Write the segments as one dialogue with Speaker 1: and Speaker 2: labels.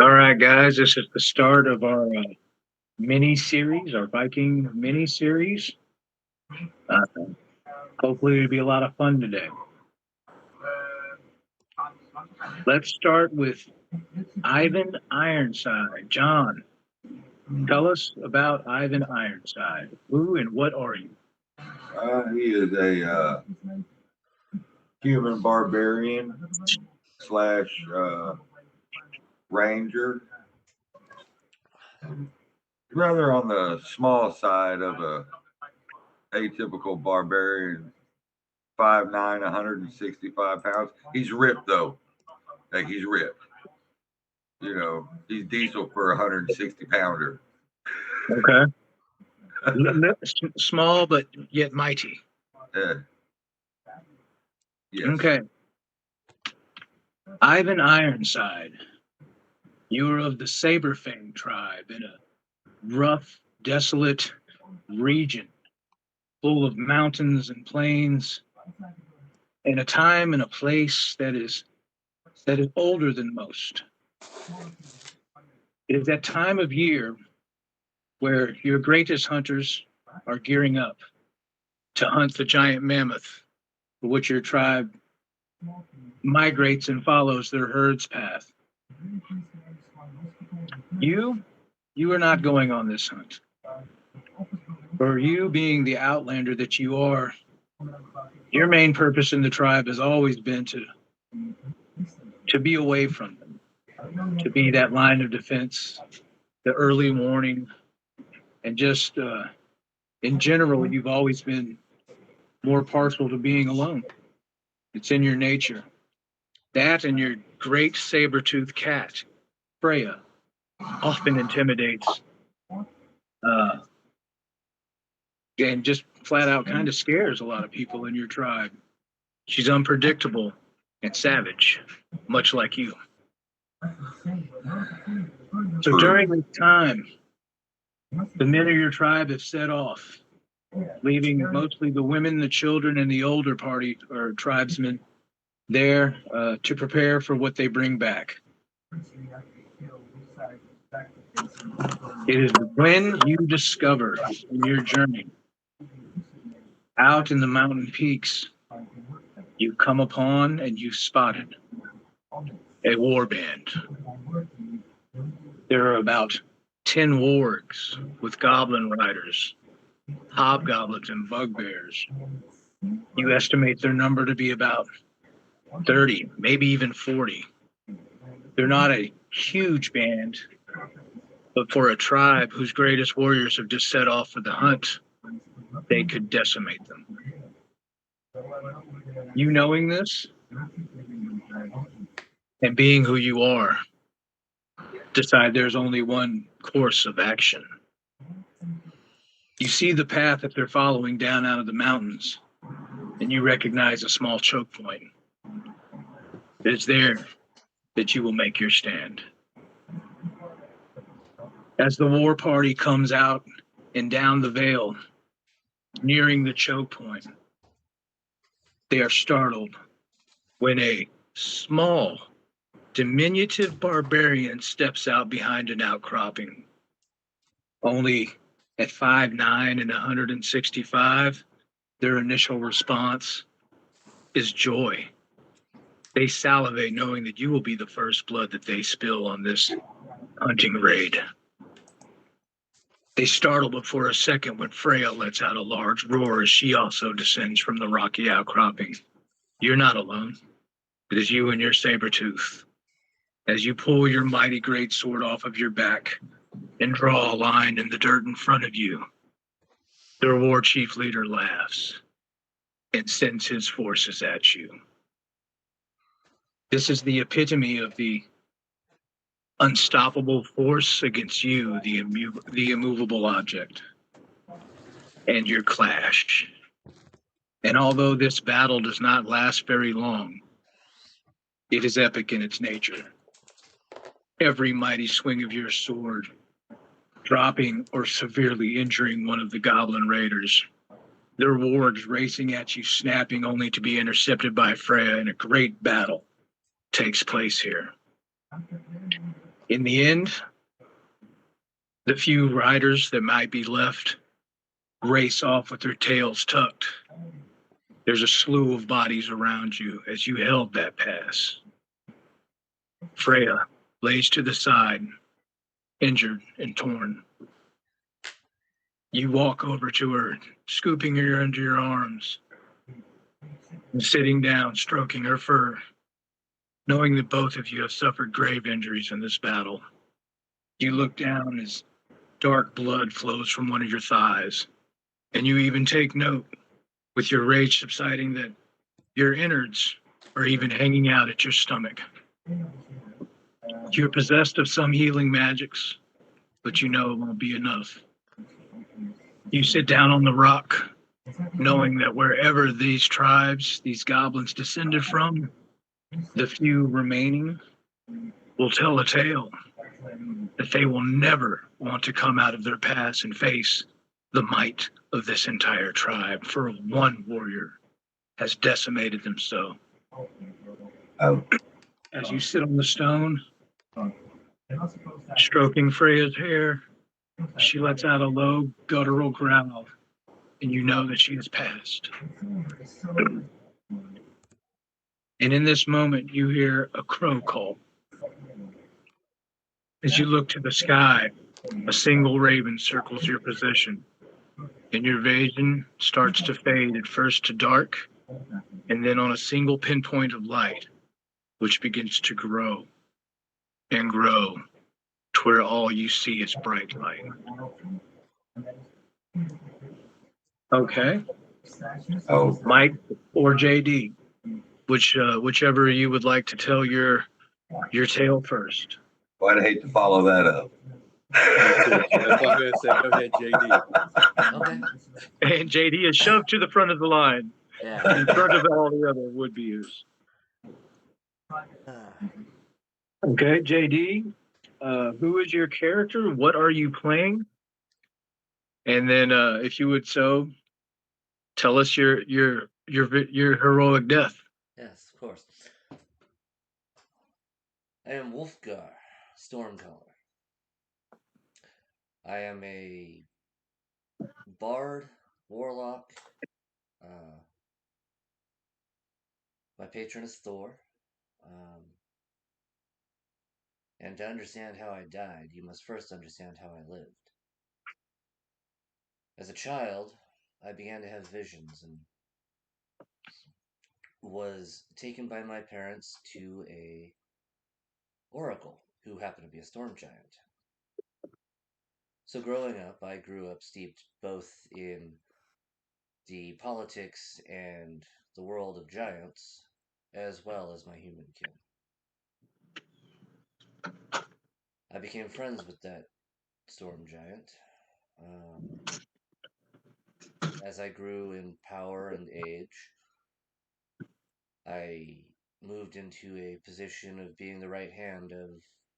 Speaker 1: All right, guys, this is the start of our mini series, our Viking mini series. Uh, Hopefully, it'll be a lot of fun today. Let's start with Ivan Ironside. John, tell us about Ivan Ironside. Who and what are you?
Speaker 2: He is a human barbarian slash ranger. Rather on the small side of a atypical barbarian. 5'9", 165 pounds. He's ripped though. Like he's ripped. He's diesel for a 160 pounder.
Speaker 1: Okay. Small but yet mighty.
Speaker 2: Yes.
Speaker 1: Okay. Ivan Ironside. You are of the Saberfang tribe in a rough, desolate region full of mountains and plains, in a time and a place that is older than most. It is that time of year where your greatest hunters are gearing up to hunt the giant mammoth, for which your tribe migrates and follows their herd's path. You are not going on this hunt. For you being the outlander that you are, your main purpose in the tribe has always been to be away from them, to be that line of defense, the early warning, and just in general, you've always been more partial to being alone. It's in your nature. That and your great saber-toothed cat, Freya, often intimidates uh, and just flat out kind of scares a lot of people in your tribe. She's unpredictable and savage, much like you. So during this time, the men of your tribe have set off, leaving mostly the women, the children, and the older party or tribesmen there to prepare for what they bring back. It is when you discover in your journey out in the mountain peaks, you come upon and you spotted a war band. There are about 10 wargs with goblin riders, hobgoblins, and bugbears. You estimate their number to be about 30, maybe even 40. They're not a huge band, but for a tribe whose greatest warriors have just set off for the hunt, they could decimate them. You knowing this and being who you are, decide there's only one course of action. You see the path that they're following down out of the mountains, and you recognize a small choke point. It's there that you will make your stand. As the war party comes out and down the vale, nearing the choke point, they are startled when a small, diminutive barbarian steps out behind an outcropping. Only at 5'9" and 165, their initial response is joy. They salivate knowing that you will be the first blood that they spill on this hunting raid. They startle but for a second when Freya lets out a large roar as she also descends from the rocky outcropping. You're not alone. It is you and your saber tooth. As you pull your mighty great sword off of your back and draw a line in the dirt in front of you, their war chief leader laughs and sends his forces at you. This is the epitome of the unstoppable force against you, the immovable object, and your clash. And although this battle does not last very long, it is epic in its nature. Every mighty swing of your sword, dropping or severely injuring one of the goblin raiders, their wargs racing at you, snapping only to be intercepted by Freya, and a great battle takes place here. In the end, the few riders that might be left race off with their tails tucked. There's a slew of bodies around you as you held that pass. Freya lays to the side, injured and torn. You walk over to her, scooping her into your arms, and sitting down, stroking her fur, knowing that both of you have suffered grave injuries in this battle. You look down as dark blood flows from one of your thighs, and you even take note, with your rage subsiding, that your innards are even hanging out at your stomach. You're possessed of some healing magics, but you know it won't be enough. You sit down on the rock, knowing that wherever these tribes, these goblins descended from, the few remaining will tell a tale that they will never want to come out of their past and face the might of this entire tribe, for one warrior has decimated them so.
Speaker 2: Oh,
Speaker 1: As you sit on the stone, stroking Freya's hair, she lets out a low, guttural growl, and you know that she has passed. And in this moment, you hear a crow call. As you look to the sky, a single raven circles your position, and your vision starts to fade at first to dark, and then on a single pinpoint of light, which begins to grow and grow to where all you see is bright light. Okay,
Speaker 2: oh,
Speaker 1: Mike or JD, whichever you would like to tell your tale first.
Speaker 2: well, I'd hate to follow that up.
Speaker 3: That's what I was going to say. Go ahead, JD.
Speaker 4: Okay.
Speaker 1: And JD is shoved to the front of the line
Speaker 4: Yeah.
Speaker 1: in front of all the other would-be's. Okay, JD, who is your character? What are you playing? And then, if you would so, tell us your heroic death.
Speaker 4: Yes, of course. I am Wolfgar, Stormcaller. I am a bard, warlock. My patron is Thor. And to understand how I died, you must first understand how I lived. As a child, I began to have visions and was taken by my parents to a oracle who happened to be a storm giant. So growing up, I grew up steeped both in the politics and the world of giants, as well as my human kin. I became friends with that storm giant. As I grew in power and age, I moved into a position of being the right hand of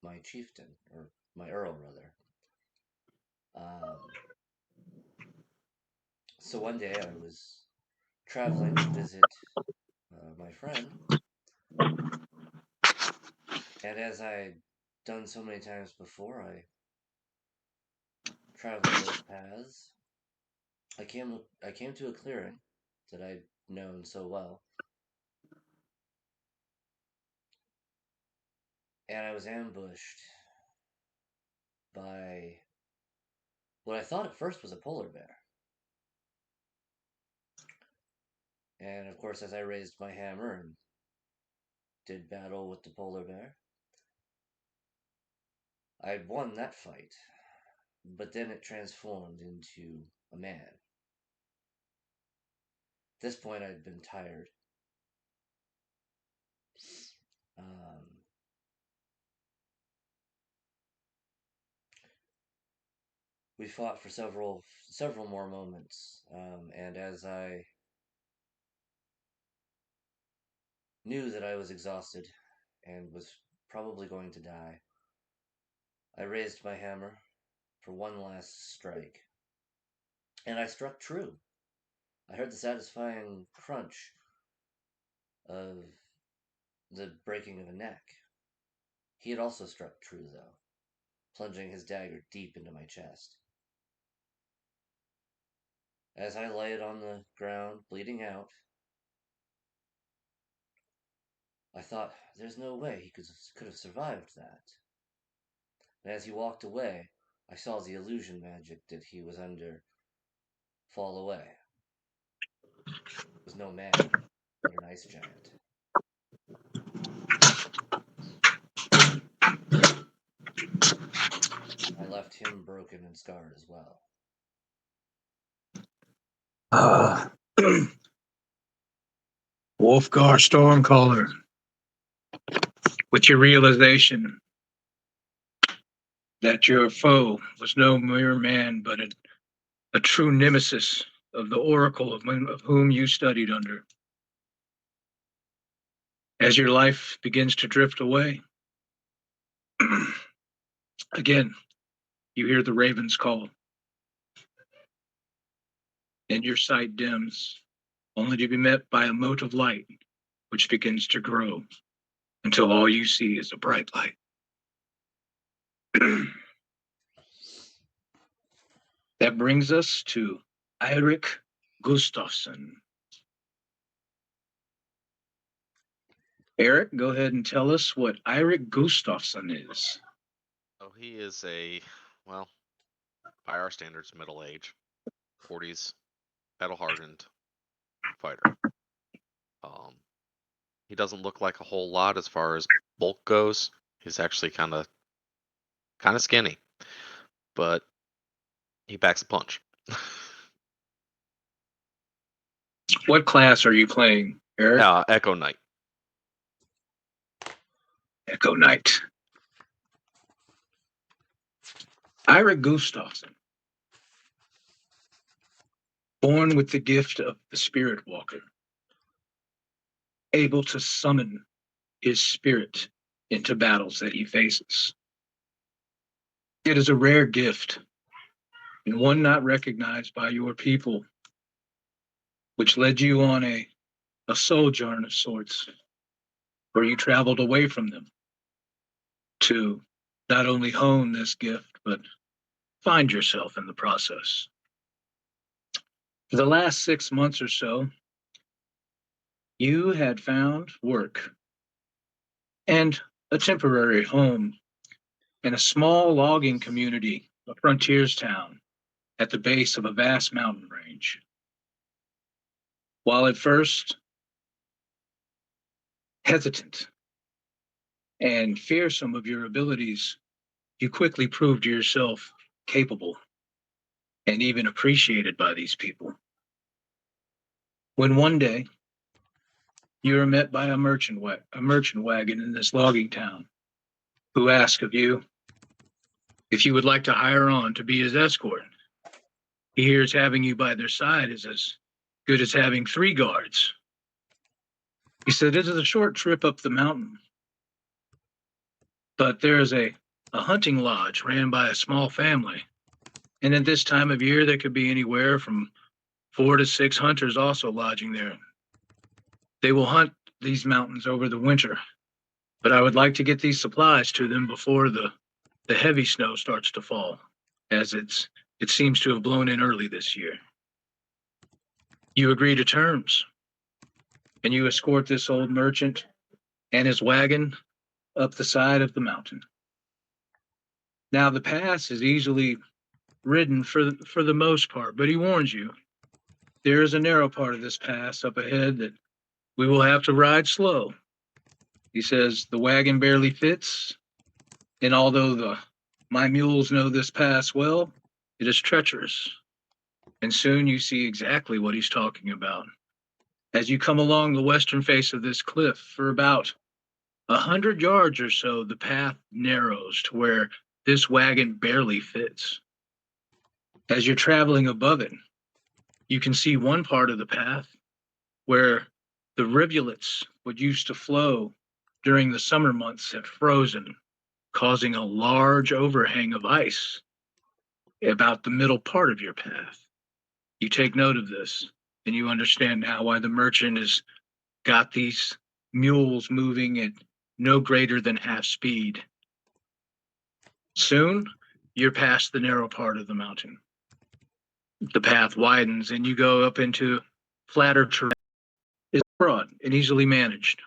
Speaker 4: my chieftain, or my earl, rather. So one day I was traveling to visit my friend, and as I'd done so many times before, I traveled those paths. I came to a clearing that I'd known so well, and I was ambushed by what I thought at first was a polar bear. And of course, as I raised my hammer and did battle with the polar bear, I'd won that fight, but then it transformed into a man. At this point, I'd been tired. We fought for several more moments, and as I knew that I was exhausted and was probably going to die, I raised my hammer for one last strike, and I struck true. I heard the satisfying crunch of the breaking of a neck, He had also struck true, though, plunging his dagger deep into my chest. As I lay on the ground, bleeding out, I thought, there's no way he could have survived that. And as he walked away, I saw the illusion magic that he was under fall away. It was no man, but an ice giant. I left him broken and scarred as well.
Speaker 1: Wolfgar Stormcaller, with your realization that your foe was no mere man, but a true nemesis of the oracle of whom you studied under. As your life begins to drift away, again, you hear the raven's call, and your sight dims, only to be met by a mote of light, which begins to grow until all you see is a bright light. That brings us to Eirik Gustafsson. Eric, go ahead and tell us what Eirik Gustafsson is.
Speaker 5: Oh, he is well, by our standards, middle age, 40s, battle-hardened fighter. He doesn't look like a whole lot as far as bulk goes. He's actually kind of skinny, but he packs a punch.
Speaker 1: What class are you playing, Eric?
Speaker 5: Echo Knight.
Speaker 1: Echo Knight. Eirik Gustafsson, born with the gift of the Spirit Walker, able to summon his spirit into battles that he faces. It is a rare gift, and one not recognized by your people, which led you on a sojourn of sorts, where you traveled away from them to not only hone this gift, but find yourself in the process. For the last 6 months or so, you had found work and a temporary home in a small logging community, a frontiers town at the base of a vast mountain range. While at first hesitant and fearsome of your abilities, you quickly proved yourself capable and even appreciated by these people. When one day you were met by a merchant wagon in this logging town, who asked of you if you would like to hire on to be his escort. He hears having you by their side is as good as having 3 guards. He said, it is a short trip up the mountain, but there is a hunting lodge ran by a small family. And at this time of year, there could be anywhere from 4 to 6 hunters also lodging there. They will hunt these mountains over the winter, but I would like to get these supplies to them before the heavy snow starts to fall, as it seems to have blown in early this year. You agree to terms, and you escort this old merchant and his wagon up the side of the mountain. Now, the pass is easily ridden for the most part, but he warns you, there is a narrow part of this pass up ahead that we will have to ride slow. He says the wagon barely fits, and although my mules know this pass well, it is treacherous. And soon you see exactly what he's talking about. As you come along the western face of this cliff, for about 100 yards or so, the path narrows to where this wagon barely fits. As you're traveling above it, you can see one part of the path where the rivulets which used to flow during the summer months have frozen, causing a large overhang of ice about the middle part of your path. You take note of this, and you understand now why the merchant has got these mules moving at no greater than half speed. Soon, you're past the narrow part of the mountain. The path widens and you go up into flatter terrain. It's broad and easily managed.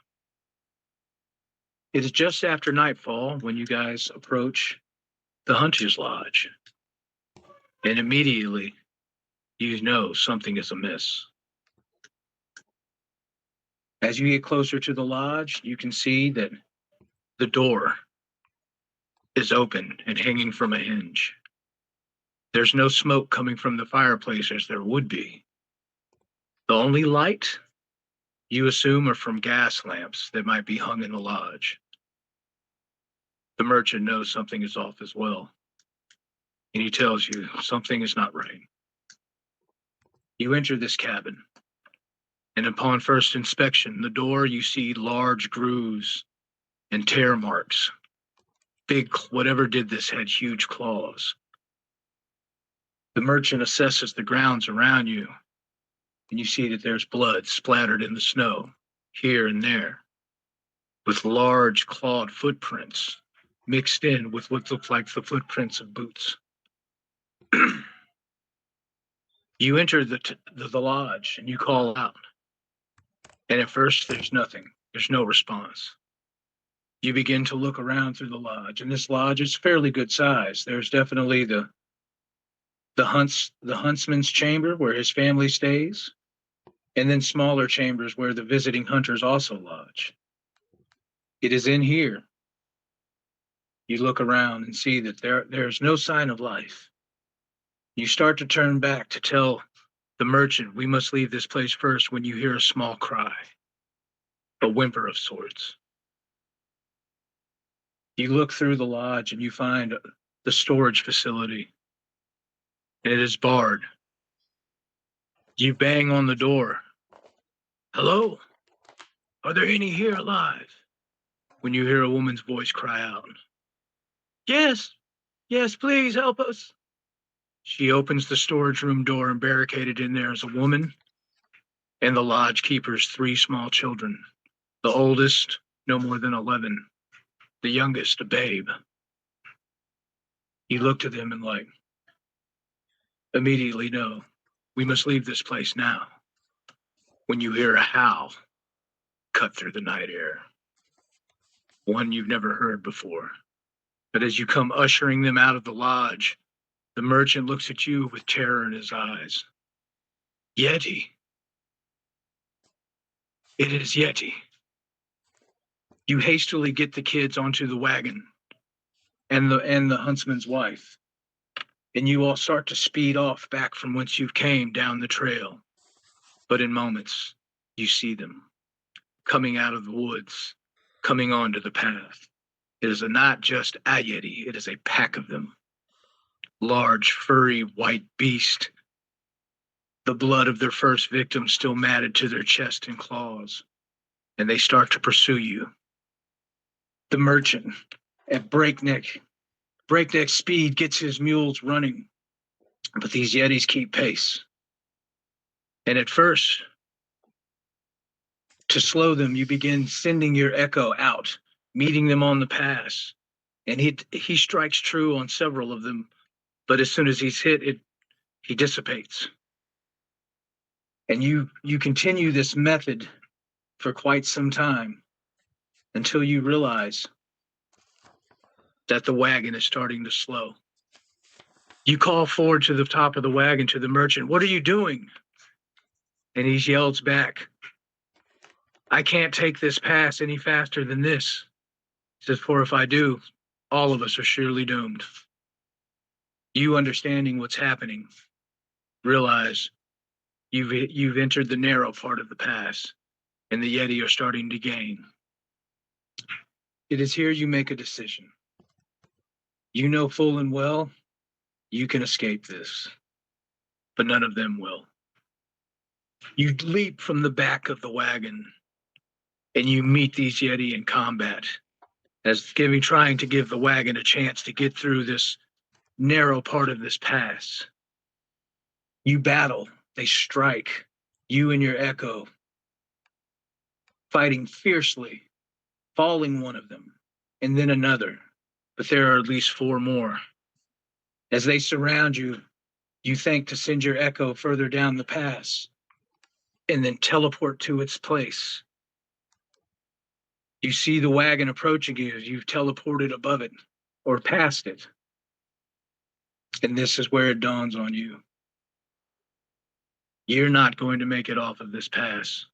Speaker 1: It is just after nightfall when you guys approach the Hunter's Lodge. And immediately, you know something is amiss. As you get closer to the lodge, you can see that the door is open and hanging from a hinge. There's no smoke coming from the fireplace as there would be. The only light you assume are from gas lamps that might be hung in the lodge. The merchant knows something is off as well, and he tells you something is not right. You enter this cabin, and upon first inspection, the door you see large grooves and tear marks. Big, whatever did this had huge claws. The merchant assesses the grounds around you, and you see that there's blood splattered in the snow here and there, with large clawed footprints mixed in with what looks like the footprints of boots. You enter the lodge and you call out, and at first there's nothing. There's no response. You begin to look around through the lodge, and this lodge is fairly good size. There's definitely the huntsman's chamber where his family stays, and then smaller chambers where the visiting hunters also lodge. It is in here. You look around and see that there's no sign of life. You start to turn back to tell the merchant, we must leave this place first, when you hear a small cry, a whimper of sorts. You look through the lodge and you find the storage facility. It is barred. You bang on the door. Hello? Are there any here alive? When you hear a woman's voice cry out. Yes, please help us. She opens the storage room door, and barricaded in there is a woman and the lodge keeper's 3 small children. The oldest, no more than 11. The youngest, a babe. You look to them and immediately know, we must leave this place now. When you hear a howl cut through the night air. One you've never heard before. But as you come ushering them out of the lodge, the merchant looks at you with terror in his eyes. Yeti. It is Yeti. You hastily get the kids onto the wagon and the huntsman's wife, and you all start to speed off back from whence you came down the trail. But in moments, you see them coming out of the woods, coming onto the path. It is not just a Yeti, it is a pack of them. Large, furry, white beast. The blood of their first victim still matted to their chest and claws. And they start to pursue you. The merchant, at breakneck speed, gets his mules running. But these Yetis keep pace. And at first, to slow them, you begin sending your echo out, meeting them on the pass. And he strikes true on several of them. But as soon as he's hit, he dissipates. And you continue this method for quite some time until you realize that the wagon is starting to slow. You call forward to the top of the wagon to the merchant, what are you doing? And he yells back, I can't take this pass any faster than this. He says, for if I do, all of us are surely doomed. You, understanding what's happening, realize you've entered the narrow part of the pass, and the Yeti are starting to gain. It is here you make a decision. You know full and well you can escape this, but none of them will. You leap from the back of the wagon, and you meet these Yeti in combat, trying to give the wagon a chance to get through this narrow part of this pass. You battle, they strike, you and your echo, fighting fiercely falling one of them, and then another. But there are at least 4 more. As they surround you, you think to send your echo further down the pass and then teleport to its place. You see the wagon approaching you as you've teleported above it or past it. And this is where it dawns on you. You're not going to make it off of this pass,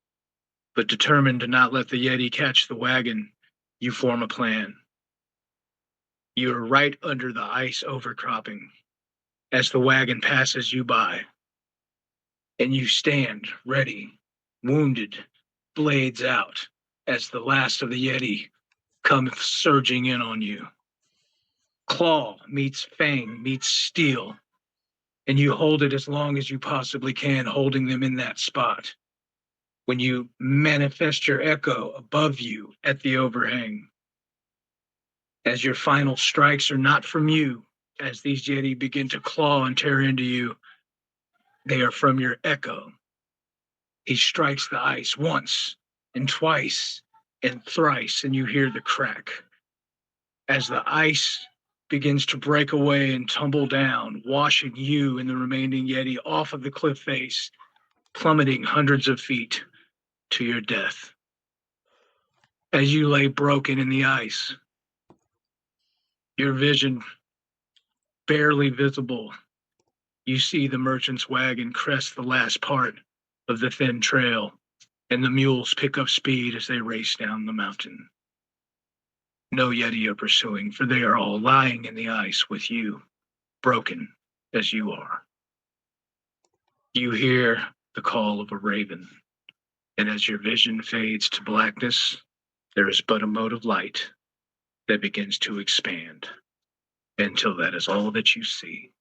Speaker 1: but determined to not let the Yeti catch the wagon, you form a plan. You're right under the ice overcropping as the wagon passes you by, and you stand ready, wounded, blades out, as the last of the Yeti come surging in on you. Claw meets fang meets steel, and you hold it as long as you possibly can, holding them in that spot. When you manifest your echo above you at the overhang, as your final strikes are not from you, as these Yeti begin to claw and tear into you, they are from your echo. He strikes the ice once and twice and thrice, and you hear the crack. As the ice begins to break away and tumble down, washing you and the remaining Yeti off of the cliff face, plummeting hundreds of feet to your death. As you lay broken in the ice, your vision barely visible, you see the merchant's wagon crest the last part of the thin trail, and the mules pick up speed as they race down the mountain. No Yeti are pursuing, for they are all lying in the ice with you, broken as you are. You hear the call of a raven, and as your vision fades to blackness, there is but a mote of light that begins to expand until that is all that you see.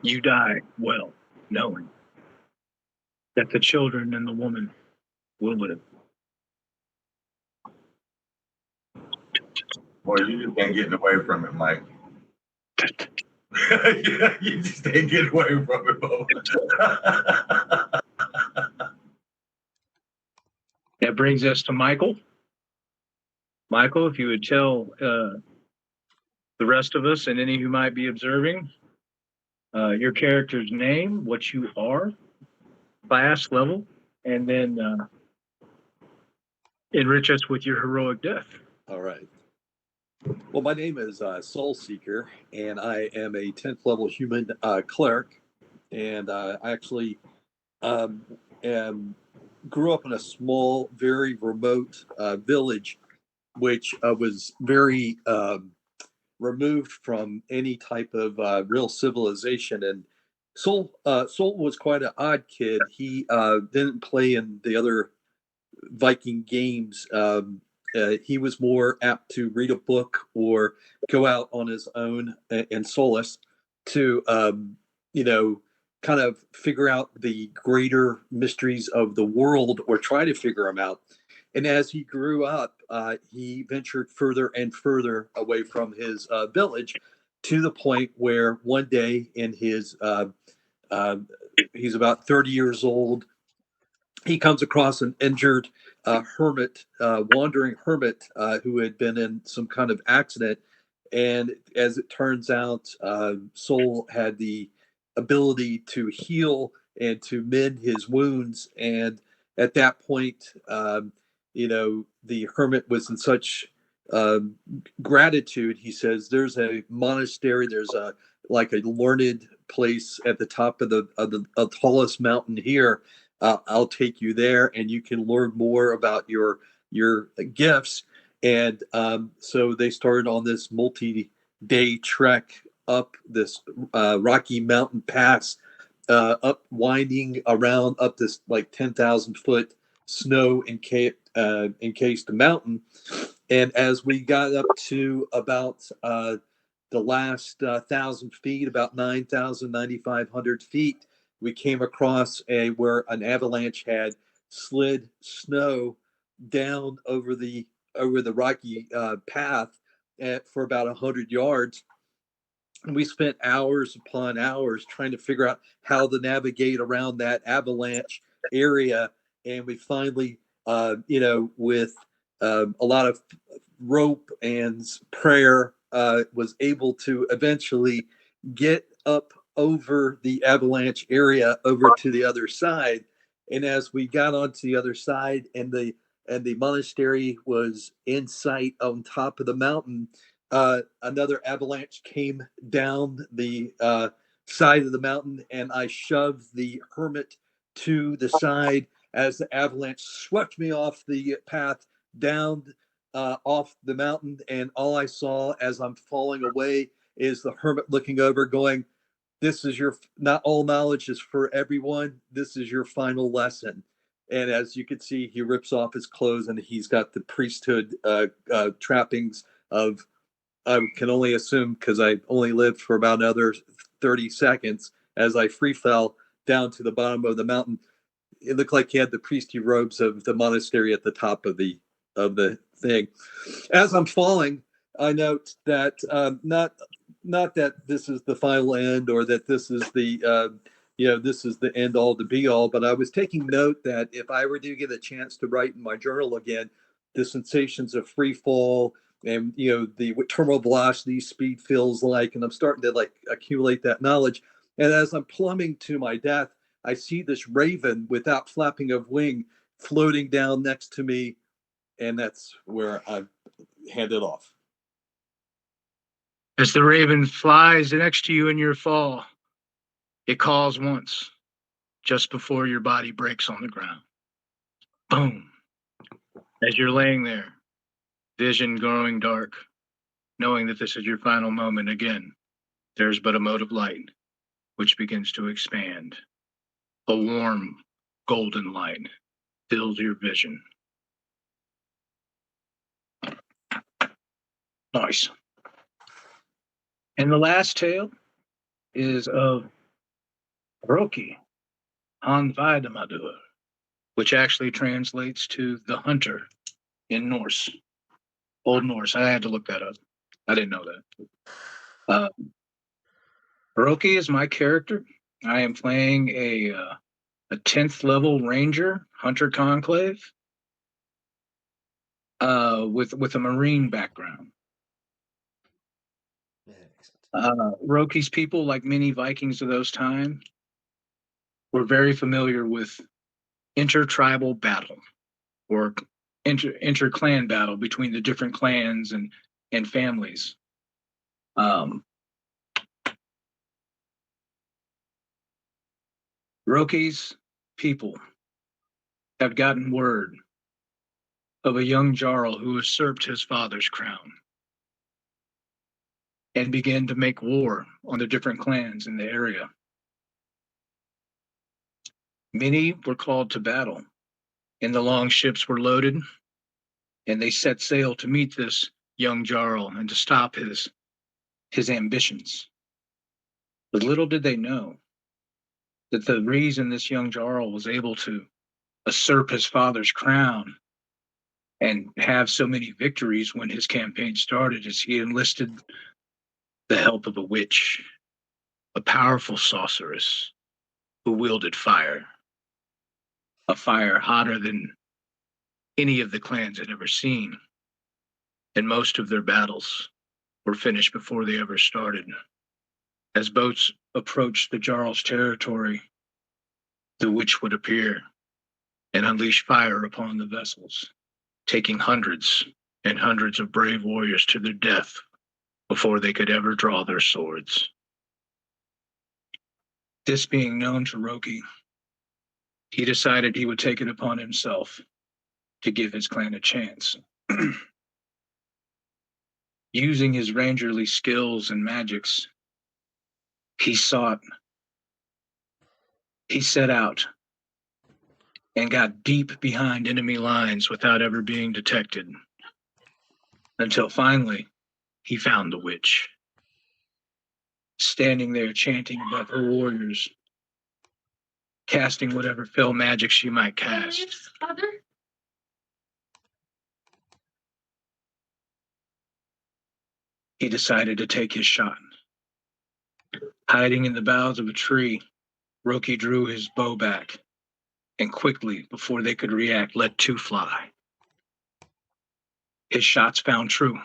Speaker 1: You die well, knowing that the children and the woman will live.
Speaker 2: Boy, you just ain't getting away from it, Mike. Yeah, you just ain't getting away from it, Bo.
Speaker 1: That brings us to Michael. Michael, if you would tell the rest of us and any who might be observing your character's name, what you are, class, level, and then enrich us with your heroic death.
Speaker 3: All right. Well, my name is Soul Seeker, and I am a 10th level human cleric. And I actually grew up in a small, very remote village, which was very removed from any type of real civilization. And Soul was quite an odd kid. He didn't play in the other Viking games. He was more apt to read a book or go out on his own and solace to, kind of figure out the greater mysteries of the world or try to figure them out. And as he grew up, he ventured further and further away from his village to the point where one day in his, he's about 30 years old, he comes across an injured wandering hermit who had been in some kind of accident. And as it turns out, Soul had the ability to heal and to mend his wounds. And at that point, the hermit was in such gratitude. He says, "There's a monastery. There's a learned place at the top of the tallest mountain here. I'll take you there, and you can learn more about your gifts." And so they started on this multi-day trek up this rocky mountain pass, up winding around up this like 10,000 foot snow encased mountain. And as we got up to about the last 1,000 feet, about 9,500 feet, we came across where an avalanche had slid snow down over the rocky path for about 100 yards. And we spent hours upon hours trying to figure out how to navigate around that avalanche area. And we finally, with a lot of rope and prayer, was able to eventually get up over the avalanche area over to the other side. And as we got onto the other side, and the monastery was in sight on top of the mountain, another avalanche came down the side of the mountain, and I shoved the hermit to the side as the avalanche swept me off the path down off the mountain. And all I saw as I'm falling away is the hermit looking over, going, "This is your, not all knowledge is for everyone. This is your final lesson." And as you can see, he rips off his clothes and he's got the priesthood trappings of, I can only assume because I only lived for about another 30 seconds as I free fell down to the bottom of the mountain. It looked like he had the priestly robes of the monastery at the top of the thing. As I'm falling, I note that not that this is the final end, or that this is this is the end all to be all, but I was taking note that if I were to get a chance to write in my journal again, the sensations of free fall and the what terminal velocity speed feels like, and I'm starting to like accumulate that knowledge. And as I'm plumbing to my death, I see this raven without flapping of wing floating down next to me, and that's where I hand it off.
Speaker 1: As the raven flies next to you in your fall, it calls once, just before your body breaks on the ground. Boom. As you're laying there, vision growing dark, knowing that this is your final moment again, there's but a mote of light, which begins to expand. A warm, golden light fills your vision. Nice. And the last tale is of Roki Han Vidamadur, which actually translates to the hunter in Norse, Old Norse. I had to look that up. I didn't know that. Roki is my character. I am playing a 10th level ranger, hunter conclave, with a marine background.
Speaker 4: Yeah, that makes sense.
Speaker 1: Roki's people, like many Vikings of those times, were very familiar with intertribal battle, or inter-clan battle between the different clans and families. Roki's people have gotten word of a young Jarl who usurped his father's crown and began to make war on the different clans in the area. Many were called to battle, and the long ships were loaded, and they set sail to meet this young Jarl and to stop his ambitions. But little did they know that the reason this young Jarl was able to usurp his father's crown and have so many victories when his campaign started is he enlisted the help of a witch, a powerful sorceress who wielded fire, a fire hotter than any of the clans had ever seen. And most of their battles were finished before they ever started. As boats approached the Jarl's territory, the witch would appear and unleash fire upon the vessels, taking hundreds and hundreds of brave warriors to their death before they could ever draw their swords. This being known to Roki, he decided he would take it upon himself to give his clan a chance. Using his rangerly skills and magics, he set out and got deep behind enemy lines without ever being detected, until finally he found the witch, standing there chanting above her warriors, casting whatever fell magic she might cast. He decided to take his shot. Hiding in the boughs of a tree, Roki drew his bow back and quickly, before they could react, let two fly. His shots found true,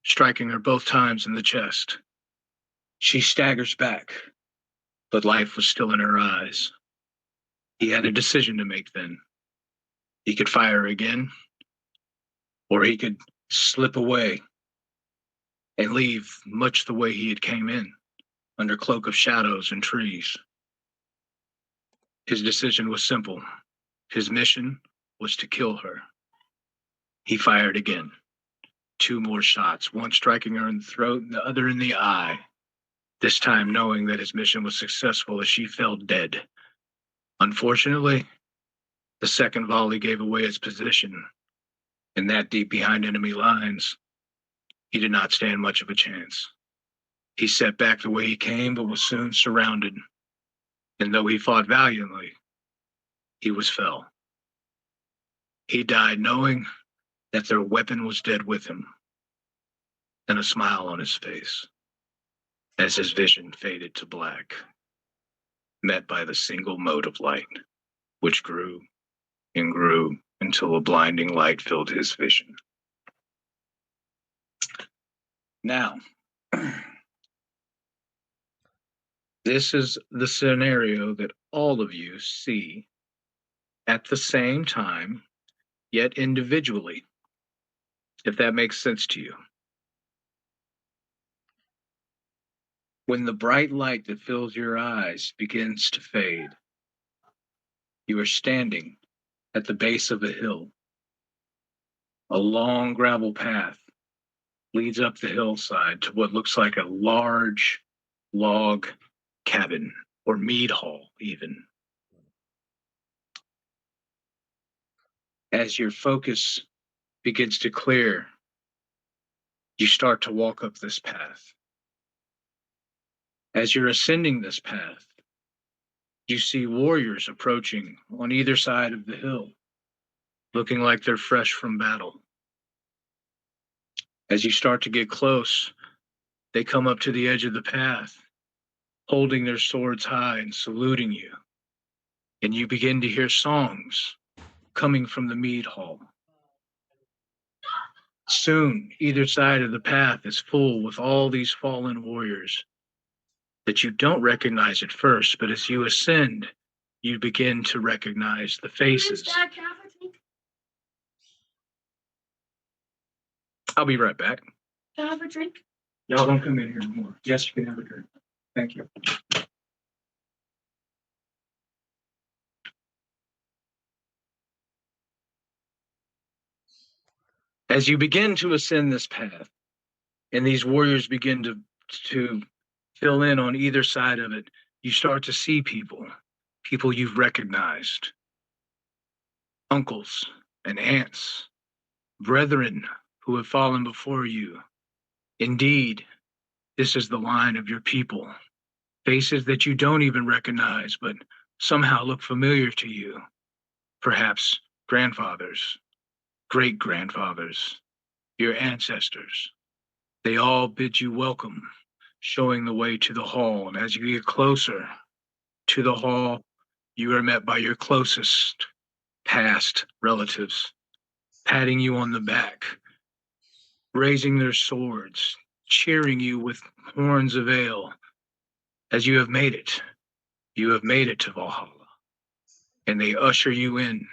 Speaker 1: striking her both times in the chest. She staggers back, but life was still in her eyes. He had a decision to make then. He could fire again, or he could slip away and leave much the way he had came in, under cloak of shadows and trees. His decision was simple. His mission was to kill her. He fired again. Two more shots, one striking her in the throat and the other in the eye, this time knowing that his mission was successful as she fell dead. Unfortunately, the second volley gave away his position, and that deep behind enemy lines, he did not stand much of a chance. He set back the way he came, but was soon surrounded, and though he fought valiantly, he was fell. He died knowing that their weapon was dead with him, and a smile on his face as his vision faded to black, met by the single mote of light, which grew and grew until a blinding light filled his vision. Now, this is the scenario that all of you see at the same time, yet individually, if that makes sense to you. When the bright light that fills your eyes begins to fade, you are standing at the base of a hill. A long gravel path leads up the hillside to what looks like a large log cabin or mead hall, even. As your focus begins to clear, you start to walk up this path. As you're ascending this path, you see warriors approaching on either side of the hill, looking like they're fresh from battle. As you start to get close, they come up to the edge of the path, holding their swords high and saluting you. And you begin to hear songs coming from the mead hall. Soon, either side of the path is full with all these fallen warriors that you don't recognize at first, but as you ascend, you begin to recognize the faces. I'll be right back.
Speaker 6: Can I have a drink?
Speaker 1: Y'all don't come in here anymore. Yes, you can have a drink. Thank you. As you begin to ascend this path, and these warriors begin to fill in on either side of it, you start to see people you've recognized, uncles and aunts, brethren who have fallen before you. Indeed, this is the line of your people, faces that you don't even recognize, but somehow look familiar to you. Perhaps grandfathers, great-grandfathers, your ancestors. They all bid you welcome, showing the way to the hall. And as you get closer to the hall, you are met by your closest past relatives, patting you on the back, raising their swords, cheering you with horns of ale as you have made it. You have made it to Valhalla. And they usher you in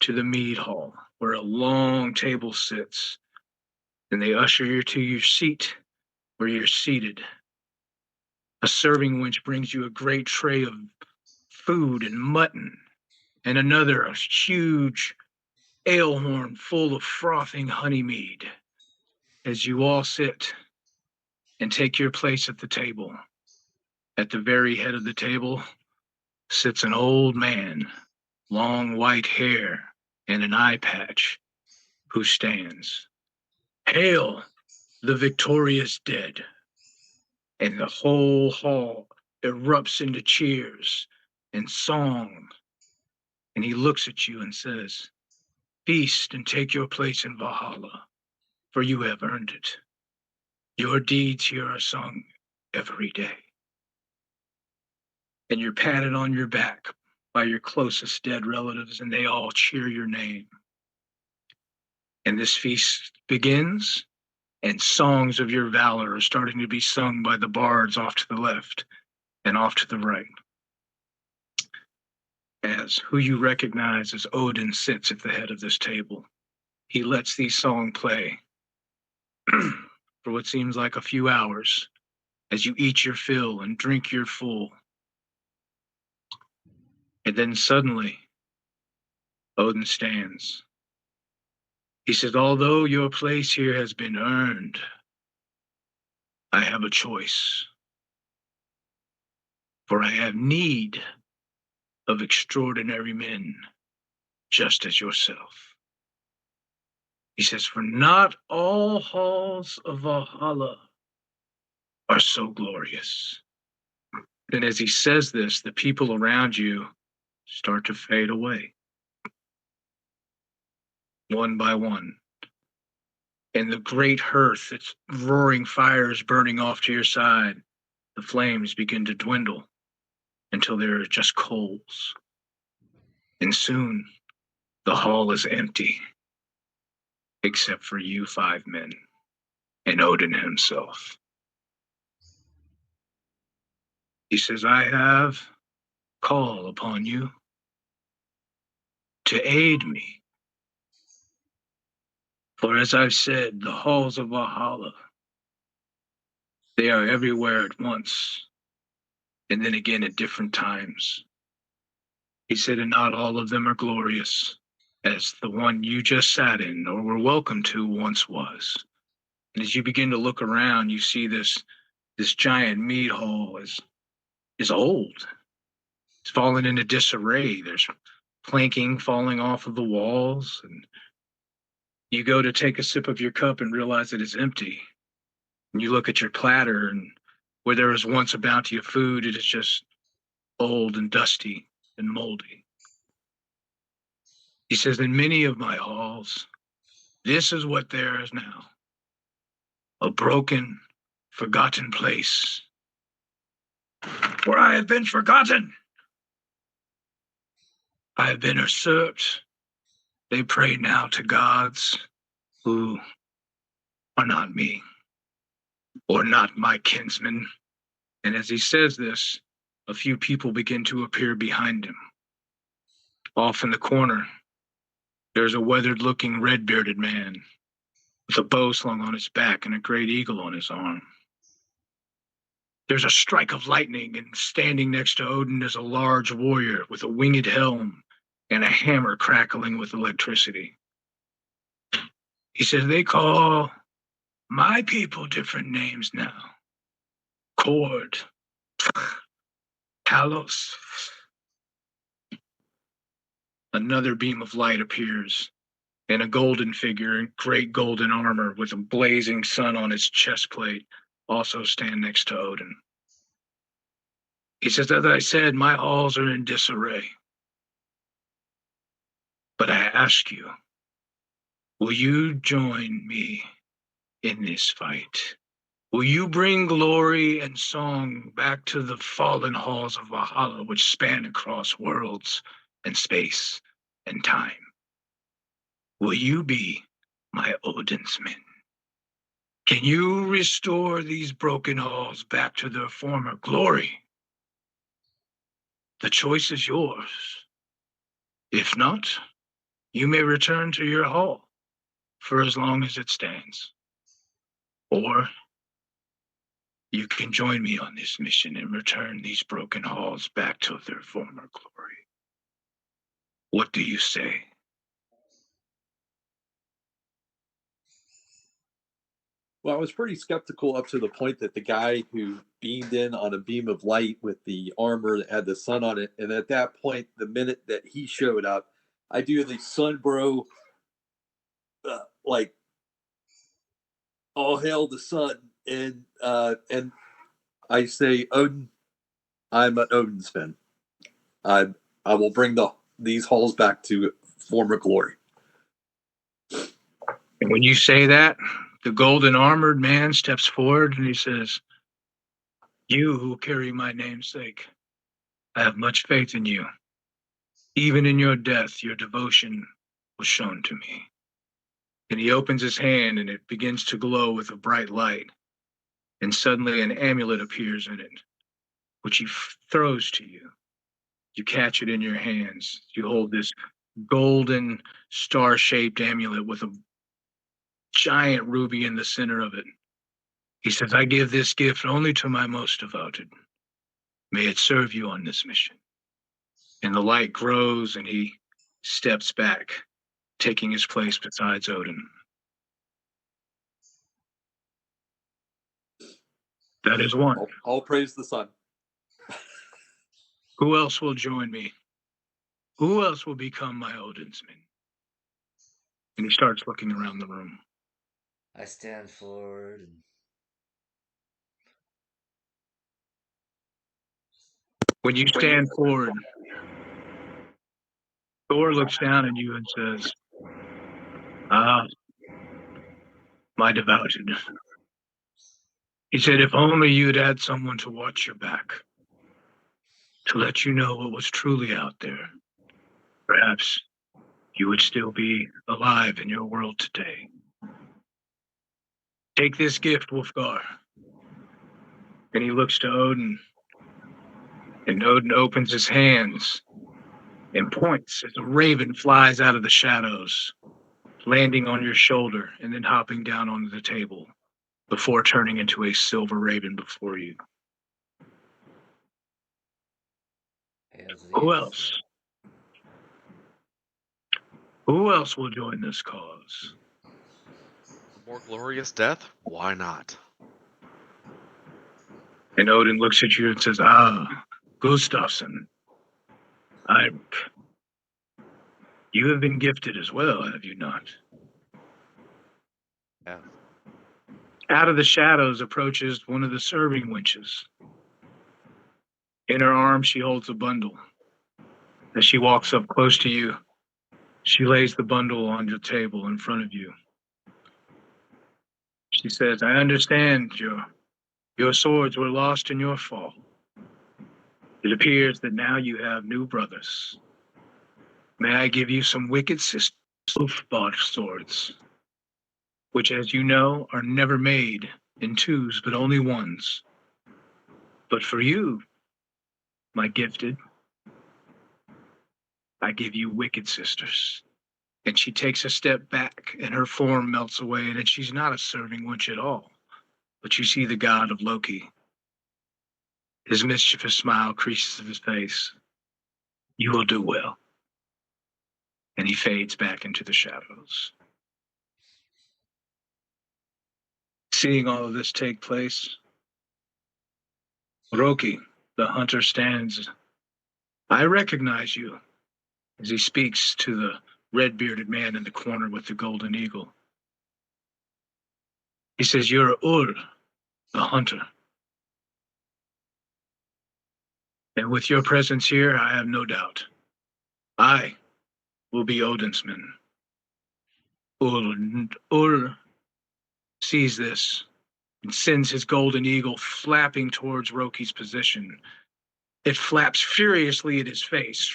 Speaker 1: to the mead hall where a long table sits. And they usher you to your seat where you're seated. A serving wench brings you a great tray of food and mutton, and another a huge ale horn full of frothing honey mead. As you all sit and take your place at the table, at the very head of the table sits an old man, long white hair and an eye patch, who stands. Hail the victorious dead! And the whole hall erupts into cheers and song. And he looks at you and says, feast and take your place in Valhalla, for you have earned it. Your deeds here are sung every day. and you're patted on your back by your closest dead relatives, and they all cheer your name. And this feast begins, and songs of your valor are starting to be sung by the bards off to the left and off to the right, as who you recognize as Odin sits at the head of this table. He lets these songs play for what seems like a few hours as you eat your fill and drink your full. And then suddenly, Odin stands. He says, although your place here has been earned, I have a choice. For I have need of extraordinary men, just as yourself. He says, for not all halls of Valhalla are so glorious. And as he says this, the people around you start to fade away, one by one. And the great hearth, its roaring fires burning off to your side, the flames begin to dwindle until there are just coals. And soon, the hall is empty, except for you 5 men and Odin himself. He says, I have call upon you to aid me. For as I've said, the halls of Valhalla, they are everywhere at once, and then again at different times. He said, and not all of them are glorious, as the one you just sat in or were welcome to once was. And as you begin to look around, you see this giant mead hall is old. It's fallen into disarray. There's planking falling off of the walls, and you go to take a sip of your cup and realize it is empty. And you look at your platter, and where there was once a bounty of food, it is just old and dusty and moldy. He says, in many of my halls, this is what there is now. A broken, forgotten place where I have been forgotten. I have been usurped. They pray now to gods who are not me or not my kinsmen. And as he says this, a few people begin to appear behind him. Off in the corner, there's a weathered-looking, red-bearded man with a bow slung on his back and a great eagle on his arm. There's a strike of lightning, and standing next to Odin is a large warrior with a winged helm and a hammer crackling with electricity. He says, they call my people different names now. Cord, Talos. Another beam of light appears, and a golden figure in great golden armor with a blazing sun on his chest plate also stand next to Odin. He says, as I said, my halls are in disarray. But I ask you, will you join me in this fight? Will you bring glory and song back to the fallen halls of Valhalla, which span across worlds and space and time? Will you be my Odinsmen? Can you restore these broken halls back to their former glory? The choice is yours. If not, you may return to your hall for as long as it stands. Or you can join me on this mission and return these broken halls back to their former glory. What do you say?
Speaker 3: Well, I was pretty skeptical up to the point that the guy who beamed in on a beam of light with the armor that had the sun on it, and at that point, the minute that he showed up, I do the sun bro, like all hail the sun, and I say, Odin, I'm an Odinsman. I will bring these halls back to former glory.
Speaker 1: And when you say that, the golden armored man steps forward and he says, you who carry my namesake, I have much faith in you. Even in your death, your devotion was shown to me. And he opens his hand and it begins to glow with a bright light. And suddenly an amulet appears in it, which he throws to you. You catch it in your hands. You hold this golden star-shaped amulet with a giant ruby in the center of it. He says, I give this gift only to my most devoted. May it serve you on this mission. And the light grows and he steps back, taking his place beside Odin. That is one.
Speaker 3: All praise the sun.
Speaker 1: Who else will join me? Who else will become my Odinsmen? And he starts looking around the room.
Speaker 4: I stand forward and
Speaker 1: When you stand forward, Thor looks down at you and says, Ah, my devoted. He said, if only you'd had someone to watch your back, to let you know what was truly out there. Perhaps you would still be alive in your world today. Take this gift, Wolfgar. And he looks to Odin, and Odin opens his hands and points as a raven flies out of the shadows, landing on your shoulder and then hopping down onto the table before turning into a silver raven before you.
Speaker 4: hail to the
Speaker 1: Who
Speaker 4: Odinsmen.
Speaker 1: else? Who else will join this cause?
Speaker 5: A more glorious death? Why not?
Speaker 1: And Odin looks at you and says, Ah, Gustafsson, you have been gifted as well, have you not?
Speaker 5: Yeah.
Speaker 1: Out of the shadows approaches one of the serving wenches. In her arm, she holds a bundle. As she walks up close to you, she lays the bundle on your table in front of you. She says, I understand your swords were lost in your fall. It appears that now you have new brothers. May I give you some wicked sisters of bought swords, which, as you know, are never made in twos, but only ones. But for you, my gifted, I give you wicked sisters. And she takes a step back, and her form melts away, and she's not a serving witch at all. But you see the god of Loki. His mischievous smile creases his face. You will do well. And he fades back into the shadows. Seeing all of this take place, Roki, the hunter, stands. I recognize you, as he speaks to the red-bearded man in the corner with the golden eagle. He says, You're Ur, the hunter. And with your presence here, I have no doubt. I will be Odinsman. Ur sees this and sends his golden eagle flapping towards Roki's position. It flaps furiously at his face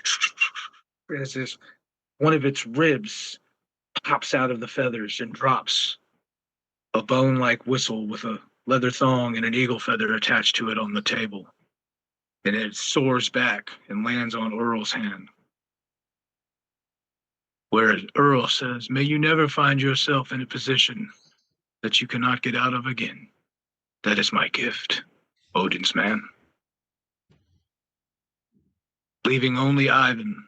Speaker 1: as one of its ribs pops out of the feathers and drops a bone-like whistle with a leather thong and an eagle feather attached to it on the table. And it soars back and lands on Earl's hand. Whereas Earl says, may you never find yourself in a position that you cannot get out of again. That is my gift, Odin's man. Leaving only Ivan.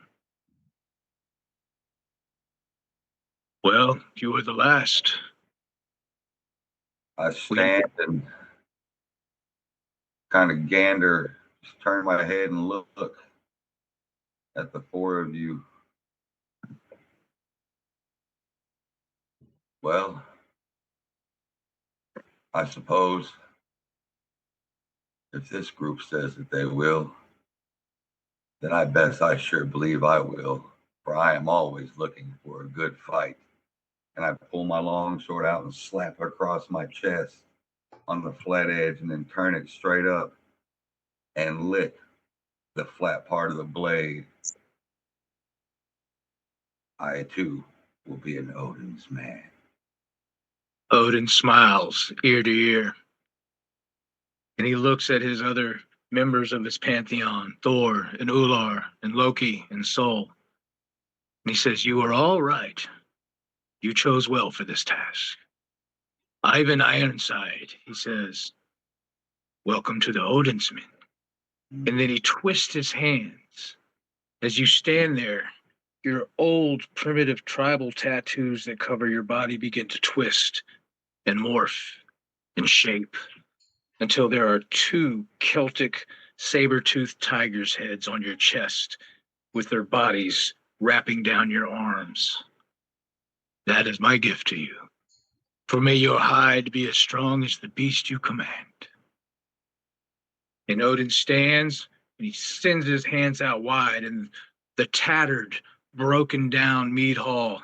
Speaker 1: Well, you were the last.
Speaker 2: I stand and kind of gander, just turn my head and look at the four of you. Well, I suppose if this group says that they will, then I sure believe I will, for I am always looking for a good fight. And I pull my long sword out and slap it across my chest on the flat edge and then turn it straight up and lick the flat part of the blade. I too will be an Odin's man.
Speaker 1: Odin smiles ear to ear, and he looks at his other members of his pantheon, Thor and Ular and Loki and Sol. And he says, "You are all right. You chose well for this task." Ivan Ironside, he says, "Welcome to the Odinsmen." And then he twists his hands. As you stand there, your old primitive tribal tattoos that cover your body begin to twist and morph and shape until there are two Celtic saber-toothed tigers' heads on your chest with their bodies wrapping down your arms. That is my gift to you. For may your hide be as strong as the beast you command. And Odin stands and he sends his hands out wide, and the tattered, broken down mead hall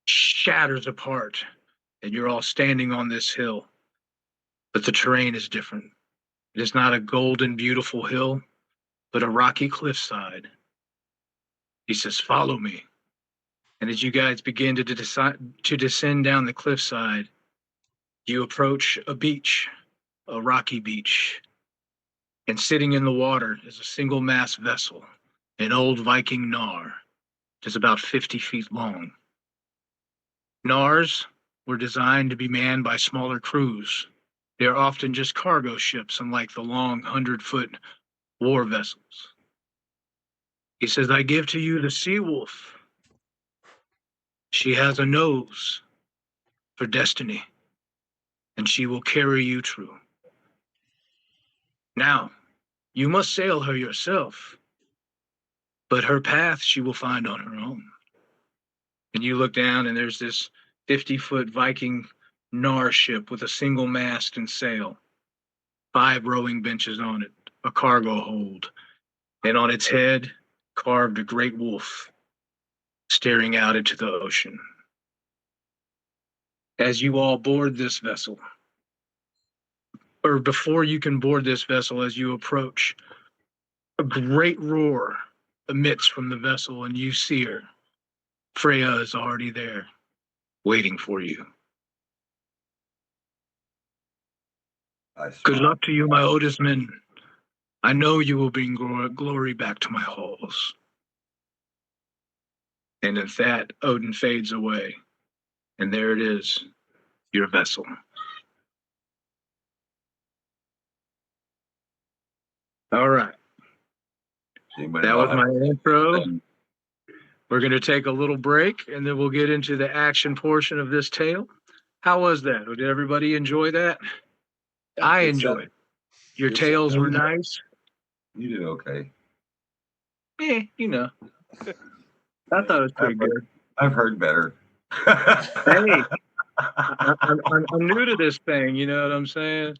Speaker 1: shatters apart, and you're all standing on this hill. But the terrain is different. It is not a golden, beautiful hill, but a rocky cliffside. He says, "Follow me." And as you guys begin to descend down the cliffside, you approach a beach, a rocky beach. And sitting in the water is a single mast vessel, an old Viking Nar. It is about 50 feet long. Nars were designed to be manned by smaller crews. They are often just cargo ships, unlike the long 100-foot war vessels. He says, "I give to you the sea wolf. She has a nose for destiny, and she will carry you through. Now, you must sail her yourself, but her path she will find on her own." And you look down, and there's this 50-foot Viking Nar ship with a single mast and sail, 5 rowing benches on it, a cargo hold, and on its head, carved a great wolf staring out into the ocean. As you all board this vessel, or before you can board this vessel, as you approach, a great roar emits from the vessel, and you see her. Freya is already there, waiting for you.
Speaker 2: I
Speaker 1: "Good
Speaker 2: smile.
Speaker 1: luck to you, my Odinsmen. I know you will bring glory back to my halls." And at that, Odin fades away. And there it is, your vessel. All right.
Speaker 2: Anybody
Speaker 1: That was
Speaker 2: behind
Speaker 1: my intro.
Speaker 2: me?
Speaker 1: We're going to take a little break, and then we'll get into the action portion of this tale. How was that? Did everybody enjoy that? I enjoyed it. Your
Speaker 3: it
Speaker 1: tales were
Speaker 2: sounded-
Speaker 1: nice.
Speaker 2: You did okay.
Speaker 1: You know, I thought it was pretty good.
Speaker 2: I've heard better.
Speaker 1: Hey, I'm new to this thing. You know what I'm saying?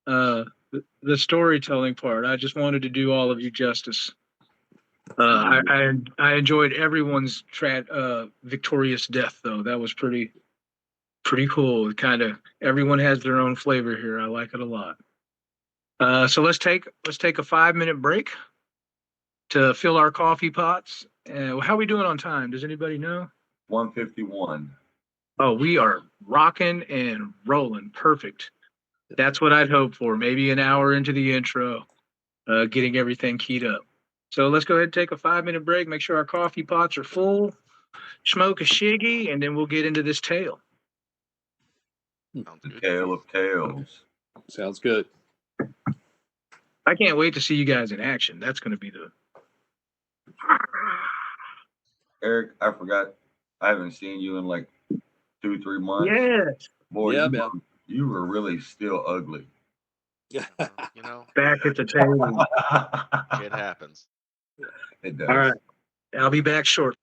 Speaker 1: The storytelling part. I just wanted to do all of you justice. I enjoyed everyone's victorious death, though. That was pretty cool. Kind of everyone has their own flavor here. I like it a lot. So let's take a 5-minute break to fill our coffee pots. How are we doing on time? Does anybody know?
Speaker 2: 151.
Speaker 1: Oh, we are rocking and rolling. Perfect. That's what I'd hope for. Maybe an hour into the intro, getting everything keyed up. So let's go ahead and take a 5-minute break. Make sure our coffee pots are full. Smoke a shiggy, and then we'll get into this tale.
Speaker 5: Sounds
Speaker 2: The
Speaker 5: good.
Speaker 2: tale of tales.
Speaker 3: Sounds good.
Speaker 1: I can't wait to see you guys in action. That's going to be the.
Speaker 2: Eric, I forgot. I haven't seen you in like 2-3 months.
Speaker 1: Yes.
Speaker 2: Boy,
Speaker 3: Yeah,
Speaker 2: you,
Speaker 3: man.
Speaker 2: you were really still ugly.
Speaker 5: You know,
Speaker 1: Back at the table.
Speaker 5: it happens.
Speaker 2: It does.
Speaker 1: All right. I'll be back shortly.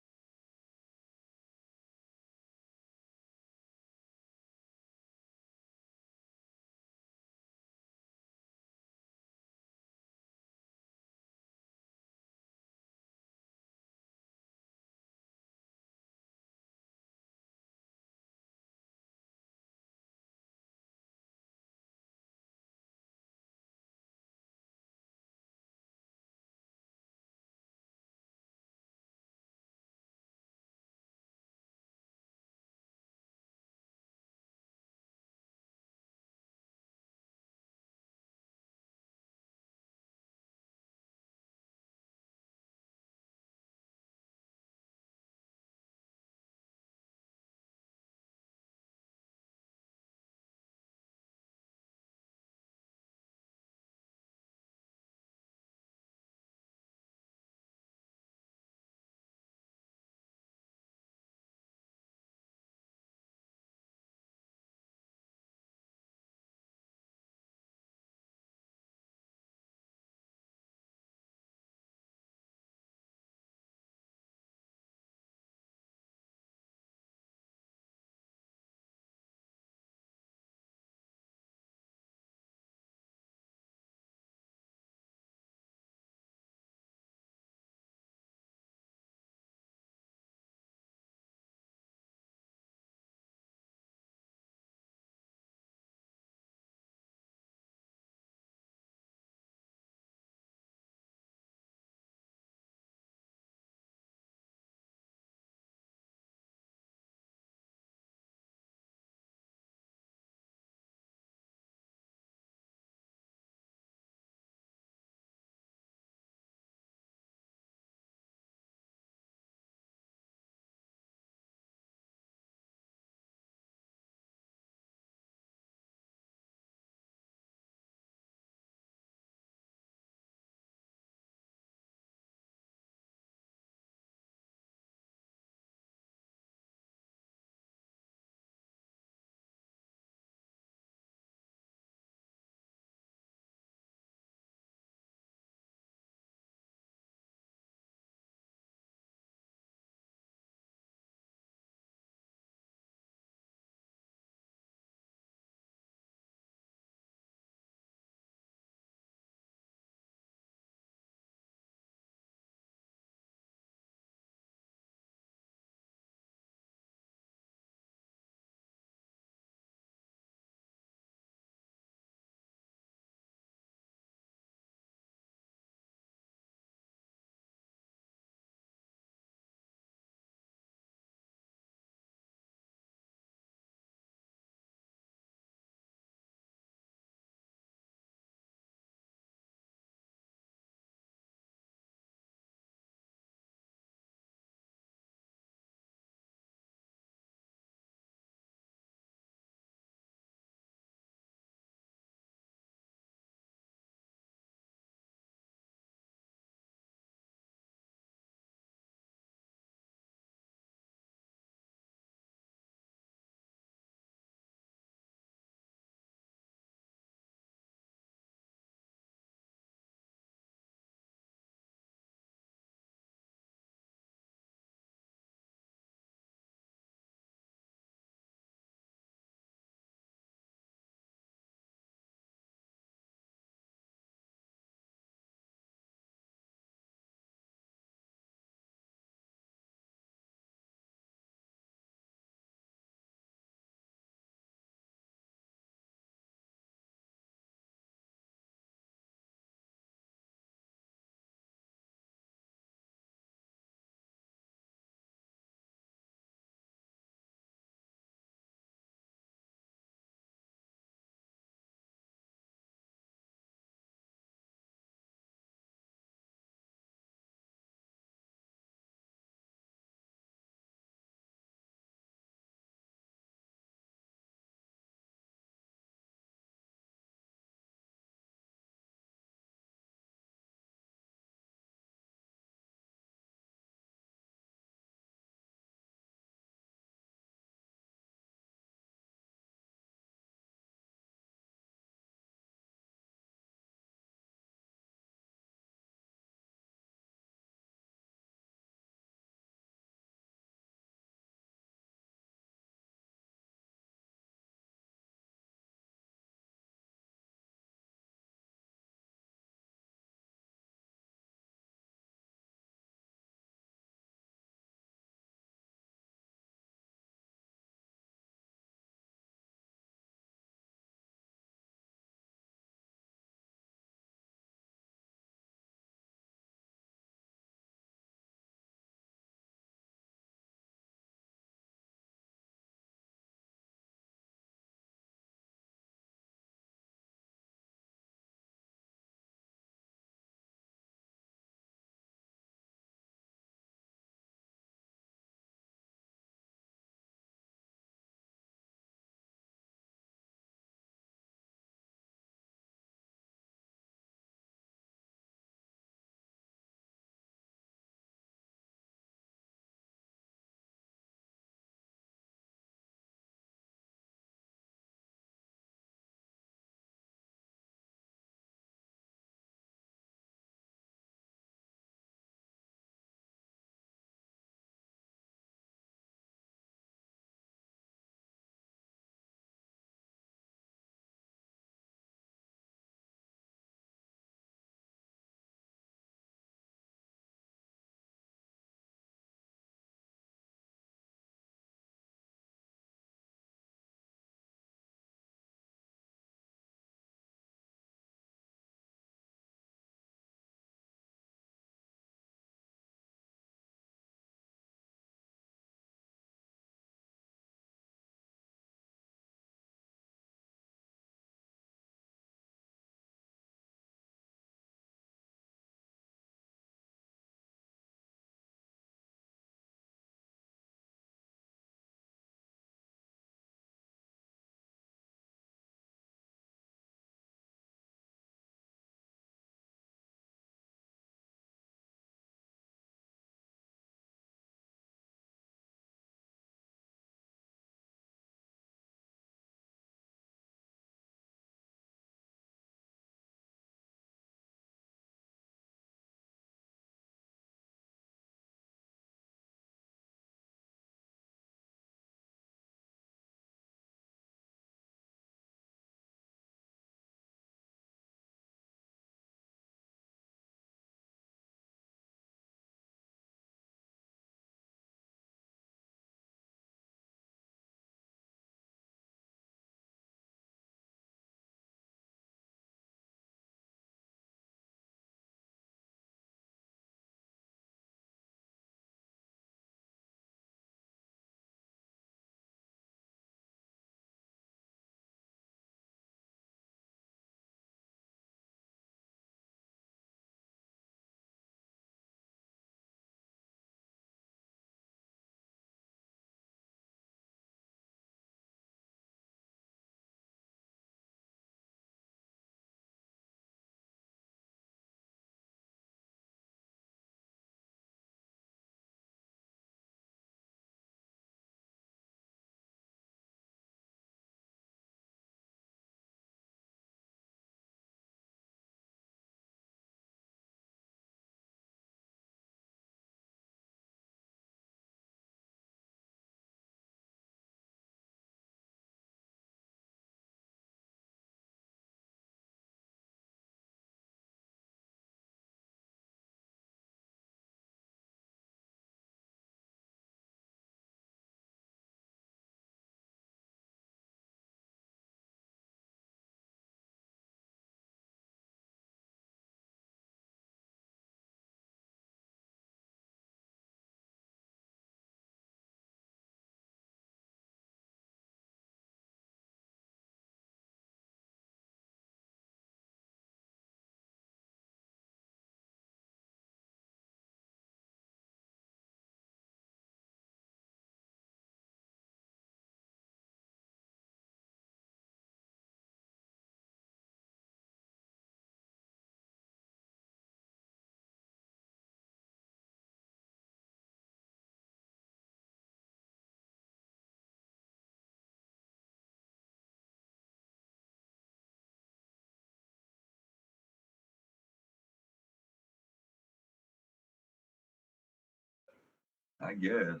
Speaker 2: I guess.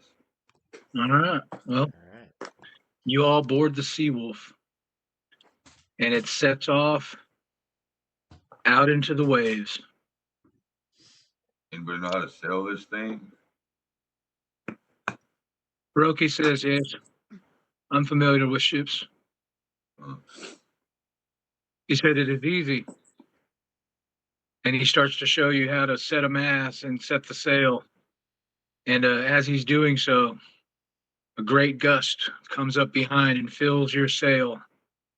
Speaker 1: All right. Well,
Speaker 4: All right.
Speaker 1: you all board the Seawolf, and it sets off out into the waves.
Speaker 2: Anybody know how to sail this thing?
Speaker 1: Roki says, "Yes, I'm familiar with ships."
Speaker 2: Uh,
Speaker 1: He said, "It is easy." And he starts to show you how to set a mast and set the sail. And as he's doing so, a great gust comes up behind and fills your sail.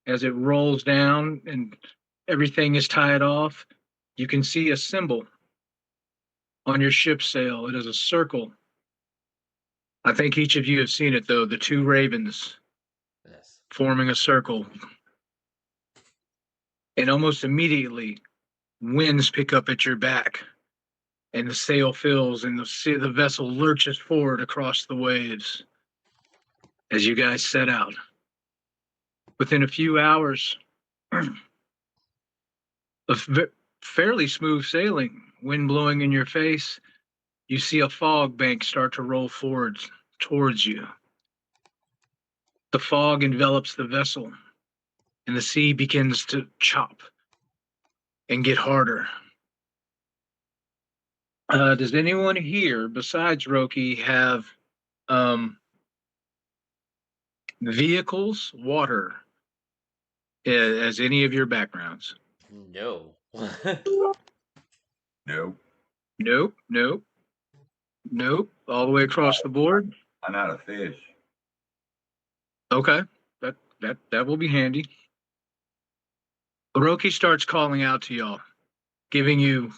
Speaker 1: As it rolls down and everything is tied off, you can see a symbol on your ship's sail. It is a circle. I think each of you have seen it, though, the two ravens
Speaker 4: Yes.
Speaker 1: forming a circle. And almost immediately, winds pick up at your back, and the sail fills, and the vessel lurches forward across the waves as you guys set out. Within a few hours of fairly smooth sailing, wind blowing in your face, you see a fog bank start to roll forward towards you. The fog envelops the vessel, and the sea begins to chop and get harder. Does anyone here, besides Roki, have vehicles, water, as any of your backgrounds?
Speaker 4: No.
Speaker 2: nope.
Speaker 1: Nope, nope, nope. All the way across the board.
Speaker 2: I'm not a fish.
Speaker 1: Okay, that will be handy. Roki starts calling out to y'all, giving you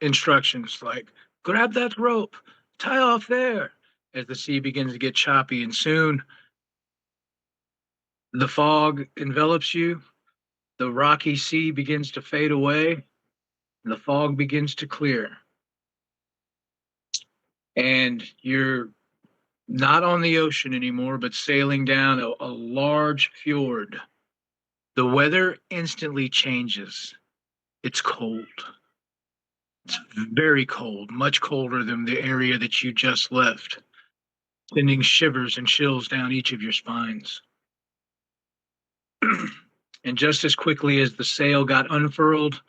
Speaker 1: instructions like, grab that rope, tie off there, as the sea begins to get choppy, and soon the fog envelops you, the rocky sea begins to fade away, and the fog begins to clear. And you're not on the ocean anymore, but sailing down a large fjord. The weather instantly changes. It's cold. It's very cold, much colder than the area that you just left, sending shivers and chills down each of your spines. And just as quickly as the sail got unfurled,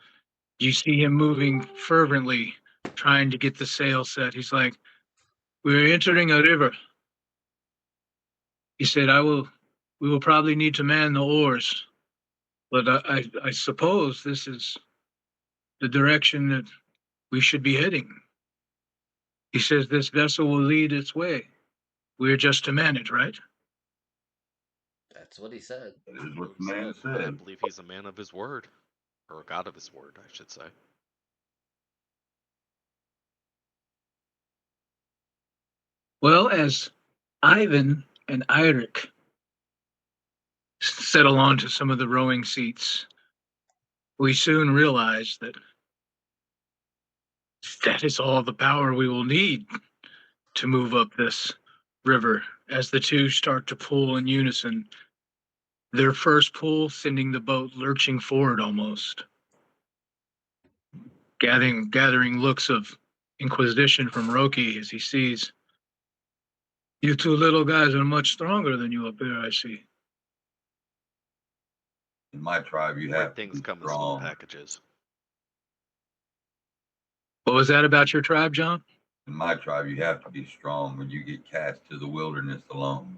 Speaker 1: you see him moving fervently, trying to get the sail set. He's like, "We're entering a river." He said, we will probably need to man the oars, but I suppose this is the direction that we should be heading. He says this vessel will lead its way. We're just to man it, right?
Speaker 4: That's what he said.
Speaker 2: That is what the
Speaker 5: He
Speaker 2: man
Speaker 5: I
Speaker 2: said.
Speaker 5: believe he's a man of his word, or a god of his word, I should say.
Speaker 1: Well, as Ivan and Eirik settle onto some of the rowing seats, we soon realize that is all the power we will need to move up this river as the two start to pull in unison. Their first pull sending the boat lurching forward almost, gathering looks of inquisition from Roki as he sees, "You two little guys are much stronger than you up there, I see."
Speaker 2: In my tribe, you
Speaker 5: Great
Speaker 2: have to
Speaker 5: things
Speaker 2: be
Speaker 5: come in small
Speaker 2: strong.
Speaker 5: packages.
Speaker 1: What was that about your tribe, John?
Speaker 2: In my tribe, you have to be strong when you get cast to the wilderness alone.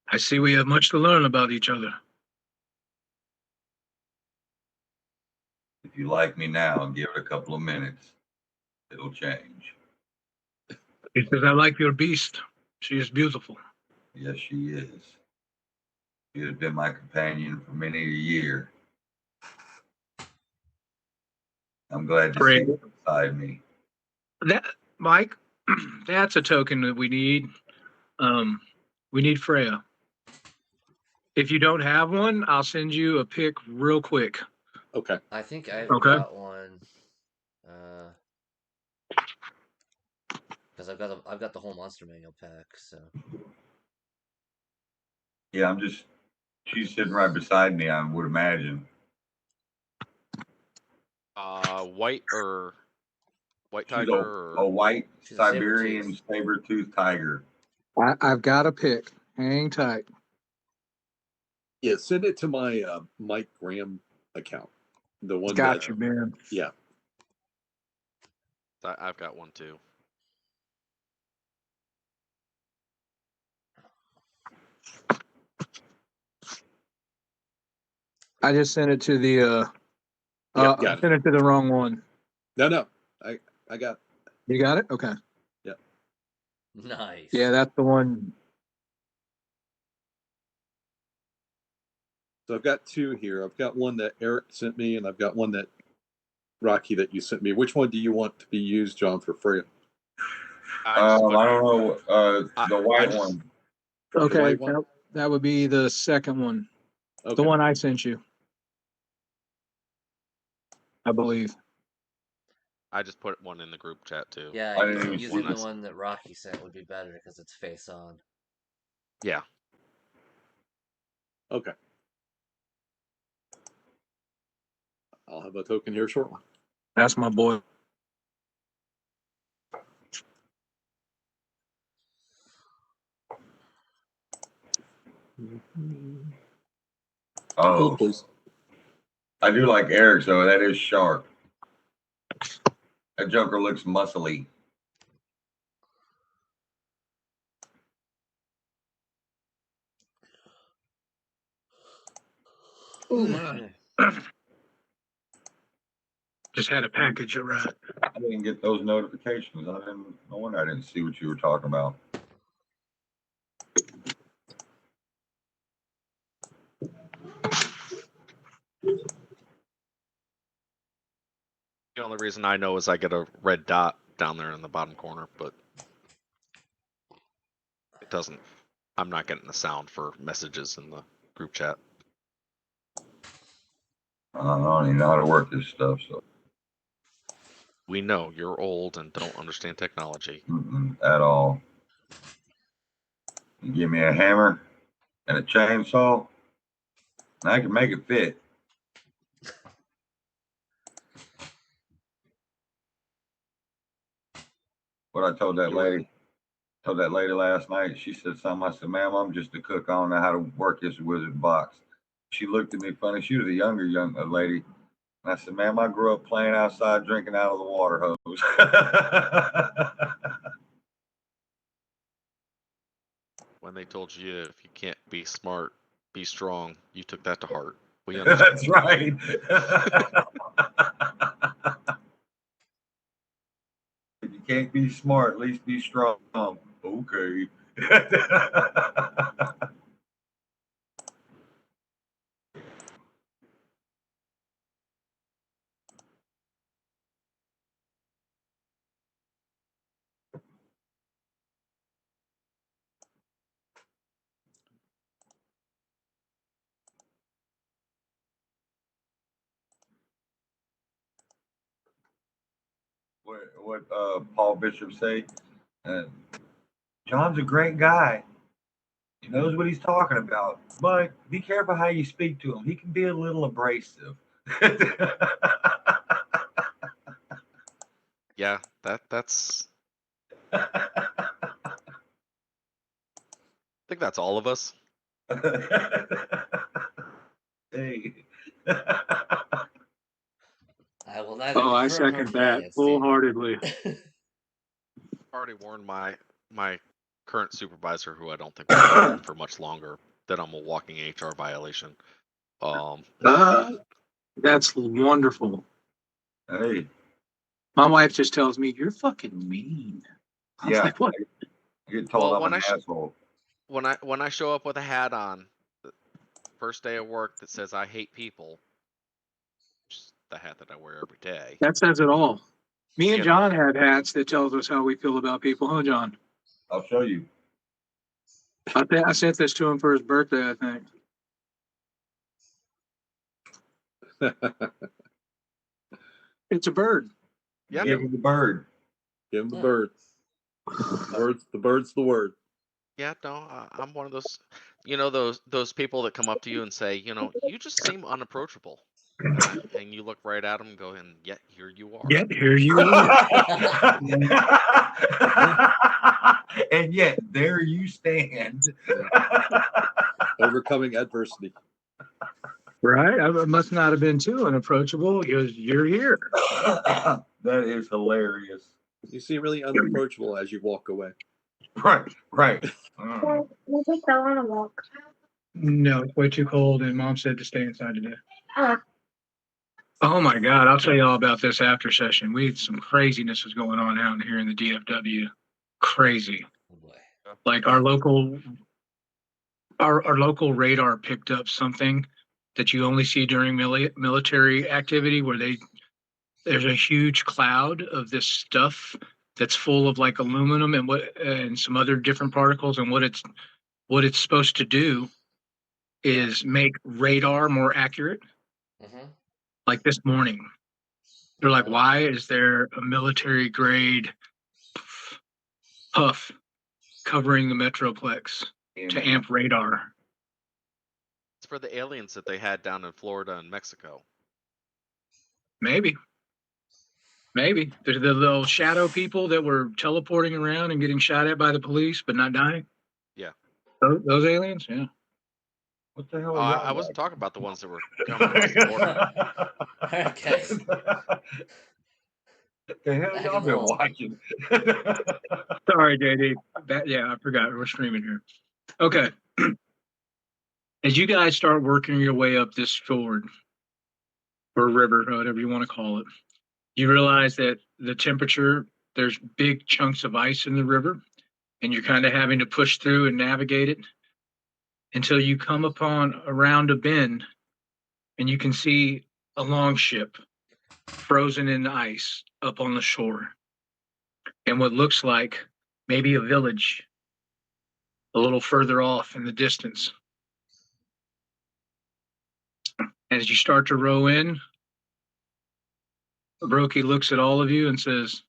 Speaker 1: I see we have much to learn about each other.
Speaker 2: If you like me now, give it a couple of minutes. It'll change.
Speaker 1: He says, "I like your beast. She is beautiful."
Speaker 2: Yes, she is. She has been my companion for many a year. I'm glad to see
Speaker 1: Freya.
Speaker 2: her beside me.
Speaker 1: That, Mike, that's a token that we need. We need Freya. If you don't have one, I'll send you a pic real quick.
Speaker 3: Okay.
Speaker 4: I think I've
Speaker 1: Okay.
Speaker 4: got one. Because I've got the whole monster manual pack. So
Speaker 2: Yeah, she's sitting right beside me, I would imagine.
Speaker 5: White or white
Speaker 2: She's
Speaker 5: tiger
Speaker 2: a
Speaker 5: or
Speaker 2: white
Speaker 4: She's a
Speaker 2: Siberian
Speaker 4: saber-tooth.
Speaker 2: saber-toothed tiger.
Speaker 1: I've got a pick. Hang tight.
Speaker 3: Yeah, send it to my Mike Graham account. The one
Speaker 1: Got
Speaker 3: that,
Speaker 1: you, man.
Speaker 3: yeah.
Speaker 5: I've got one too.
Speaker 1: I just sent it to the
Speaker 3: Yep,
Speaker 1: I
Speaker 3: got it.
Speaker 1: sent it to the wrong one.
Speaker 3: No, I got.
Speaker 1: You got it? Okay.
Speaker 4: Nice.
Speaker 1: Yeah, that's the one.
Speaker 3: So I've got two here. I've got one that Eric sent me, and I've got one that Rocky that you sent me. Which one do you want to be used, John, for Freya?
Speaker 5: I just
Speaker 2: I
Speaker 5: put,
Speaker 2: don't know. The
Speaker 5: I
Speaker 2: white
Speaker 5: just-
Speaker 2: one.
Speaker 3: The
Speaker 1: Okay,
Speaker 3: white one?
Speaker 1: that would be the second one.
Speaker 3: Okay.
Speaker 1: The one I sent you, I believe.
Speaker 5: I just put one in the group chat too.
Speaker 4: Yeah,
Speaker 2: I didn't even
Speaker 4: using
Speaker 2: see
Speaker 4: the
Speaker 2: this.
Speaker 4: one that Rocky sent would be better because it's face on.
Speaker 5: Yeah.
Speaker 3: Okay. I'll have a token here shortly.
Speaker 1: That's my boy.
Speaker 2: Oh,
Speaker 3: Hold, please.
Speaker 2: I do like Eric's though. That is sharp. That Joker looks muscly.
Speaker 1: Oh my! Just had a package arrive.
Speaker 2: I didn't get those notifications. No wonder I didn't see what you were talking about.
Speaker 5: The only reason I know is I get a red dot down there in the bottom corner, but it doesn't. I'm not getting the sound for messages in the group chat.
Speaker 2: I don't even know how to work this stuff. So
Speaker 5: We know you're old and don't understand technology.
Speaker 2: at all. You give me a hammer and a chainsaw, and I can make it fit. What I told that lady last night, she said something. I said, "Ma'am, I'm just a cook. I don't know how to work this wizard box." She looked at me funny. She was a younger young lady. And I said, "Ma'am, I grew up playing outside, drinking out of the water hose."
Speaker 5: When they told you if you can't be smart, be strong, you took that to heart. We understand.
Speaker 2: That's right. If you can't be smart, at least be strong. Okay. What Paul Bishop say? John's a great guy. He knows what he's talking about, but be careful how you speak to him. He can be a little abrasive.
Speaker 5: Yeah, that's. I think that's all of us.
Speaker 2: Hey.
Speaker 4: I will neither
Speaker 1: Oh, I
Speaker 4: confirm nor
Speaker 1: second
Speaker 4: deny
Speaker 1: that
Speaker 4: it,
Speaker 1: wholeheartedly.
Speaker 5: Already warned my current supervisor, who I don't think will be around for much longer, that I'm a walking HR violation.
Speaker 1: That's wonderful.
Speaker 2: Hey.
Speaker 1: My wife just tells me you're fucking mean. I was
Speaker 2: Yeah.
Speaker 1: like, what?
Speaker 2: I get told
Speaker 5: Well,
Speaker 2: I'm
Speaker 5: when
Speaker 2: an
Speaker 5: I
Speaker 2: asshole.
Speaker 5: when I show up with a hat on, the first day of work that says I hate people, which is the hat that I wear every day.
Speaker 1: That says it all. Me and
Speaker 5: You
Speaker 1: John
Speaker 5: know.
Speaker 1: had hats that tells us how we feel about people, huh, John?
Speaker 2: I'll show you.
Speaker 1: I sent this to him for his birthday, I think. It's a bird.
Speaker 5: Yeah.
Speaker 2: Give him the bird.
Speaker 3: Give him the
Speaker 4: Yeah.
Speaker 3: bird. The bird's the word.
Speaker 5: Yeah, no, I'm one of those, those people that come up to you and say, you just seem unapproachable. And you look right at him and go, and yet here you are.
Speaker 1: Yet here you are.
Speaker 2: And yet there you stand.
Speaker 3: Overcoming adversity.
Speaker 1: Right? I must not have been too unapproachable because you're here.
Speaker 2: That is hilarious.
Speaker 3: You seem really unapproachable as you walk away.
Speaker 2: Right.
Speaker 6: Well, we just don't want to walk.
Speaker 1: No, it's way too cold, and Mom said to stay inside today.
Speaker 6: Uh,
Speaker 1: Oh my God, I'll tell you all about this after session. We had some craziness was going on out here in the DFW. Crazy.
Speaker 4: Oh boy.
Speaker 1: Like our local radar picked up something that you only see during military activity where there's a huge cloud of this stuff that's full of like aluminum and some other different particles, and what it's supposed to do is make radar more accurate.
Speaker 4: Mm-hmm.
Speaker 1: Like this morning, they're like, why is there a military grade puff covering the Metroplex to amp radar?
Speaker 5: It's for the aliens that they had down in Florida and Mexico.
Speaker 1: Maybe. There's the little shadow people that were teleporting around and getting shot at by the police, but not dying.
Speaker 5: Yeah.
Speaker 1: Those aliens? Yeah.
Speaker 2: What the hell?
Speaker 5: I wasn't talking about the ones that were coming across the border.
Speaker 4: Okay.
Speaker 2: The hell y'all been watching?
Speaker 1: Sorry, JD. I forgot. We're streaming here. Okay. As you guys start working your way up this fjord or river, whatever you want to call it, you realize that the temperature, there's big chunks of ice in the river, and you're kind of having to push through and navigate it until you come around a bend, and you can see a longship frozen in the ice up on the shore, and what looks like maybe a village a little further off in the distance. As you start to row in, Brokey looks at all of you and says,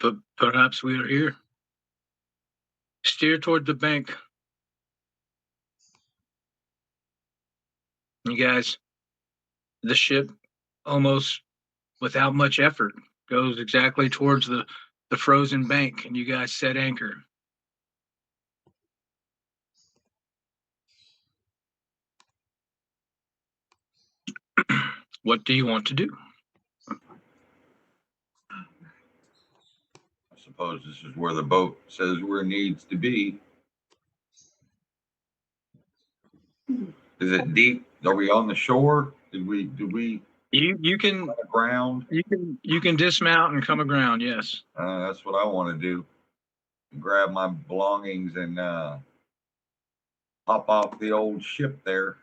Speaker 1: "But perhaps we are here. Steer toward the bank." You guys, the ship, almost without much effort, goes exactly towards the frozen bank, and you guys set anchor. What do you want to do?
Speaker 2: I suppose this is where the boat says where it needs to be. Is it deep? Are we on the shore? Did we
Speaker 1: You can
Speaker 2: on the ground?
Speaker 1: you can dismount and come aground. Yes.
Speaker 2: That's what I want to do. Grab my belongings and hop off the old ship there.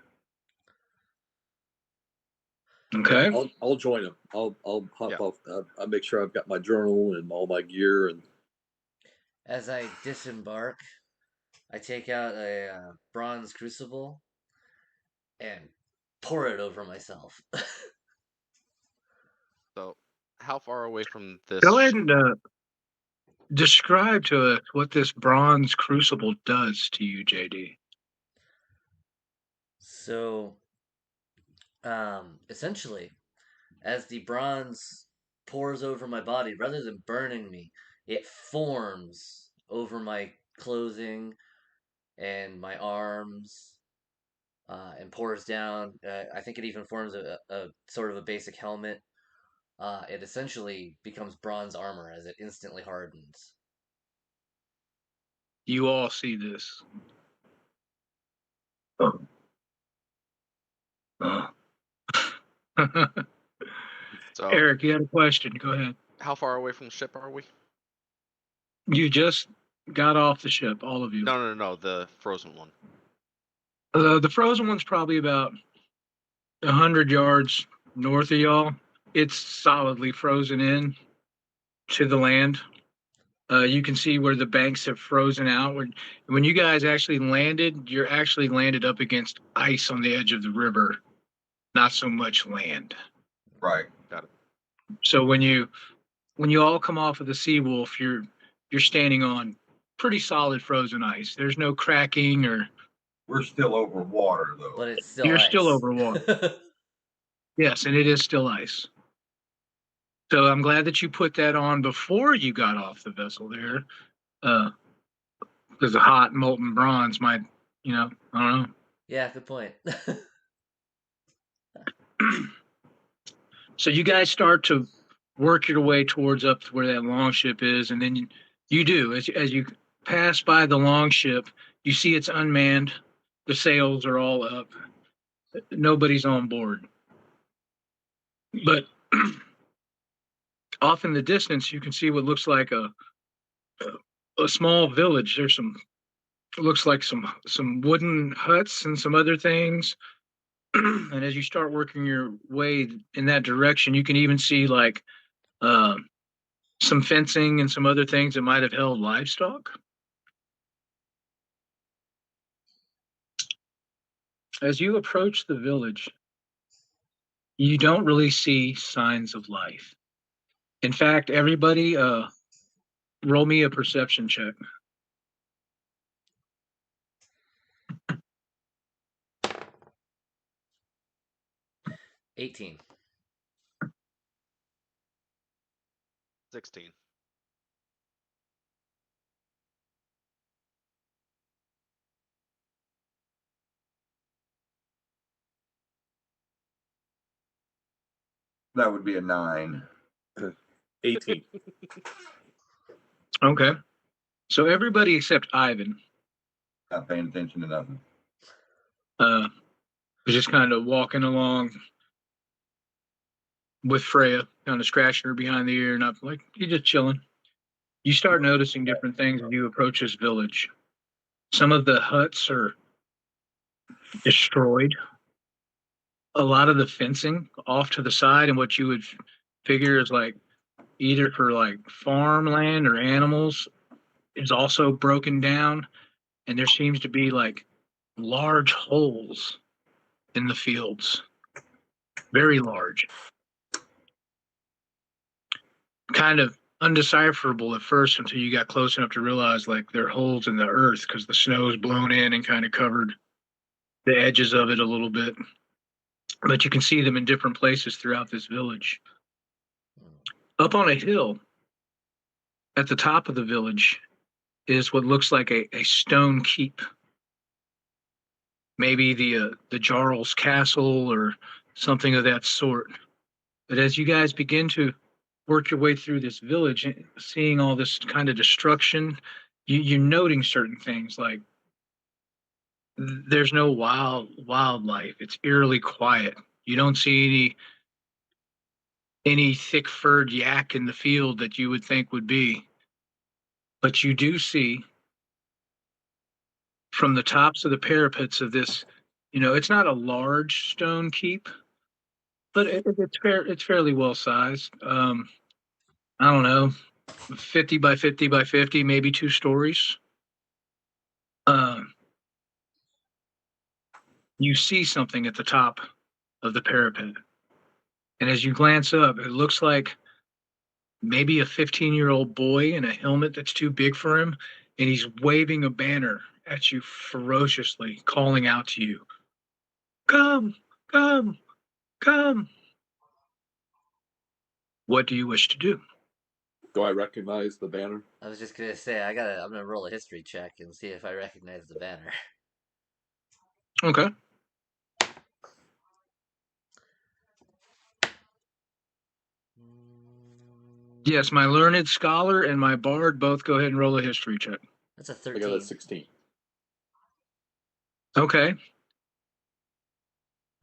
Speaker 1: Okay.
Speaker 3: I'll join him. I'll hop off. I'll make sure I've got my journal and all my gear. And
Speaker 4: as I disembark, I take out a bronze crucible and pour it over myself.
Speaker 5: So, how far away from this?
Speaker 1: Go ahead and describe to us what this bronze crucible does to you, JD.
Speaker 4: So, essentially, as the bronze pours over my body, rather than burning me, it forms over my clothing and my arms, and pours down. I think it even forms a sort of a basic helmet. It essentially becomes bronze armor as it instantly hardens.
Speaker 1: You all see this.
Speaker 5: So,
Speaker 1: Eric, you had a question. Go ahead.
Speaker 5: how far away from the ship are we?
Speaker 1: You just got off the ship, all of you.
Speaker 5: No, the frozen one.
Speaker 1: The frozen one's probably about 100 yards north of y'all. It's solidly frozen in to the land. You can see where the banks have frozen out. When you guys actually landed, you're actually landed up against ice on the edge of the river, not so much land.
Speaker 2: Right.
Speaker 5: Got it.
Speaker 1: So when you all come off of the Seawolf, you're standing on pretty solid frozen ice. There's no cracking or.
Speaker 2: We're still over water though.
Speaker 4: But it's still
Speaker 1: You're
Speaker 4: ice.
Speaker 1: still over water. Yes, and it is still ice. So I'm glad that you put that on before you got off the vessel there, because the hot molten bronze might, I don't know.
Speaker 4: Yeah, good point.
Speaker 1: So you guys start to work your way towards up to where that longship is, and then you do as you pass by the longship, you see it's unmanned. The sails are all up. Nobody's on board. But off in the distance, you can see what looks like a small village. There's looks like some wooden huts and some other things. And as you start working your way in that direction, you can even see like some fencing and some other things that might have held livestock. As you approach the village, you don't really see signs of life. In fact, everybody, roll me a perception check.
Speaker 4: 18.
Speaker 5: 16.
Speaker 2: That would be a 9.
Speaker 3: 18.
Speaker 1: Okay. So everybody except Ivan
Speaker 2: Not paying attention to nothing.
Speaker 1: was just kind of walking along with Freya, kind of scratching her behind the ear, not like you're just chilling. You start noticing different things as you approach this village. Some of the huts are destroyed. A lot of the fencing off to the side, and what you would figure is like either for like farmland or animals, is also broken down. And there seems to be like large holes in the fields, very large. Kind of undecipherable at first until you got close enough to realize like they're holes in the earth because the snow's blown in and kind of covered the edges of it a little bit. But you can see them in different places throughout this village. Up on a hill at the top of the village is what looks like a stone keep. Maybe the Jarl's castle or something of that sort. But as you guys begin to work your way through this village, seeing all this kind of destruction, you're noting certain things like there's no wildlife. It's eerily quiet. You don't see any thick furred yak in the field that you would think would be. But you do see from the tops of the parapets of this, it's not a large stone keep, but it's fairly well sized. I don't know, 50 by 50 by 50, maybe 2 stories. Um, you see something at the top of the parapet. And as you glance up, it looks like maybe a 15-year-old boy in a helmet that's too big for him. And he's waving a banner at you ferociously, calling out to you, "Come, come, come." What do you wish to do?
Speaker 3: Do I recognize the banner?
Speaker 4: I was just gonna say I'm gonna roll a history check and see if I recognize the banner.
Speaker 1: Okay. Yes, my learned scholar and my bard both go ahead and roll a history check.
Speaker 4: That's a
Speaker 3: I
Speaker 4: 13.
Speaker 3: got a 16.
Speaker 1: Okay.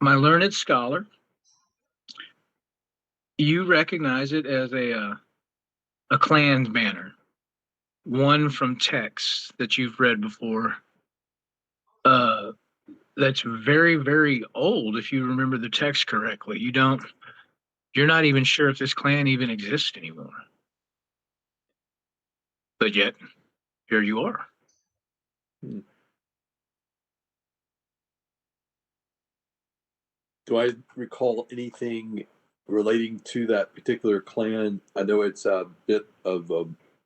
Speaker 1: My learned scholar, you recognize it as a clan banner, one from texts that you've read before. That's very, very old if you remember the text correctly. You're not even sure if this clan even exists anymore. But yet, here you are.
Speaker 3: Do I recall anything relating to that particular clan? I know it's a bit of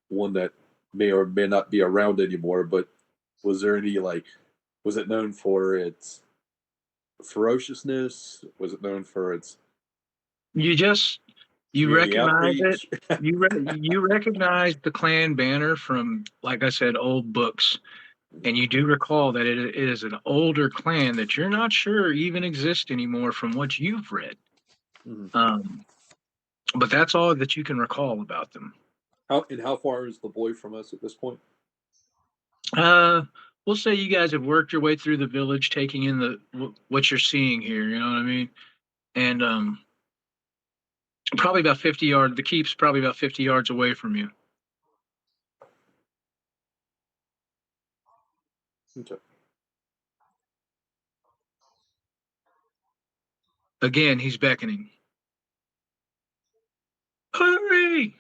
Speaker 3: one that may or may not be around anymore, but was there any was it known for its ferociousness? Was it known for its
Speaker 1: You
Speaker 3: Community
Speaker 1: recognize it.
Speaker 3: outreach.
Speaker 1: You recognize the clan banner from, like I said, old books, and you do recall that it is an older clan that you're not sure even exists anymore from what you've read.
Speaker 3: Mhm.
Speaker 1: But that's all that you can recall about them.
Speaker 3: How far is the boy from us at this point?
Speaker 1: We'll say you guys have worked your way through the village, taking in what you're seeing here. You know what I mean? And probably about 50 yards. The keep's probably about 50 yards away from you.
Speaker 3: Okay.
Speaker 1: Again, he's beckoning. Hurry!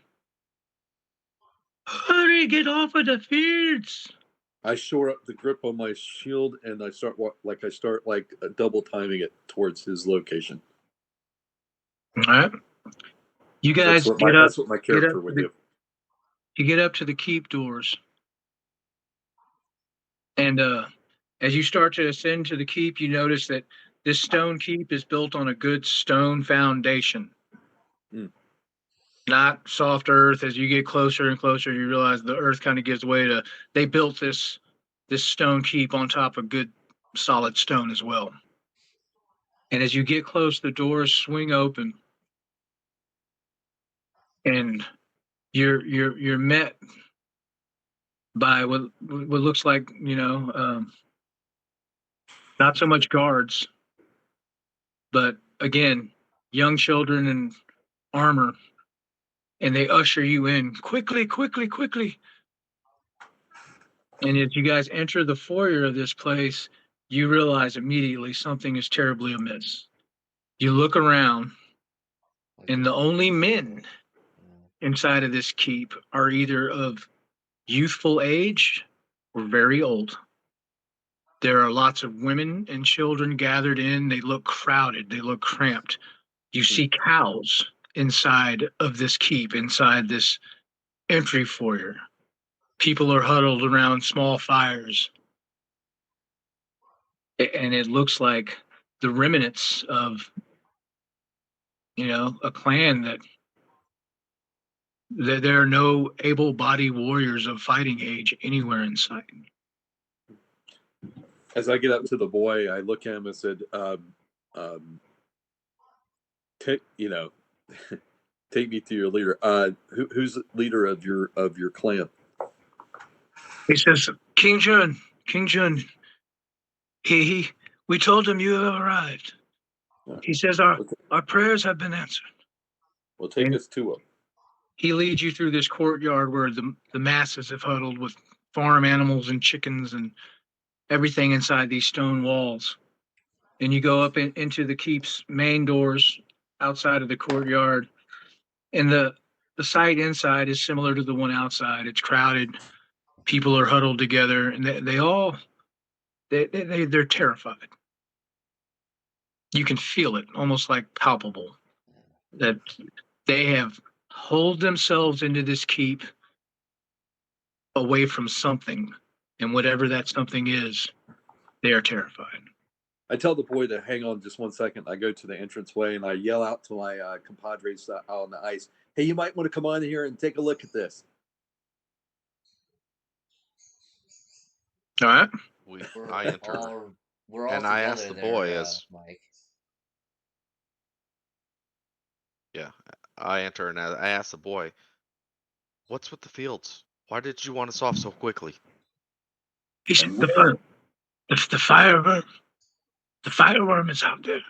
Speaker 1: Hurry! Get off of the fields!
Speaker 3: I shore up the grip on my shield and I start double timing it towards his location.
Speaker 1: All right. You guys
Speaker 3: That's what my character would do.
Speaker 1: You get up to the keep doors, and as you start to ascend to the keep, you notice that this stone keep is built on a good stone foundation.
Speaker 3: Mm.
Speaker 1: Not soft earth. As you get closer and closer, you realize the earth kind of gives way to. They built this stone keep on top of good solid stone as well. And as you get close, the doors swing open, and you're met by what looks like, not so much guards, but again, young children in armor, and they usher you in quickly, quickly, quickly. And as you guys enter the foyer of this place, you realize immediately something is terribly amiss. You look around, and the only men inside of this keep are either of youthful age or very old. There are lots of women and children gathered in. They look crowded, they look cramped. You see cows inside of this keep, inside this entry foyer. People are huddled around small fires. And it looks like the remnants of, a clan that there are no able-bodied warriors of fighting age anywhere in sight.
Speaker 3: As I get up to the boy, I look at him and said, take me to your leader. Who's the leader of your clan?
Speaker 1: He says, King Jun, we told him you have arrived. He says, our prayers have been answered.
Speaker 3: Well, take us to him.
Speaker 1: He leads you through this courtyard where the masses have huddled with farm animals and chickens and everything inside these stone walls. And you go up into the keep's main doors outside of the courtyard. And the site inside is similar to the one outside. It's crowded. People are huddled together, and they're terrified. You can feel it, almost like palpable, that they have holed themselves into this keep away from something, and whatever that something is, they are terrified.
Speaker 3: I tell the boy to hang on just 1 second. I go to the entranceway and I yell out to my compadres out on the ice, "Hey, you might want to come on here and take a look at this."
Speaker 1: All right.
Speaker 5: I enter,
Speaker 4: we're all
Speaker 5: and I ask the
Speaker 4: together
Speaker 5: boy
Speaker 4: there,
Speaker 5: as
Speaker 4: Mike.
Speaker 5: yeah, I enter and I ask the boy, "What's with the fields? Why did you want us off so quickly?"
Speaker 1: He said, the fireworm. The fireworm is out there.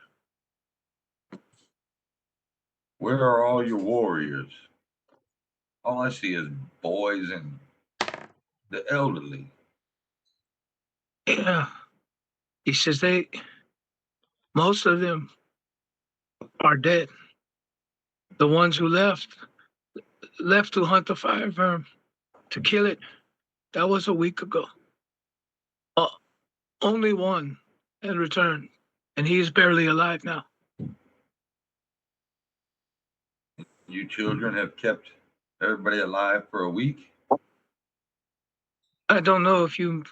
Speaker 2: Where are all your warriors? All I see is boys and the elderly.
Speaker 1: Yeah. He says most of them are dead. The ones who left to hunt the fireworm, to kill it. That was a week ago. Only one had returned, and he is barely alive now.
Speaker 2: You children have kept everybody alive for a week?
Speaker 1: I don't know if you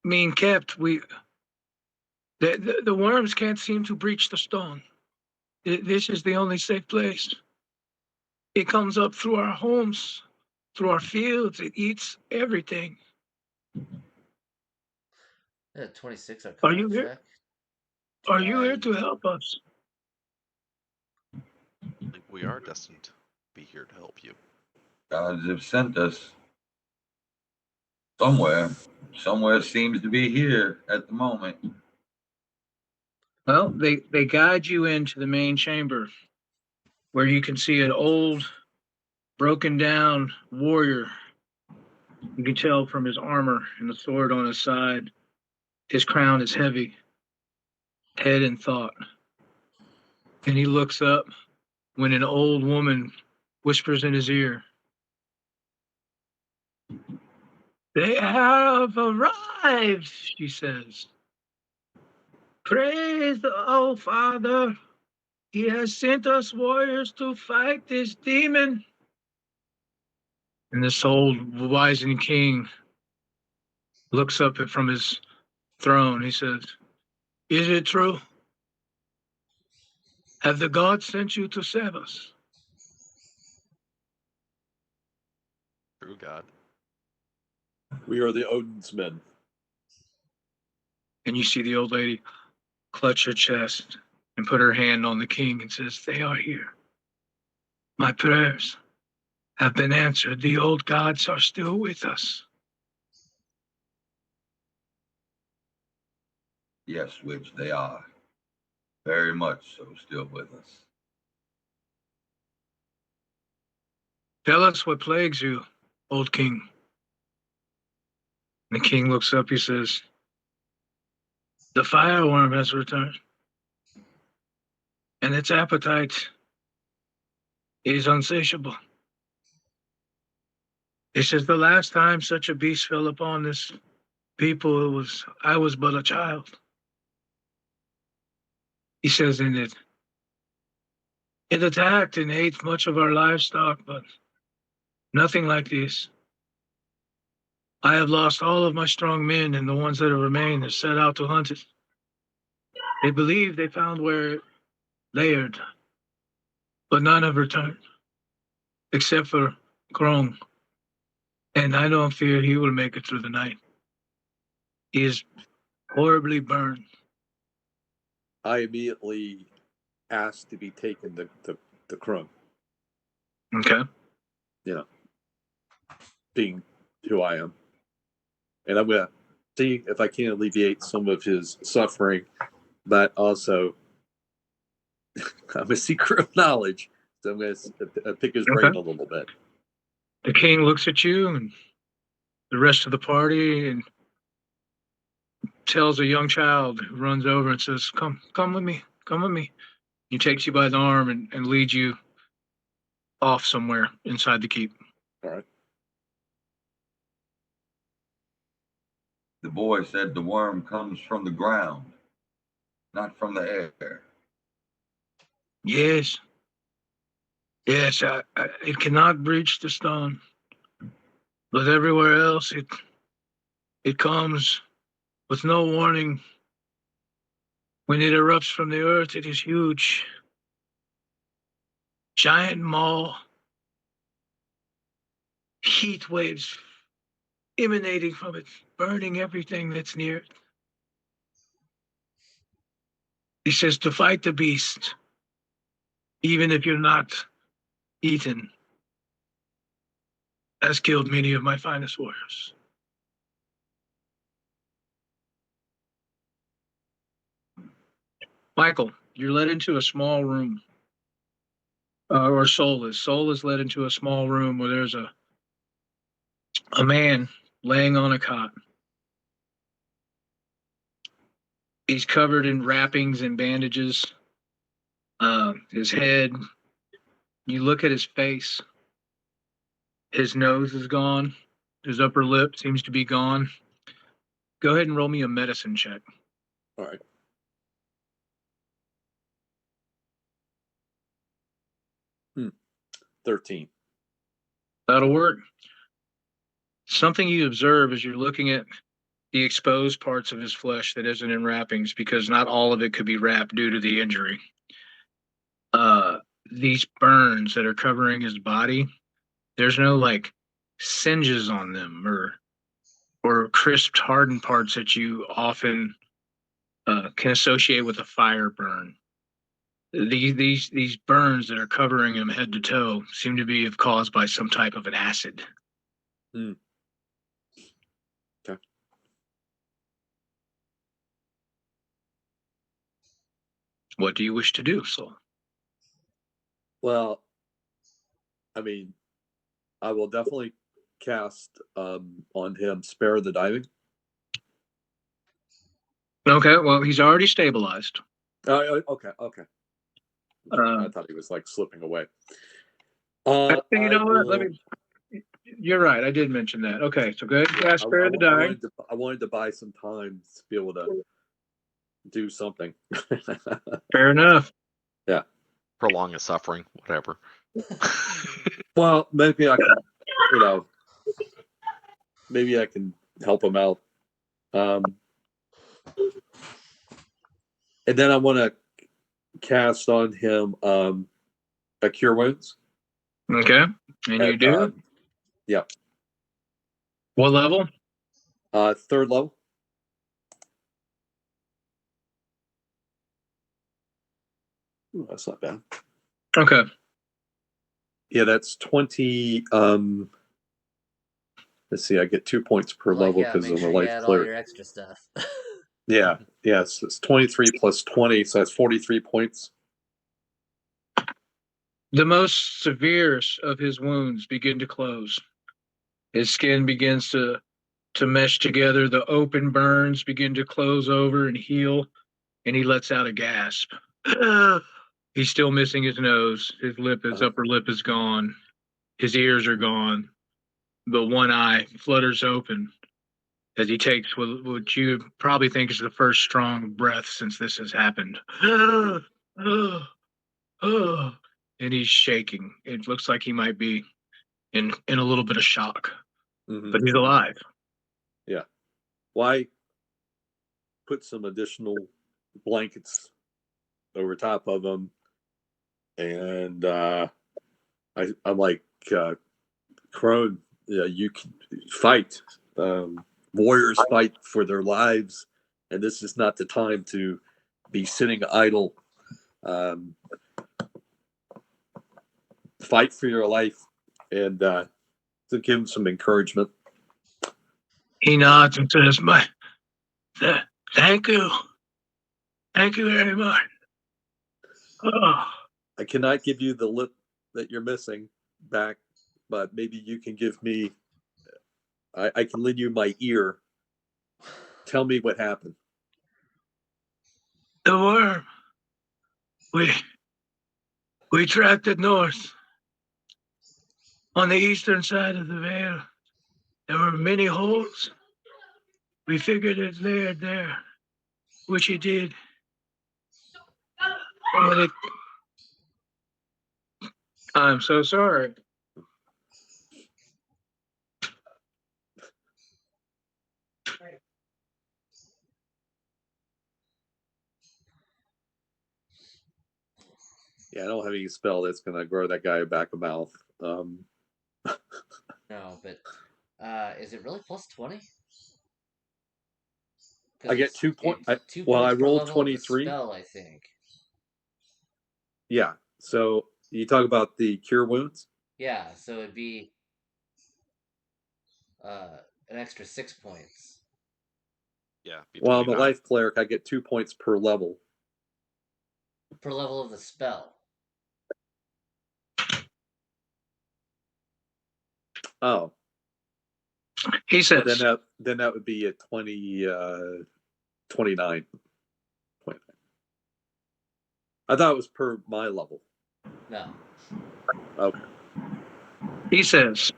Speaker 1: mean kept. The worms can't seem to breach the stone. This is the only safe place. It comes up through our homes, through our fields. It eats everything.
Speaker 4: 26
Speaker 1: Are
Speaker 4: Arcana
Speaker 1: you here?
Speaker 4: check.
Speaker 1: Are you here to help us?
Speaker 5: We are destined to be here to help you.
Speaker 2: Gods have sent us somewhere. Somewhere seems to be here at the moment.
Speaker 1: Well, they guide you into the main chamber where you can see an old, broken down warrior. You can tell from his armor and the sword on his side. His crown is heavy, head in thought. And he looks up when an old woman whispers in his ear, "They have arrived," she says. "Praise the old Father. He has sent us warriors to fight this demon." And this old wizened king looks up from his throne. He says, "Is it true? Have the gods sent you to save us?"
Speaker 5: True God.
Speaker 3: We are the Odinsmen.
Speaker 1: And you see the old lady clutch her chest and put her hand on the king and says, "They are here. My prayers have been answered. The old gods are still with us."
Speaker 2: Yes, which they are. Very much so, still with us.
Speaker 1: "Tell us what plagues you, old king." And the king looks up, he says, "The fireworm has returned, and its appetite is insatiable." He says, "The last time such a beast fell upon this people, I was but a child." He says, "And it attacked and ate much of our livestock, but nothing like this. I have lost all of my strong men, and the ones that have remained have set out to hunt it. They believe they found where it laired, but none have returned, except for Krong. And I don't fear he will make it through the night. He is horribly burned."
Speaker 3: I immediately asked to be taken the crumb,
Speaker 1: Okay.
Speaker 3: being who I am. And I'm going to see if I can alleviate some of his suffering, but also I'm a secret of knowledge. So I'm going to pick his brain a little bit.
Speaker 1: The king looks at you and the rest of the party and tells a young child who runs over and says, come with me, come with me." He takes you by the arm and leads you off somewhere inside the keep.
Speaker 3: All right.
Speaker 2: The boy said the worm comes from the ground, not from the air.
Speaker 1: Yes, yes, it cannot breach the stone, but everywhere else it comes with no warning. When it erupts from the earth, it is huge, giant maw, heat waves emanating from it, burning everything that's near it. He says to fight the beast, even if you're not eaten, has killed many of my finest warriors. Michael, you're led into a small room, or Soul is. Soul is led into a small room where there's a man laying on a cot. He's covered in wrappings and bandages. His head, you look at his face, his nose is gone. His upper lip seems to be gone. Go ahead and roll me a medicine check.
Speaker 3: All right. 13.
Speaker 1: That'll work. Something you observe as you're looking at the exposed parts of his flesh that isn't in wrappings, because not all of it could be wrapped due to the injury. these burns that are covering his body, there's no like singes on them or crisped hardened parts that you often can associate with a fire burn. These burns that are covering him head to toe seem to be caused by some type of an acid.
Speaker 3: Hmm. Okay.
Speaker 1: What do you wish to do, Saul?
Speaker 3: Well, I mean, I will definitely cast on him Spare the Diving.
Speaker 1: Okay, well, he's already stabilized.
Speaker 3: Okay. I thought he was like slipping away. You
Speaker 1: know what? Let me. You're right. I did mention that. Okay, so good. Yeah, spare the dying.
Speaker 3: I wanted to buy some time to be able to do something.
Speaker 1: Fair enough.
Speaker 3: Yeah.
Speaker 5: Prolong his suffering, whatever.
Speaker 3: Well, maybe I can, maybe I can help him out. And then I want to cast on him a Cure Wounds.
Speaker 1: Okay, and you do?
Speaker 3: Yeah.
Speaker 1: What level?
Speaker 3: Third level. Ooh, that's not bad.
Speaker 1: Okay.
Speaker 3: Yeah, that's 20. Let's see, I get 2 points per level because
Speaker 4: make
Speaker 3: I'm
Speaker 4: sure
Speaker 3: a
Speaker 4: you
Speaker 3: life
Speaker 4: add all
Speaker 3: cleric.
Speaker 4: your extra stuff.
Speaker 3: Yeah, so it's 23 plus 20, so that's 43 points.
Speaker 1: The most severe of his wounds begin to close. His skin begins to mesh together. The open burns begin to close over and heal, and he lets out a gasp. He's still missing his nose. His upper lip is gone. His ears are gone. But one eye flutters open as he takes what you probably think is the first strong breath since this has happened. And he's shaking. It looks like he might be in a little bit of shock, but he's alive.
Speaker 3: Yeah. Why put some additional blankets over top of him? And I'm like, Crone, you can fight. Warriors fight for their lives, and this is not the time to be sitting idle. Fight for your life, and to give him some encouragement.
Speaker 1: He nods and says, thank you. Thank you very much. Oh.
Speaker 3: I cannot give you the lip that you're missing back, but maybe you can give me, I can lend you my ear. Tell me what happened.
Speaker 1: The worm. We tracked it north. On the eastern side of the vale, there were many holes. We figured it layered there, which it did. But I'm so sorry.
Speaker 3: Yeah, I don't have any spell that's going to grow that guy back a mouth.
Speaker 4: No, but is it really plus 20?
Speaker 3: I get 2 points.
Speaker 4: Well,
Speaker 3: I rolled 23.
Speaker 4: Spell, I think.
Speaker 3: Yeah. So you talk about the cure wounds?
Speaker 4: Yeah, so it'd be an extra 6 points.
Speaker 5: Yeah.
Speaker 3: Well, I'm a life cleric. I get 2 points per level.
Speaker 4: Per level of the spell.
Speaker 3: Oh.
Speaker 1: He says.
Speaker 3: Well, then that would be a 29. I thought it was per my level.
Speaker 4: No.
Speaker 3: Okay.
Speaker 1: He says,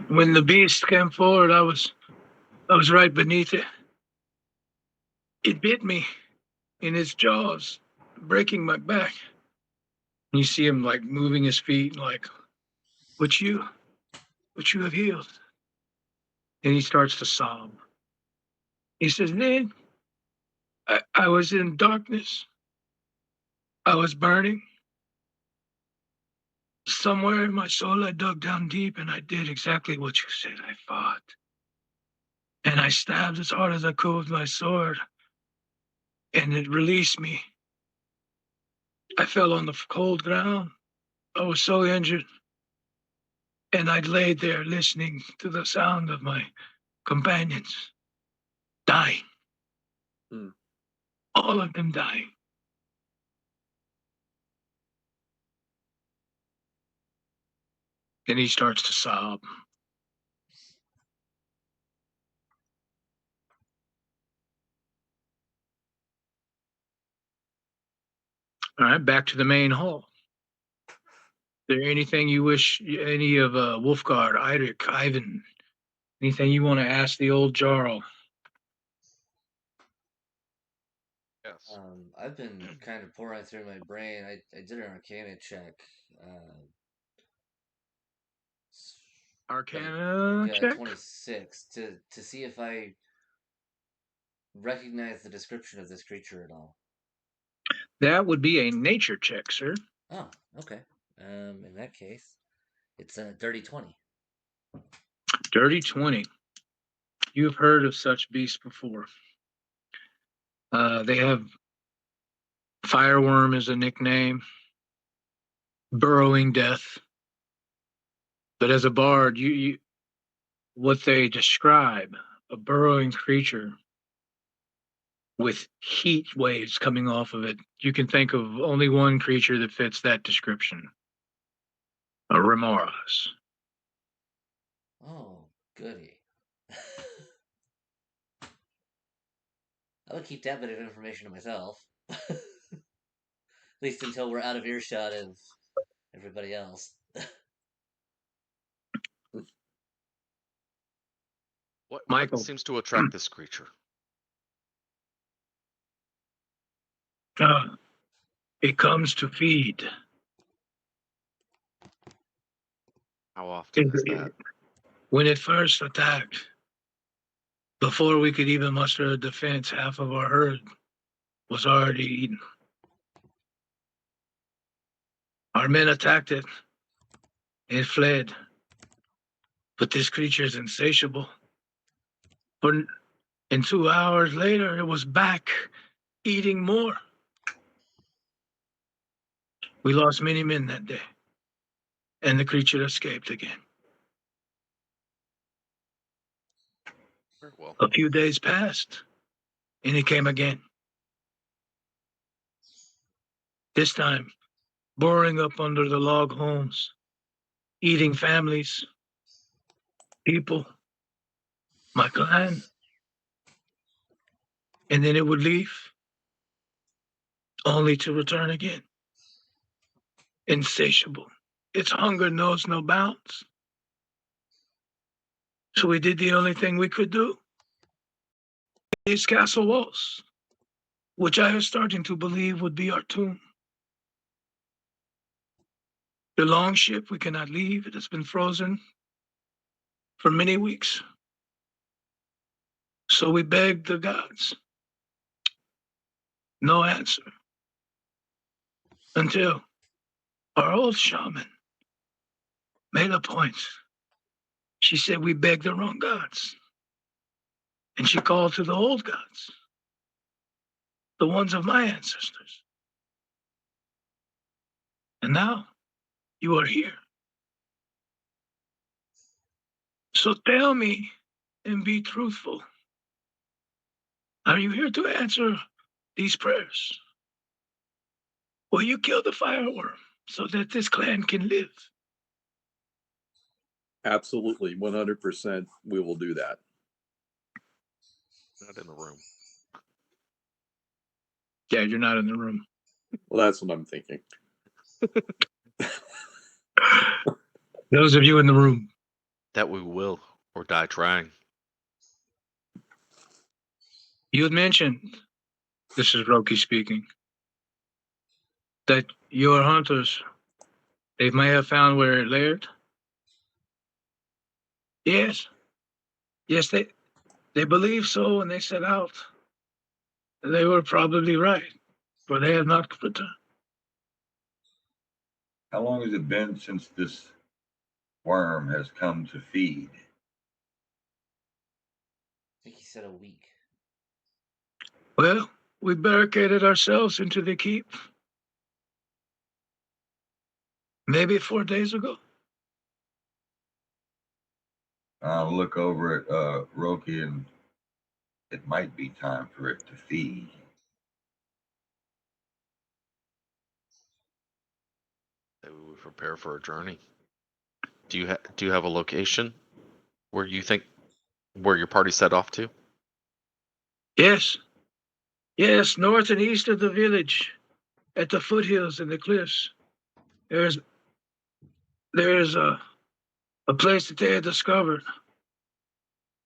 Speaker 1: when the beast came forward, I was right beneath it. It bit me in its jaws, breaking my back. And you see him like moving his feet, like, what you have healed. And he starts to sob. He says, then I was in darkness. I was burning. Somewhere in my soul, I dug down deep and I did exactly what you said. I fought. And I stabbed as hard as I could with my sword, and it released me. I fell on the cold ground. I was so injured, and I laid there listening to the sound of my companions dying.
Speaker 3: Hmm.
Speaker 1: All of them dying. And he starts to sob. All right, back to the main hall. Is there anything you wish any of Wolfgard, Eirich, Ivan, anything you want to ask the old Jarl?
Speaker 5: Yes.
Speaker 4: I've been kind of pouring through my brain. I did an Arcana check. Got
Speaker 1: Arcana
Speaker 4: got a
Speaker 1: check?
Speaker 4: 26 to see if I recognize the description of this creature at all.
Speaker 1: That would be a nature check, sir.
Speaker 4: Oh, okay. In that case, it's a dirty 20.
Speaker 1: Dirty 20. You have heard of such beasts before. They have Fireworm as a nickname, Burrowing Death. But as a bard, you what they describe, a burrowing creature with heat waves coming off of it. You can think of only one creature that fits that description. A Remoras.
Speaker 4: Oh, goody. I would keep that bit of information to myself. At least until we're out of earshot of everybody else.
Speaker 5: What
Speaker 1: Michael.
Speaker 5: seems to attract this creature?
Speaker 1: It comes to feed.
Speaker 5: How often is that?
Speaker 1: When it first attacked, before we could even muster a defense, half of our herd was already eaten. Our men attacked it. It fled. But this creature is insatiable. And 2 hours later, it was back eating more. We lost many men that day, and the creature escaped again.
Speaker 5: Very well.
Speaker 1: A few days passed, and it came again. This time, burrowing up under the log homes, eating families, people, my clan. And then it would leave, only to return again. Insatiable. Its hunger knows no bounds. So we did the only thing we could do. These castle walls, which I was starting to believe would be our tomb. The long ship we cannot leave. It has been frozen for many weeks. So we begged the gods. No answer. Until our old shaman made a point. She said we begged the wrong gods. And she called to the old gods, the ones of my ancestors. And now you are here. So tell me and be truthful. Are you here to answer these prayers? Will you kill the fireworm so that this clan can live?
Speaker 3: Absolutely, 100%. We will do that.
Speaker 5: Not in the room.
Speaker 1: Yeah, you're not in the room.
Speaker 3: Well, that's what I'm thinking.
Speaker 1: Those of you in the room.
Speaker 5: That we will, or die trying.
Speaker 1: You had mentioned, this is Roki speaking, that your hunters, they may have found where it laired. Yes. Yes, they believe so, and they set out. They were probably right, for they have not returned.
Speaker 2: How long has it been since this worm has come to feed?
Speaker 4: I think he said a week.
Speaker 1: Well, we barricaded ourselves into the keep. Maybe 4 days ago.
Speaker 2: I'll look over at Roki, and it might be time for it to feed.
Speaker 5: Maybe we prepare for a journey. Do you have a location where you think where your party set off to?
Speaker 1: Yes. Yes, north and east of the village, at the foothills and the cliffs. There's a place that they had discovered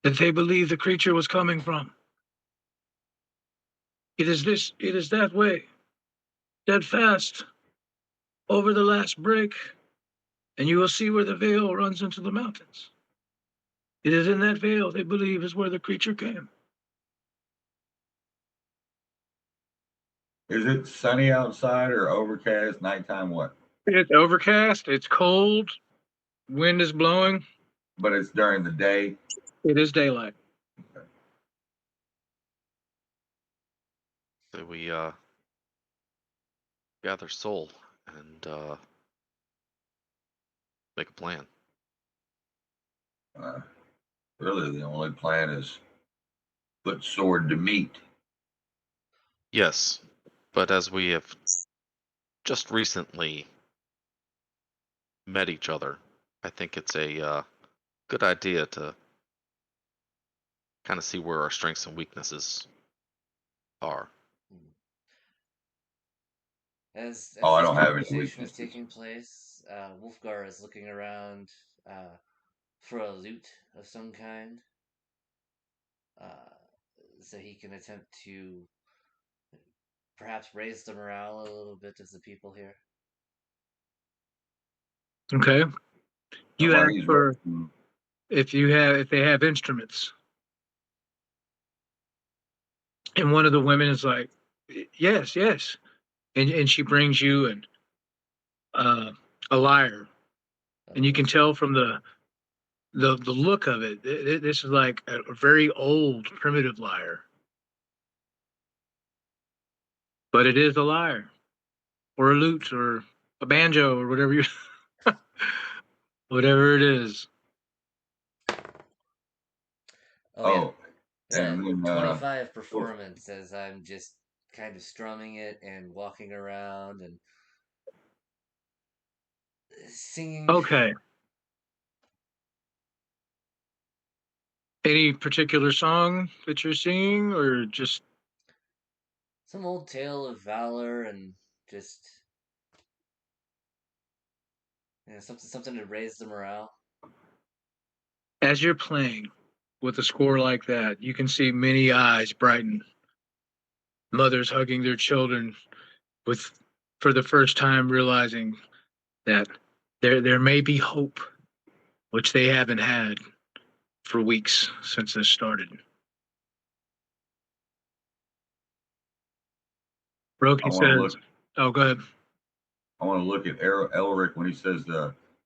Speaker 1: that they believe the creature was coming from. It is that way, dead fast, over the last break, and you will see where the veil runs into the mountains. It is in that veil they believe is where the creature came.
Speaker 2: Is it sunny outside or overcast? Nighttime? What?
Speaker 1: It's overcast, it's cold, wind is blowing,
Speaker 2: But it's during the day.
Speaker 1: it is daylight.
Speaker 5: So we gather soul and make a plan.
Speaker 2: Really, the only plan is put sword to meat.
Speaker 5: Yes, but as we have just recently met each other, I think it's a good idea to kind of see where our strengths and weaknesses are.
Speaker 4: As
Speaker 2: Oh, I
Speaker 4: this
Speaker 2: don't have any
Speaker 4: conversation is
Speaker 2: weaknesses.
Speaker 4: taking place, Wolfgar is looking around for a loot of some kind, so he can attempt to perhaps raise the morale a little bit of the people here.
Speaker 1: Okay. You
Speaker 2: While
Speaker 1: ask
Speaker 2: he's
Speaker 1: for
Speaker 2: resting,
Speaker 1: if they have instruments. And one of the women is like, yes, yes. And she brings you a lyre. And you can tell from the look of it, this is like a very old primitive lyre. But it is a lyre or a lute or a banjo or whatever you whatever it is.
Speaker 2: oh,
Speaker 4: It's a
Speaker 2: and then
Speaker 4: 25 performance as I'm just kind of strumming it and walking around and singing.
Speaker 1: Okay. Any particular song that you're singing or just
Speaker 4: Some old tale of valor and just something to raise the morale.
Speaker 1: as you're playing with a score like that, you can see many eyes brighten, mothers hugging their children with for the first time realizing that there may be hope, which they haven't had for weeks since this started.
Speaker 2: I
Speaker 1: Roki
Speaker 2: want to
Speaker 1: says,
Speaker 2: look.
Speaker 1: "Oh, go ahead."
Speaker 2: I want to look at Elric when he says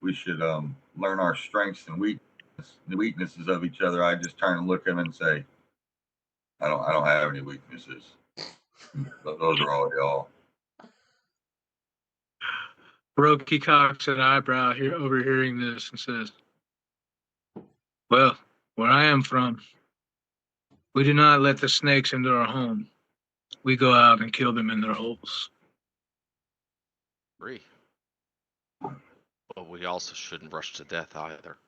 Speaker 2: we should learn our strengths and weaknesses of each other. I just turn and look at him and say, I don't have any weaknesses. Those are all y'all.
Speaker 1: Roki cocks an eyebrow here overhearing this and says, "Well, where I am from, we do not let the snakes into our home. We go out and kill them in their holes."
Speaker 5: Agree. But we also shouldn't rush to death either.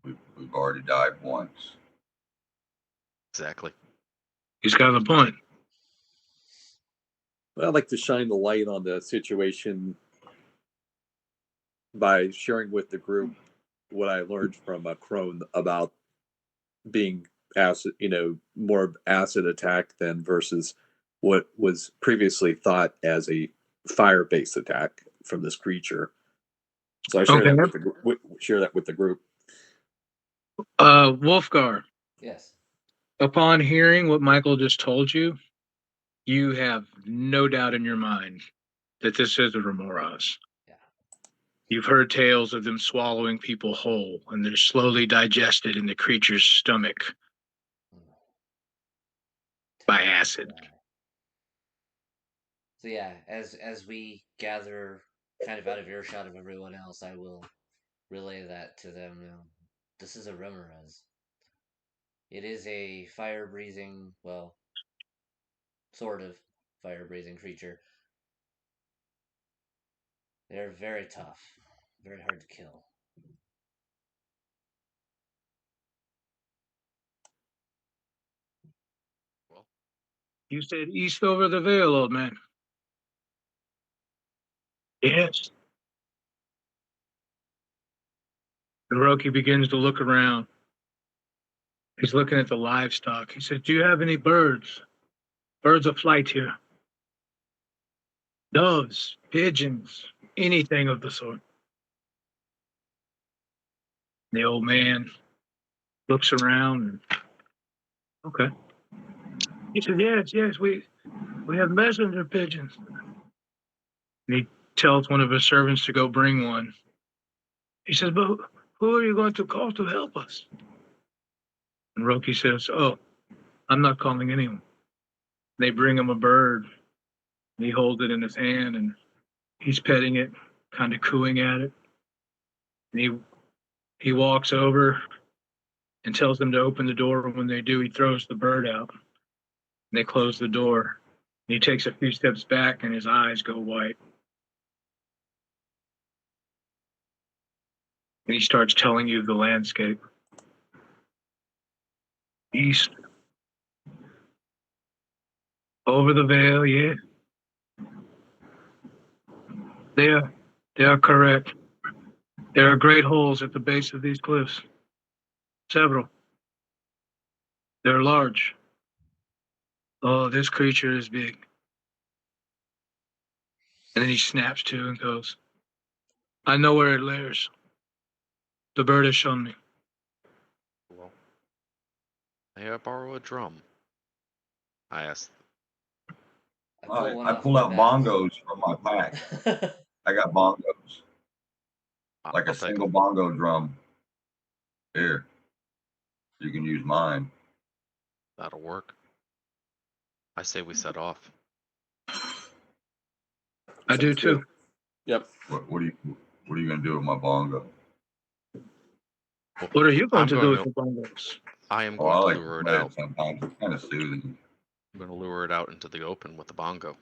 Speaker 2: We've already died once.
Speaker 5: Exactly.
Speaker 1: He's got a point.
Speaker 3: I'd like to shine the light on the situation by sharing with the group what I learned from Crone about being acid, more acid attack than versus what was previously thought as a fire-based attack from this creature. So I share
Speaker 1: Okay.
Speaker 3: that with the group.
Speaker 1: Wolfgar,
Speaker 4: Yes.
Speaker 1: upon hearing what Michael just told you, you have no doubt in your mind that this is a Remoras.
Speaker 4: Yeah.
Speaker 1: You've heard tales of them swallowing people whole, and they're slowly digested in the creature's stomach by acid.
Speaker 4: So yeah, as we gather kind of out of earshot of everyone else, I will relay that to them. This is a Remerez. It is a fire-breathing, well, sort of fire-breathing creature. They're very tough, very hard to kill.
Speaker 5: Well,
Speaker 1: You said east over the veil, old man. Yes. And Roki begins to look around. He's looking at the livestock. He said, do you have any birds? Birds of flight here. Doves, pigeons, anything of the sort. The old man looks around and, okay. He said, yes, we have messenger pigeons. And he tells one of his servants to go bring one. He says, but who are you going to call to help us? And Roki says, oh, I'm not calling anyone. They bring him a bird. And he holds it in his hand and he's petting it, kind of cooing at it. And he walks over and tells them to open the door. When they do, he throws the bird out. And they close the door. And he takes a few steps back and his eyes go white. And he starts telling you the landscape. East. Over the veil, yeah. They are correct. There are great holes at the base of these cliffs. Several. They're large. Oh, this creature is big. And then he snaps to and goes, I know where it lairs. The bird has shown me.
Speaker 5: well, may I borrow a drum? I asked.
Speaker 2: I pull out bongos from my pack. I got bongos, like
Speaker 5: I'll
Speaker 2: a
Speaker 5: take
Speaker 2: single
Speaker 5: 'em.
Speaker 2: bongo drum. Here, you can use mine.
Speaker 5: That'll work. I say we set off.
Speaker 1: I do
Speaker 3: Sounds good.
Speaker 1: too.
Speaker 3: Yep.
Speaker 2: What are you gonna do with my bongo?
Speaker 1: What are you going
Speaker 5: I'm
Speaker 1: to do
Speaker 5: going
Speaker 1: with
Speaker 5: to-
Speaker 1: the bongos?
Speaker 5: I am
Speaker 2: Oh, I
Speaker 5: going
Speaker 2: like
Speaker 5: to lure
Speaker 2: to
Speaker 5: it
Speaker 2: play
Speaker 5: out.
Speaker 2: it sometimes. It's kind of soothing.
Speaker 5: I'm going to lure it out into the open with the bongo.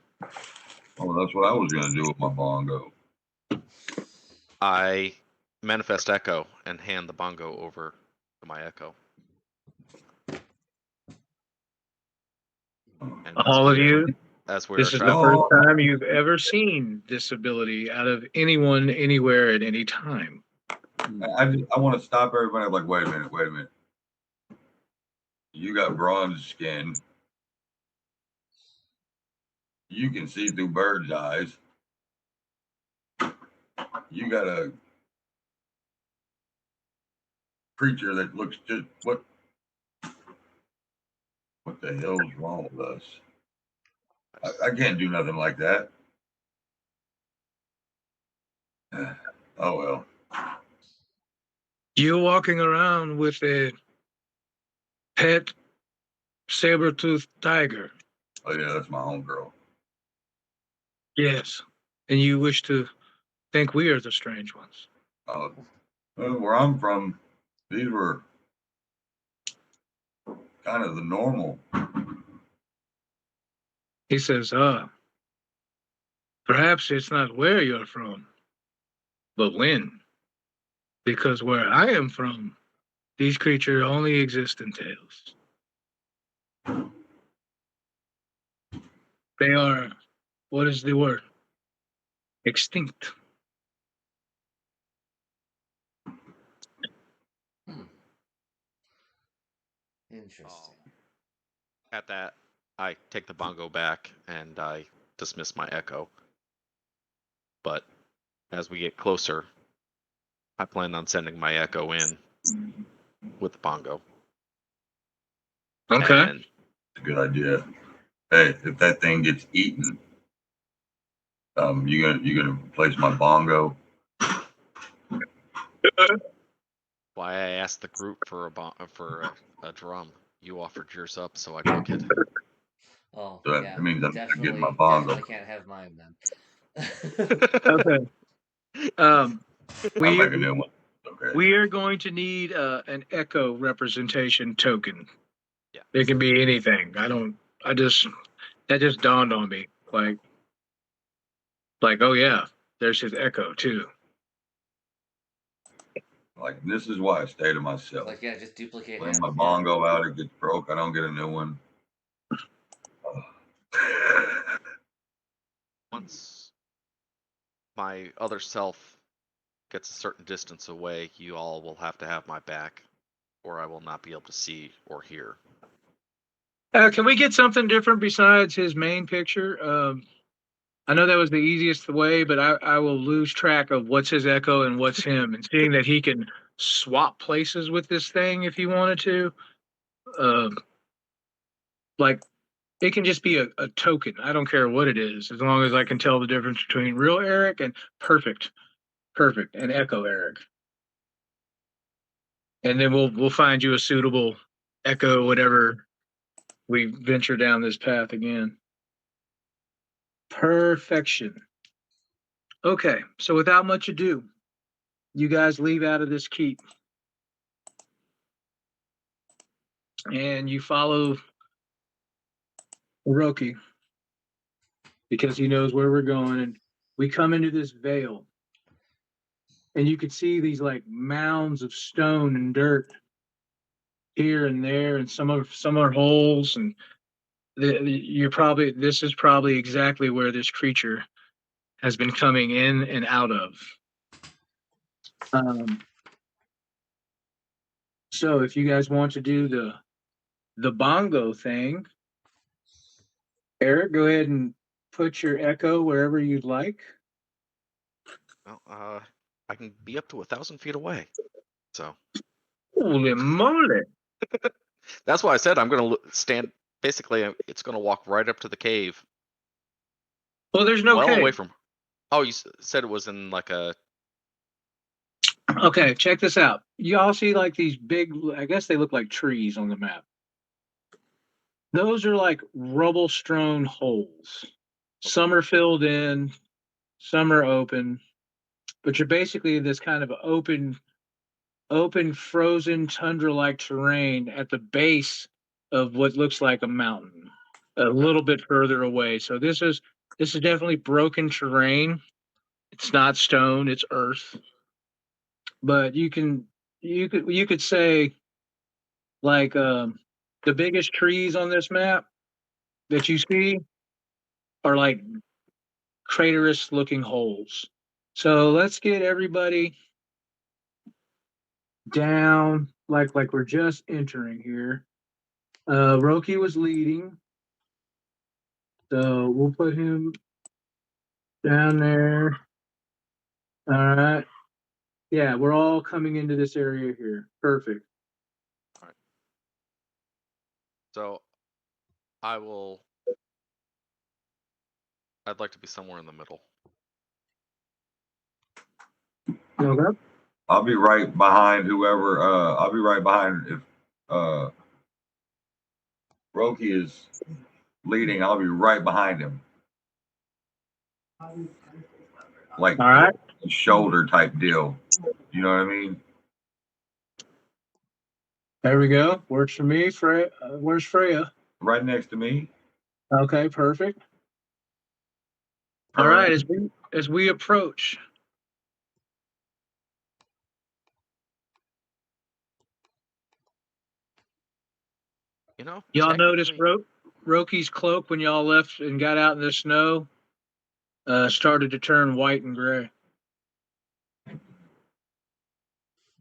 Speaker 2: Oh, that's what I was gonna do with my bongo.
Speaker 5: I manifest echo and hand the bongo over to my echo. And
Speaker 1: All of you,
Speaker 5: as we
Speaker 1: this
Speaker 5: are
Speaker 1: is the
Speaker 5: traveling,
Speaker 1: first time you've ever seen this ability out of anyone, anywhere, at any time.
Speaker 2: I want to stop everybody. I'm like, wait a minute. You got bronze skin. You can see through birds' eyes. You got a creature that looks just what the hell's wrong with us? I can't do nothing like that. Oh well.
Speaker 1: You're walking around with a pet saber-toothed tiger.
Speaker 2: Oh yeah, that's my homegirl.
Speaker 1: Yes. And you wish to think we are the strange ones.
Speaker 2: Where I'm from, these were kind of the normal.
Speaker 1: He says, perhaps it's not where you're from, but when. Because where I am from, these creatures only exist in tales. They are, what is the word? Extinct.
Speaker 4: Interesting.
Speaker 5: at that, I take the bongo back and I dismiss my echo. But as we get closer, I plan on sending my echo in with the bongo.
Speaker 1: Okay.
Speaker 5: And
Speaker 2: It's a good idea. Hey, if that thing gets eaten, you gonna replace my bongo?
Speaker 5: Why I asked the group for a drum. You offered yours up, so I took it.
Speaker 4: Oh,
Speaker 2: So
Speaker 4: yeah.
Speaker 2: that means I'm getting my
Speaker 4: Definitely,
Speaker 2: bongo.
Speaker 4: definitely can't have mine then.
Speaker 1: Okay.
Speaker 2: I'll
Speaker 1: We
Speaker 2: make a new one. Okay.
Speaker 1: we are going to need an echo representation token.
Speaker 5: Yeah.
Speaker 1: It can be anything. That just dawned on me. Like, oh yeah, there's his echo too.
Speaker 2: Like, this is why I stay to myself.
Speaker 4: Like, yeah, just duplicate
Speaker 2: When
Speaker 4: him.
Speaker 2: my
Speaker 4: Yeah.
Speaker 2: bongo out, it gets broke. I don't get a new one.
Speaker 5: Once my other self gets a certain distance away, you all will have to have my back, or I will not be able to see or hear.
Speaker 1: Can we get something different besides his main picture? I know that was the easiest way, but I will lose track of what's his echo and what's him. And seeing that he can swap places with this thing if he wanted to, like it can just be a token. I don't care what it is, as long as I can tell the difference between real Eric and perfect, and echo Eric. And then we'll find you a suitable echo, whatever we venture down this path again. Perfection. Okay, so without much ado, you guys leave out of this keep. And you follow Roki because he knows where we're going. And we come into this vale. And you can see these like mounds of stone and dirt here and there, and some are holes. And this is probably exactly where this creature has been coming in and out of. So if you guys want to do the bongo thing, Eric, go ahead and put your echo wherever you'd like.
Speaker 5: Well, I can be up to 1,000 feet away, so
Speaker 1: Holy moly!
Speaker 5: that's why I said I'm going to stand. Basically, it's going to walk right up to the cave.
Speaker 1: Well, there's no
Speaker 5: well
Speaker 1: cave.
Speaker 5: away from. Oh, you said it was in like a.
Speaker 1: Okay, check this out. You all see like these big, I guess they look like trees on the map. Those are like rubble strewn holes. Some are filled in, some are open, but you're basically this kind of open, frozen tundra like terrain at the base of what looks like a mountain, a little bit further away. So this is definitely broken terrain. It's not stone, it's earth. But you could say like the biggest trees on this map that you see are like craterous looking holes. So let's get everybody down like we're just entering here. Roki was leading, so we'll put him down there. All right. Yeah, we're all coming into this area here. Perfect.
Speaker 5: All right. So, I will. I'd like to be somewhere in the middle.
Speaker 1: Okay.
Speaker 2: I'll be right behind whoever. I'll be right behind if Roki is leading. I'll be right behind him, like
Speaker 1: All right.
Speaker 2: a shoulder type deal. You know what I mean?
Speaker 1: There we go. Works for me. Where's Freya?
Speaker 2: Right next to me.
Speaker 1: Okay, perfect. All right, as we approach, y'all notice Roki's cloak when y'all left and got out in the snow started to turn white and gray,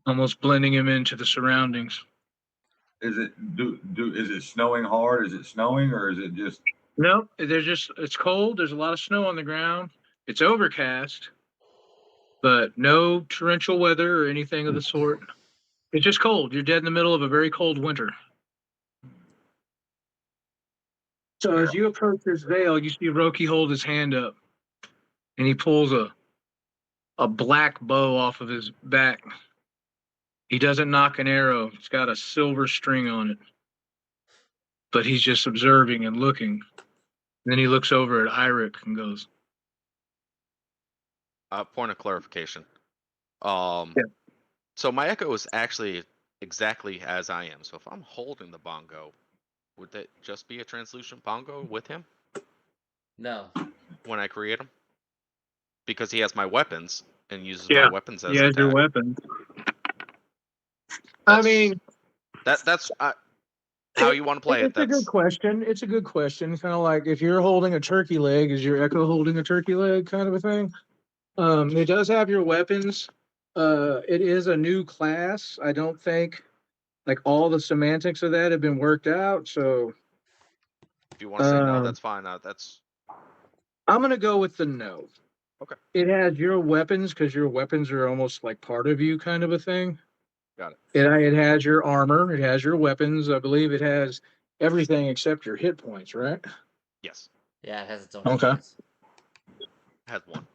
Speaker 1: almost blending him into the surroundings.
Speaker 2: Is it is it snowing hard? Is it snowing or is it just?
Speaker 1: Nope, it's cold. There's a lot of snow on the ground. It's overcast, but no torrential weather or anything of the sort. It's just cold. You're dead in the middle of a very cold winter. So as you approach this veil, you see Roki hold his hand up, and he pulls a black bow off of his back, He doesn't knock an arrow. It's got a silver string on it. But he's just observing and looking. And then he looks over at Eirik and goes,
Speaker 5: Point of clarification.
Speaker 1: Yeah.
Speaker 5: So my echo is actually exactly as I am. So if I'm holding the bongo, would that just be a translucent bongo with him
Speaker 4: No.
Speaker 5: when I create him? Because he has my weapons and uses
Speaker 1: yeah,
Speaker 5: my weapons as
Speaker 1: he has your
Speaker 5: attack.
Speaker 1: weapon. I mean,
Speaker 5: that's how you want to play it.
Speaker 1: It's a good question. It's a good question. Kind of like if you're holding a turkey leg, is your echo holding a turkey leg kind of a thing? It does have your weapons. It is a new class. I don't think like all the semantics of that have been worked out. So
Speaker 5: If you want to say no, that's fine.
Speaker 1: I'm gonna go with the no.
Speaker 5: Okay.
Speaker 1: It has your weapons because your weapons are almost like part of you, kind of a thing.
Speaker 5: Got it.
Speaker 1: It has your armor. It has your weapons. I believe it has everything except your hit points, right?
Speaker 5: Yes.
Speaker 4: Yeah, it has its own
Speaker 1: Okay.
Speaker 4: points.
Speaker 5: It has one.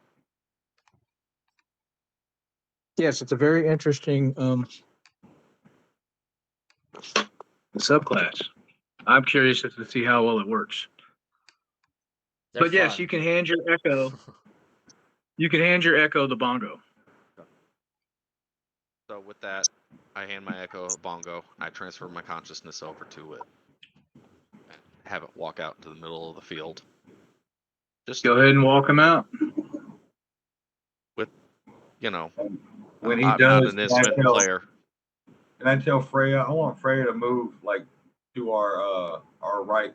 Speaker 1: Yes, it's a very interesting subclass. I'm curious to see how well it works.
Speaker 4: They're
Speaker 1: But yes,
Speaker 4: fun.
Speaker 1: you can hand your echo. You can hand your echo the bongo.
Speaker 5: So with that, I hand my echo a bongo. I transfer my consciousness over to it. And have it walk out into the middle of the field. Just
Speaker 1: Go ahead and walk him out.
Speaker 5: with,
Speaker 2: When he
Speaker 5: I'm not
Speaker 2: does,
Speaker 5: an intimate player.
Speaker 2: can I tell Freya? I want Freya to move like to our right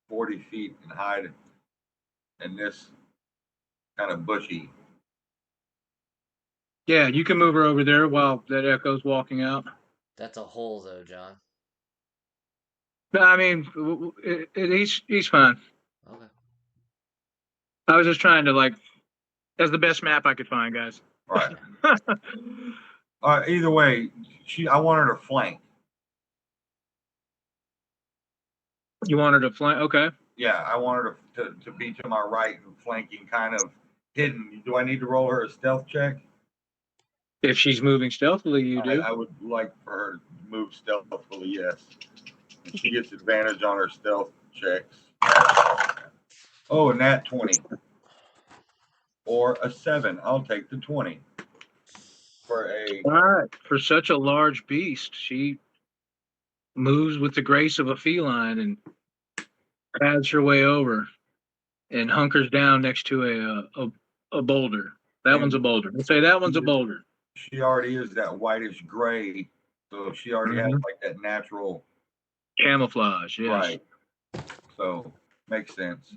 Speaker 2: 40 feet and hide in this kind of bushy.
Speaker 1: Yeah, you can move her over there while that echo's walking out.
Speaker 4: That's a hole, though, John.
Speaker 1: No, I mean, he's fine.
Speaker 4: Okay.
Speaker 1: I was just trying to like, that's the best map I could find, guys.
Speaker 2: Right. Either way, I want her to flank.
Speaker 1: You want her to flank? Okay.
Speaker 2: Yeah, I want her to be to my right and flanking, kind of hidden. Do I need to roll her a stealth check?
Speaker 1: If she's moving stealthily, you do.
Speaker 2: I would like for her to move stealthily, yes. And she gets advantage on her stealth checks. Oh, a nat 20. Or a 7. I'll take the 20.
Speaker 1: All right. For such a large beast, she moves with the grace of a feline and pads her way over and hunkers down next to a boulder. That one's a boulder. Let's say that one's a boulder.
Speaker 2: She already is that whitish gray, so she already has like that natural
Speaker 1: camouflage. Yes.
Speaker 2: Right. So makes sense.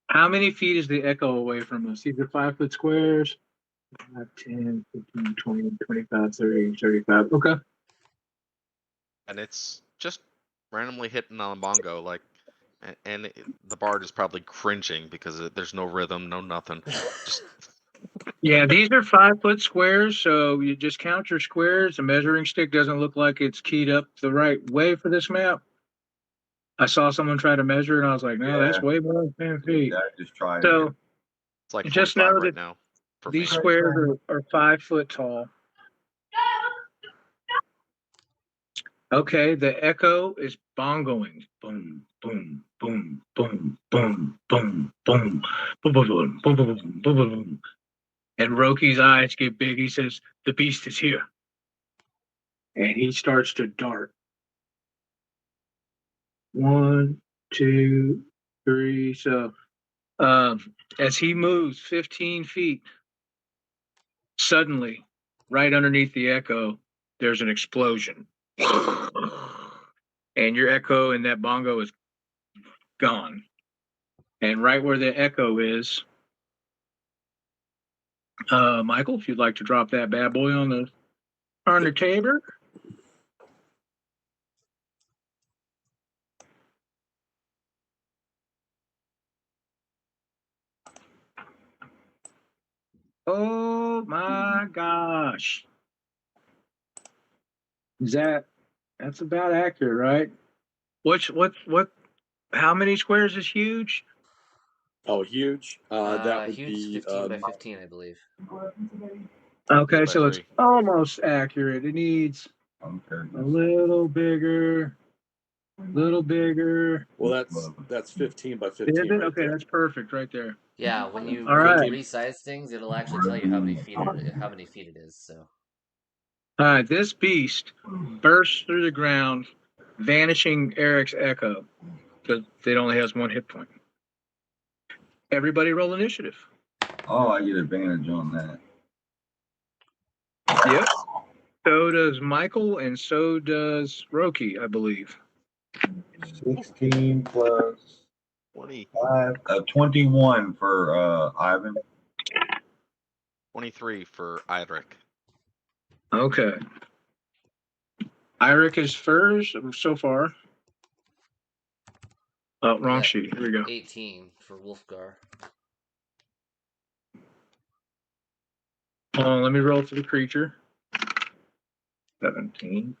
Speaker 1: How many feet is the echo away from us? These are 5 foot squares. 5, 10, 15, 20, 25, 30, 35. Okay.
Speaker 5: And it's just randomly hitting on a bongo, like, and the bard is probably cringing because there's no rhythm, no nothing. Just
Speaker 1: Yeah, these are 5 foot squares, so you just count your squares. The measuring stick doesn't look like it's keyed up the right way for this map. I saw someone try to measure it, and I was like, no, that's way more than 10 feet.
Speaker 2: Yeah, just try
Speaker 1: So
Speaker 2: it.
Speaker 5: it's like
Speaker 1: just
Speaker 5: 45
Speaker 1: know
Speaker 5: right
Speaker 1: that
Speaker 5: now. For
Speaker 1: these
Speaker 5: me.
Speaker 1: squares are 5 foot tall. Okay, the echo is bongoing. Boom, boom, boom, boom, boom, boom, boom, boom, boom, boom, boom, boom, boom, boom. And Roki's eyes get big. He says, the beast is here. And he starts to dart. 1, 2, 3. So as he moves 15 feet, suddenly, right underneath the echo, there's an explosion. And your echo and that bongo is gone. And right where the echo is, Michael, if you'd like to drop that bad boy on the table. Oh my gosh. That's about accurate, right? How many squares is huge?
Speaker 3: Oh, huge. That would
Speaker 4: Huge
Speaker 3: be
Speaker 4: 15 by 15, I believe.
Speaker 1: Okay,
Speaker 5: 8 by
Speaker 1: so it's
Speaker 5: 3.
Speaker 1: almost accurate. It needs
Speaker 2: Okay.
Speaker 1: a little bigger.
Speaker 3: Well, that's 15 by
Speaker 1: Is
Speaker 3: 15
Speaker 1: it?
Speaker 3: right
Speaker 1: Okay,
Speaker 3: there.
Speaker 1: that's perfect right there.
Speaker 4: Yeah, when you
Speaker 1: All right.
Speaker 4: resize things, it'll actually tell you how many feet it is. So
Speaker 1: All right, this beast bursts through the ground, vanishing Eric's echo because it only has 1 hit point. Everybody roll initiative.
Speaker 2: Oh, I get advantage on that.
Speaker 1: Yep. So does Michael, and so does Roki, I believe.
Speaker 2: 16 plus
Speaker 5: 20.
Speaker 2: 5, 21 for Ivan.
Speaker 5: 23 for Idric.
Speaker 1: Okay. Eric is first so far. Oh, wrong
Speaker 4: Yeah.
Speaker 1: sheet. Here we go.
Speaker 4: 18 for Wolfgar.
Speaker 1: Hold on, let me roll for the creature. 17.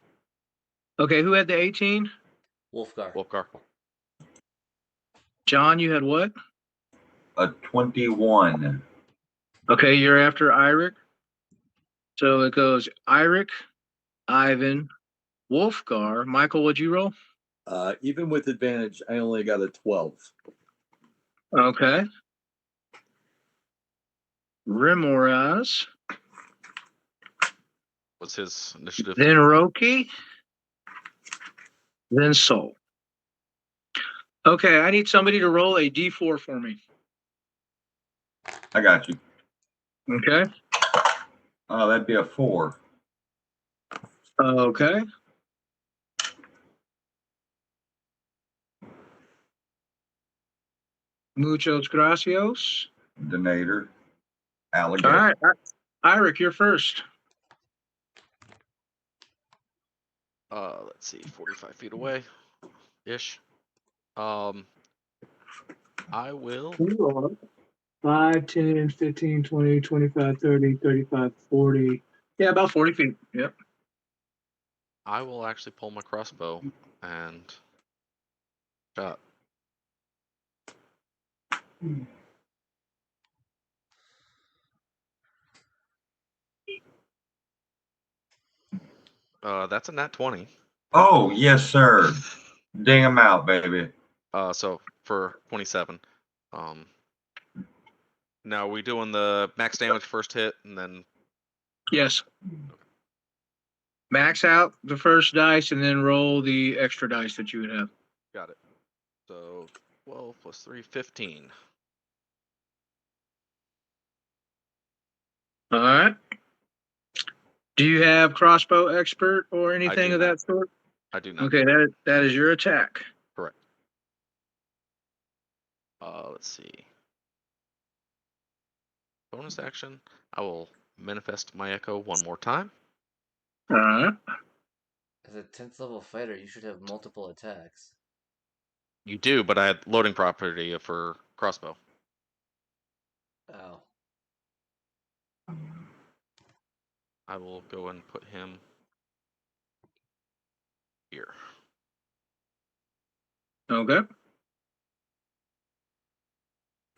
Speaker 1: Okay, who had the 18?
Speaker 4: Wolfgar.
Speaker 5: Wolfgar.
Speaker 1: John, you had what?
Speaker 2: A 21.
Speaker 1: Okay, you're after Eric. So it goes Eric, Ivan, Wolfgar. Michael, what'd you roll?
Speaker 3: Even with advantage, I only got a 12.
Speaker 1: Okay. Rimoraz.
Speaker 5: What's his initiative?
Speaker 1: Then Roki. Then Soul. Okay, I need somebody to roll a d4 for me.
Speaker 2: I got you.
Speaker 1: Okay.
Speaker 2: Oh, that'd be a 4.
Speaker 1: Okay. Muchos gracias.
Speaker 2: Denator.
Speaker 1: All
Speaker 2: Alligator.
Speaker 1: right. Eric, you're first.
Speaker 5: Let's see, 45 feet away, ish. I will.
Speaker 1: 5, 10, 15, 20, 25, 30, 35, 40. Yeah, about 40 feet. Yep.
Speaker 5: I will actually pull my crossbow and shot. That's a nat 20.
Speaker 2: Oh, yes, sir. Ding him out, baby.
Speaker 5: So for 27. Now are we doing the max damage first hit and then
Speaker 1: Yes. Max out the first dice and then roll the extra dice that you would have.
Speaker 5: got it. So 12 plus 3, 15.
Speaker 1: All right. Do you have crossbow expert or anything
Speaker 5: do
Speaker 1: of
Speaker 5: not.
Speaker 1: that sort?
Speaker 5: I do not.
Speaker 1: Okay, that is your attack.
Speaker 5: Correct. Let's see. Bonus action. I will manifest my echo one more time.
Speaker 1: All right.
Speaker 4: As a 10th level fighter, you should have multiple attacks.
Speaker 5: You do, but I had loading property for crossbow.
Speaker 4: Oh.
Speaker 5: I will go and put him here.
Speaker 1: Okay.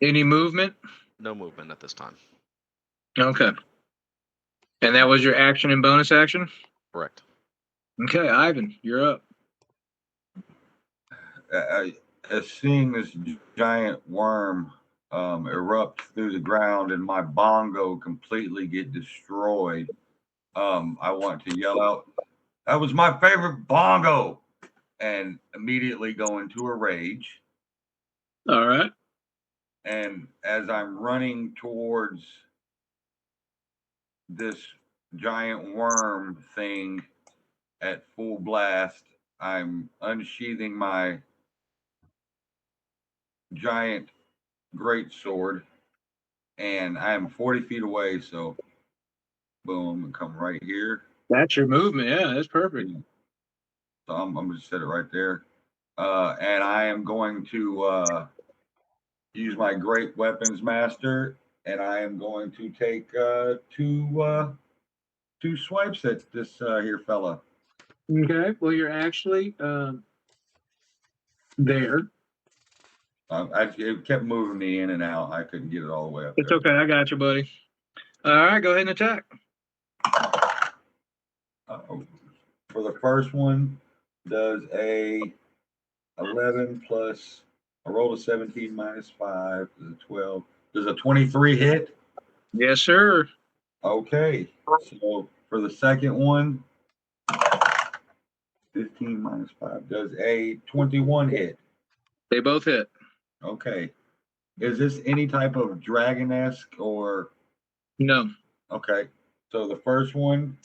Speaker 1: Any movement?
Speaker 5: No movement at this time.
Speaker 1: Okay. And that was your action and bonus action?
Speaker 5: Correct.
Speaker 1: Okay, Ivan, you're up.
Speaker 2: As seeing this giant worm erupt through the ground and my bongo completely get destroyed, I want to yell out, "That was my favorite bongo!" and immediately go into a rage.
Speaker 1: All right.
Speaker 2: And as I'm running towards this giant worm thing at full blast, I'm unsheathing my giant great sword, and I'm 40 feet away. So, boom, and come right here.
Speaker 1: That's your movement. Yeah, that's perfect.
Speaker 2: So I'm going to set it right there. And I am going to use my great weapons master, and I am going to take two swipes at this here fella.
Speaker 1: Okay. Well, you're actually there.
Speaker 2: It kept moving me in and out. I couldn't get it all the way up
Speaker 1: It's
Speaker 2: there.
Speaker 1: okay. I got you, buddy. All right, go ahead and attack.
Speaker 2: for the first one, does a 11 plus I rolled a 17 minus 5 is a 12. Does a 23 hit?
Speaker 1: Yes, sir.
Speaker 2: Okay. So for the second one, 15 minus 5 does a 21 hit.
Speaker 1: They both hit.
Speaker 2: Okay. Is this any type of dragon-esque or
Speaker 1: No.
Speaker 2: okay. So the first one,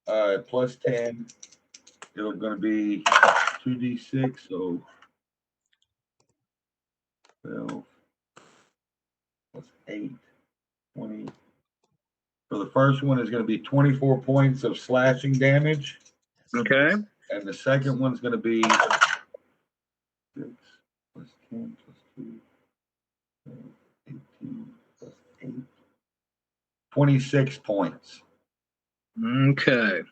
Speaker 2: plus 10, it'll gonna be 2d6, so 12 plus 8, 20. For the first one is gonna be 24 points of slashing damage,
Speaker 1: Okay.
Speaker 2: and the second one's gonna be 6 plus 10 plus 2, 18 plus 8. 26 points.
Speaker 1: Okay.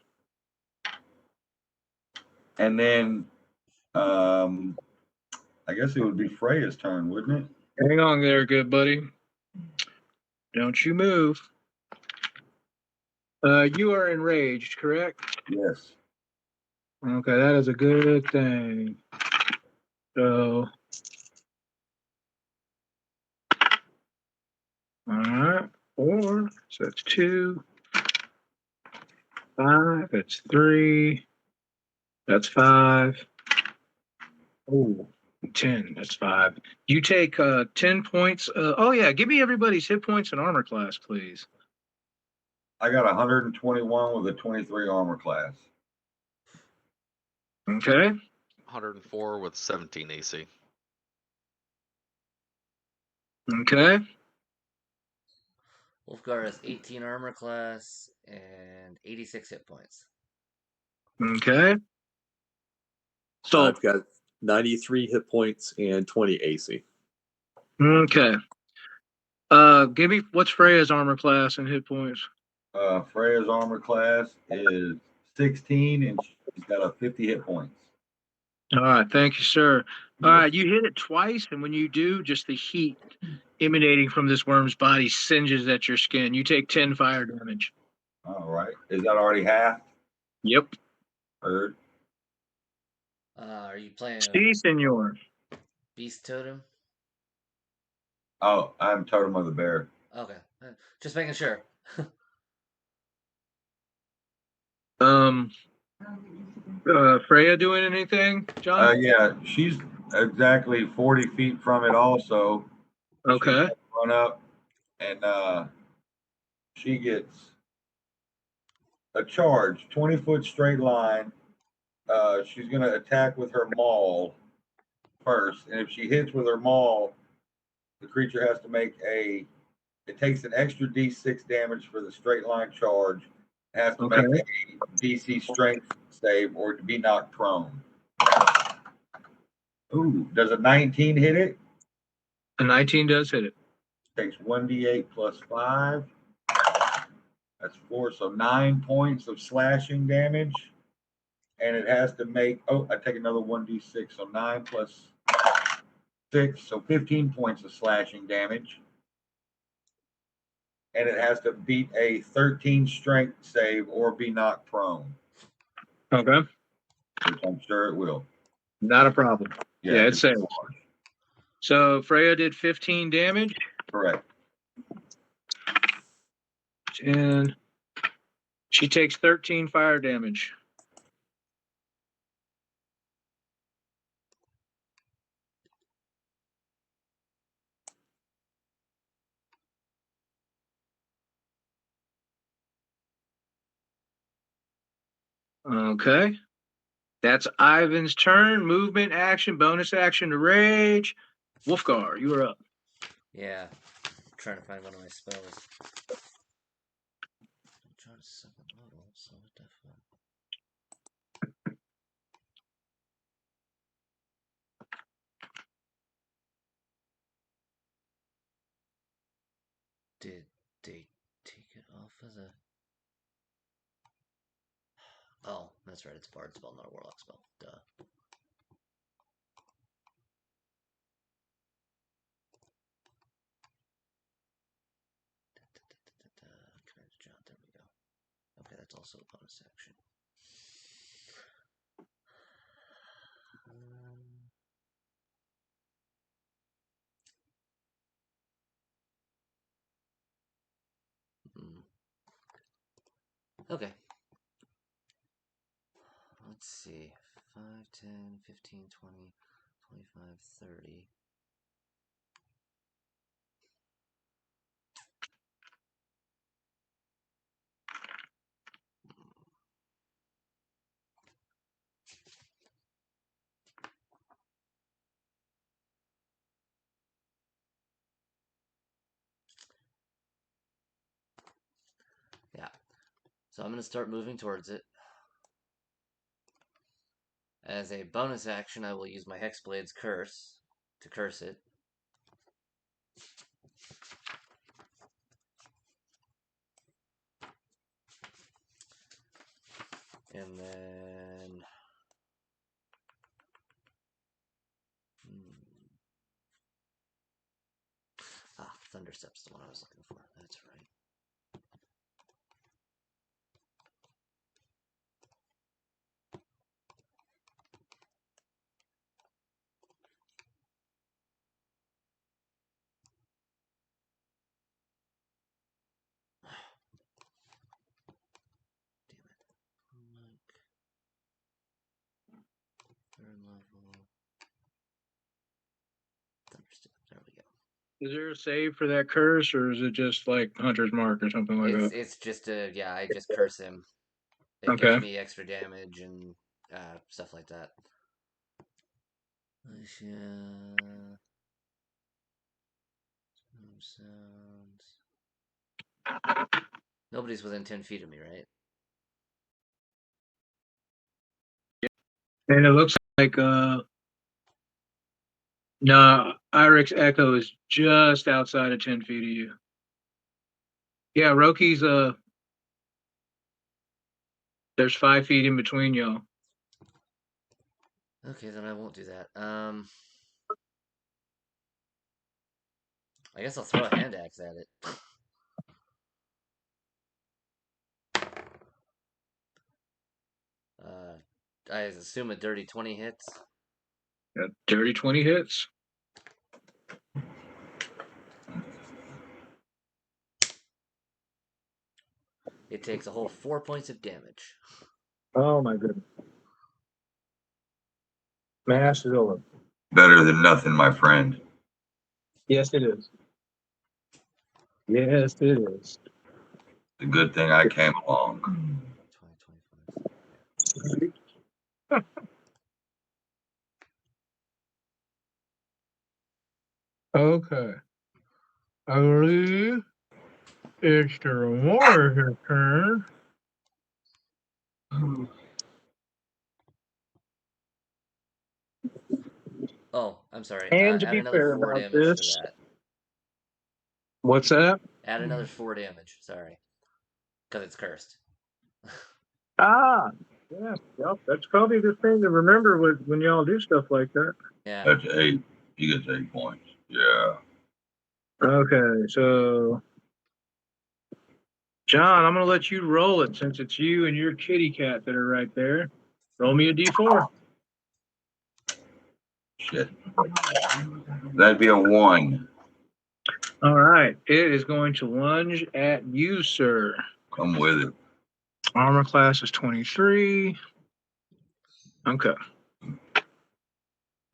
Speaker 2: And then I guess it would be Freya's turn, wouldn't it?
Speaker 1: Hang on there, good buddy. Don't you move. You are enraged, correct?
Speaker 2: Yes.
Speaker 1: Okay, that is a good thing. So, all right, 4. So that's 2. 5. That's 3. That's 5. Oh, 10. That's 5. You take 10 points. Oh, yeah. Give me everybody's hit points and armor class, please.
Speaker 2: I got 121 with a 23 armor class.
Speaker 1: Okay.
Speaker 5: 104 with 17 AC.
Speaker 1: Okay.
Speaker 4: Wolfgar has 18 armor class and 86 hit points.
Speaker 1: Okay. So,
Speaker 3: I've got 93 hit points and 20 AC.
Speaker 1: okay. Give me what's Freya's armor class and hit points?
Speaker 2: Freya's armor class is 16 and she's got a 50 hit points.
Speaker 1: All right, thank you, sir. All right, you hit it twice, and when you do, just the heat emanating from this worm's body singes at your skin. You take 10 fire damage.
Speaker 2: All right. Is that already half?
Speaker 1: Yep.
Speaker 2: Heard.
Speaker 4: Are you playing
Speaker 1: Si, senor.
Speaker 4: Beast Totem?
Speaker 2: Oh, I'm Totem of the Bear.
Speaker 4: Okay, just making sure.
Speaker 1: Freya doing anything, John?
Speaker 2: Yeah, she's exactly 40 feet from it also.
Speaker 1: Okay.
Speaker 2: She's gonna run up and she gets a charge, 20-foot straight line. She's gonna attack with her maul first, and if she hits with her maul, the creature has to make it takes an extra d6 damage for the straight line charge. It has to make a DC strength save or to be knocked prone. Ooh, does a 19 hit it?
Speaker 1: A 19 does hit it.
Speaker 2: Takes 1d8 plus 5. That's 4, so 9 points of slashing damage. And it has to make, I take another 1d6, so 9 plus 6, so 15 points of slashing damage. And it has to beat a 13 strength save or be knocked prone,
Speaker 1: Okay.
Speaker 2: which I'm sure it will.
Speaker 1: Not a problem. Yeah, it's safe.
Speaker 2: large.
Speaker 1: So Freya did 15 damage.
Speaker 2: Correct.
Speaker 1: And she takes 13 fire damage. Okay. That's Ivan's turn. Movement, action, bonus action to rage. Wolfgar, you are up.
Speaker 4: Yeah, I'm trying to find one of my spells. I'm trying to summon model, so what the fuck? Did they take it off of the... Oh, that's right, it's a bard spell, not a warlock spell. Duh. Command to jot, there we go. Okay, that's also a bonus action. Okay. Let's see. 5, 10, 15, 20, 25, 30. Yeah. So I'm going to start moving towards it. As a bonus action, I will use my Hexblade's Curse to curse it. And then... Thunderstep's the one I was looking for. That's right. Damn it. Third level. Thunderstep. There we go.
Speaker 1: Is there a save for that curse, or is it just like Hunter's Mark or something like that?
Speaker 4: It's just I just curse him. It
Speaker 1: Okay.
Speaker 4: gives me extra damage and stuff like that. Sounds. Nobody's within 10 feet of me, right?
Speaker 1: And it looks like no, Irix Echo is just outside of 10 feet of you. Yeah, Roki's there's 5 feet in between y'all.
Speaker 4: Okay, then I won't do that. I guess I'll throw a hand axe at it. I assume a dirty 20 hits.
Speaker 1: Yeah, dirty 20 hits.
Speaker 4: It takes a whole 4 points of damage.
Speaker 1: Oh my goodness. Mass is over.
Speaker 2: Better than nothing, my friend.
Speaker 1: Yes, it is. Yes, it is.
Speaker 2: It's a good thing I came along.
Speaker 4: 20, 25.
Speaker 1: Okay. I believe it's the Warrior's turn.
Speaker 4: Oh, I'm sorry.
Speaker 1: And to
Speaker 4: Add
Speaker 1: be
Speaker 4: another
Speaker 1: fair
Speaker 4: 4
Speaker 1: about
Speaker 4: damage
Speaker 1: this,
Speaker 4: to that.
Speaker 1: what's that?
Speaker 4: Add another 4 damage. Sorry. Because it's cursed.
Speaker 1: Ah, yeah, yep. That's probably the thing to remember when y'all do stuff like that.
Speaker 4: Yeah.
Speaker 2: That's 8. He gets 8 points. Yeah.
Speaker 1: Okay, so John, I'm gonna let you roll it since it's you and your kitty cat that are right there. Roll me a d4.
Speaker 2: Shit. That'd be a 1.
Speaker 1: All right, it is going to lunge at you, sir.
Speaker 2: Come with it.
Speaker 1: Armor class is 23. Okay.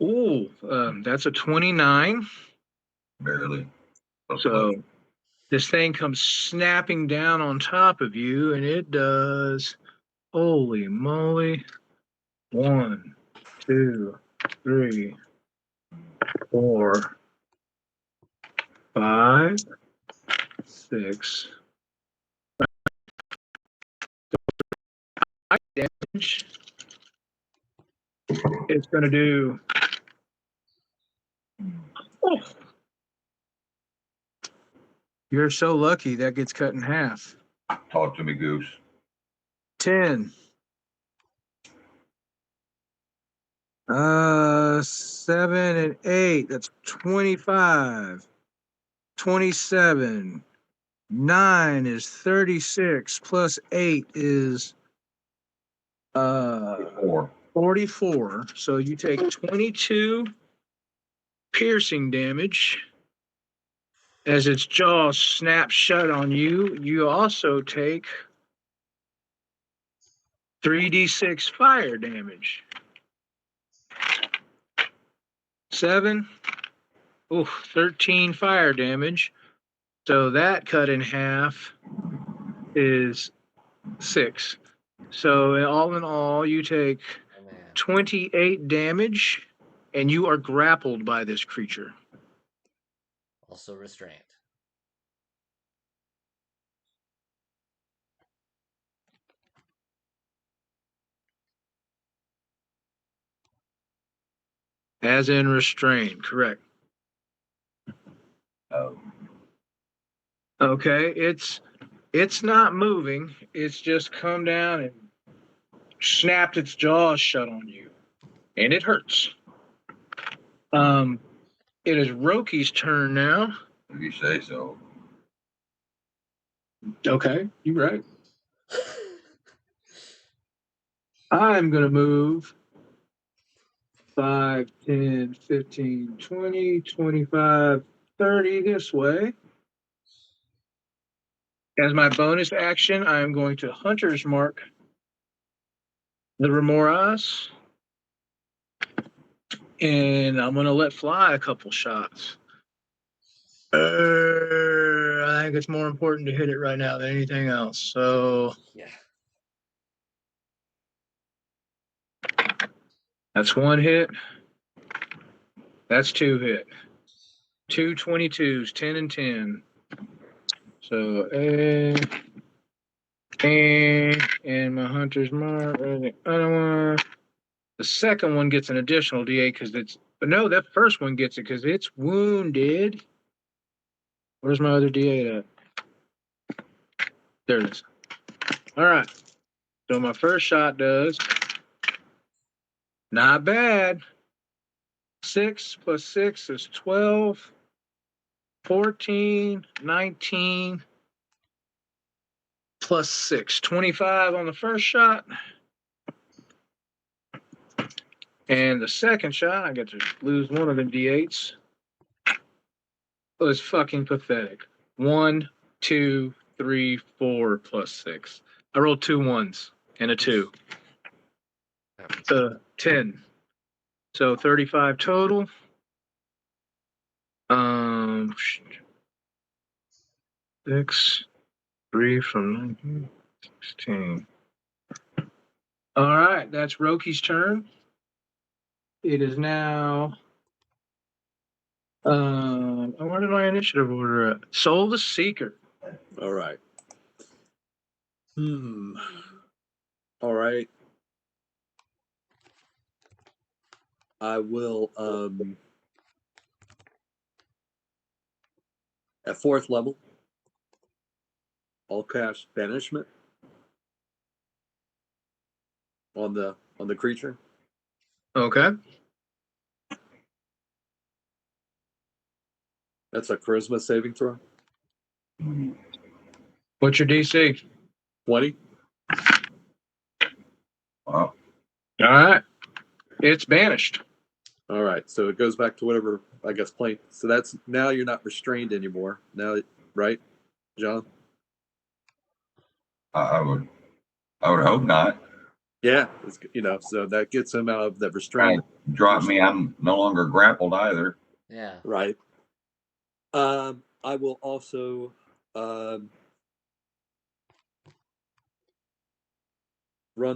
Speaker 1: Ooh, that's a 29.
Speaker 2: Barely.
Speaker 1: So this thing comes snapping down on top of you, and it does. Holy moly! 1, 2, 3, 4, 5, 6. Damage. It's going to do. Oh, you're so lucky that gets cut in half.
Speaker 2: Talk to me, Goose.
Speaker 1: 10. 7 and 8. That's 25. 27. 9 is 36. Plus 8 is
Speaker 2: 4.
Speaker 1: 44. So you take 22 piercing damage as its jaw snaps shut on you. You also take 3d6 fire damage. 7. Oh, 13 fire damage. So that cut in half is 6. So all in all, you take
Speaker 4: Oh man.
Speaker 1: 28 damage, and you are grappled by this creature.
Speaker 4: Also restrained.
Speaker 1: As in restrained, correct.
Speaker 2: Oh,
Speaker 1: Okay, it's not moving. It's just come down and snapped its jaws shut on you, and it hurts. It is Roki's turn now.
Speaker 2: if you say so.
Speaker 1: Okay, you're right. I'm gonna move 5, 10, 15, 20, 25, 30 this way. As my bonus action, I am going to Hunter's Mark the Remoras, and I'm going to let fly a couple shots. I think it's more important to hit it right now than anything else. So
Speaker 4: Yeah.
Speaker 1: that's 1 hit. That's 2 hit. 2 22s, 10 and 10. So and my Hunter's Mark, the other one. The second one gets an additional D8 because it's, but no, that first one gets it because it's wounded. Where's my other D8 at? There it is. All right. So my first shot does not bad. 6 plus 6 is 12, 14, 19 plus 6, 25 on the first shot. And the second shot, I get to lose one of the D8s. It was fucking pathetic. 1, 2, 3, 4 plus 6. I rolled 2 1s and a 2.
Speaker 5: Happens.
Speaker 1: 10. So 35 total. 6, 3 from 19, 16. All right, that's Roki's turn. It is now. Where did my initiative order at? Soul the Seeker.
Speaker 3: All right. All right. I will at 4th level, I'll cast banishment on the creature.
Speaker 1: Okay.
Speaker 3: That's a charisma saving throw.
Speaker 1: What's your DC?
Speaker 3: 20.
Speaker 2: Wow.
Speaker 1: All right. It's banished.
Speaker 3: All right. So it goes back to whatever, I guess, plane. So that's now you're not restrained anymore. Now, right, John?
Speaker 2: I would hope not.
Speaker 3: Yeah. So that gets him out of that restraint.
Speaker 2: Drop me. I'm no longer grappled either.
Speaker 4: Yeah.
Speaker 3: Right. I will also run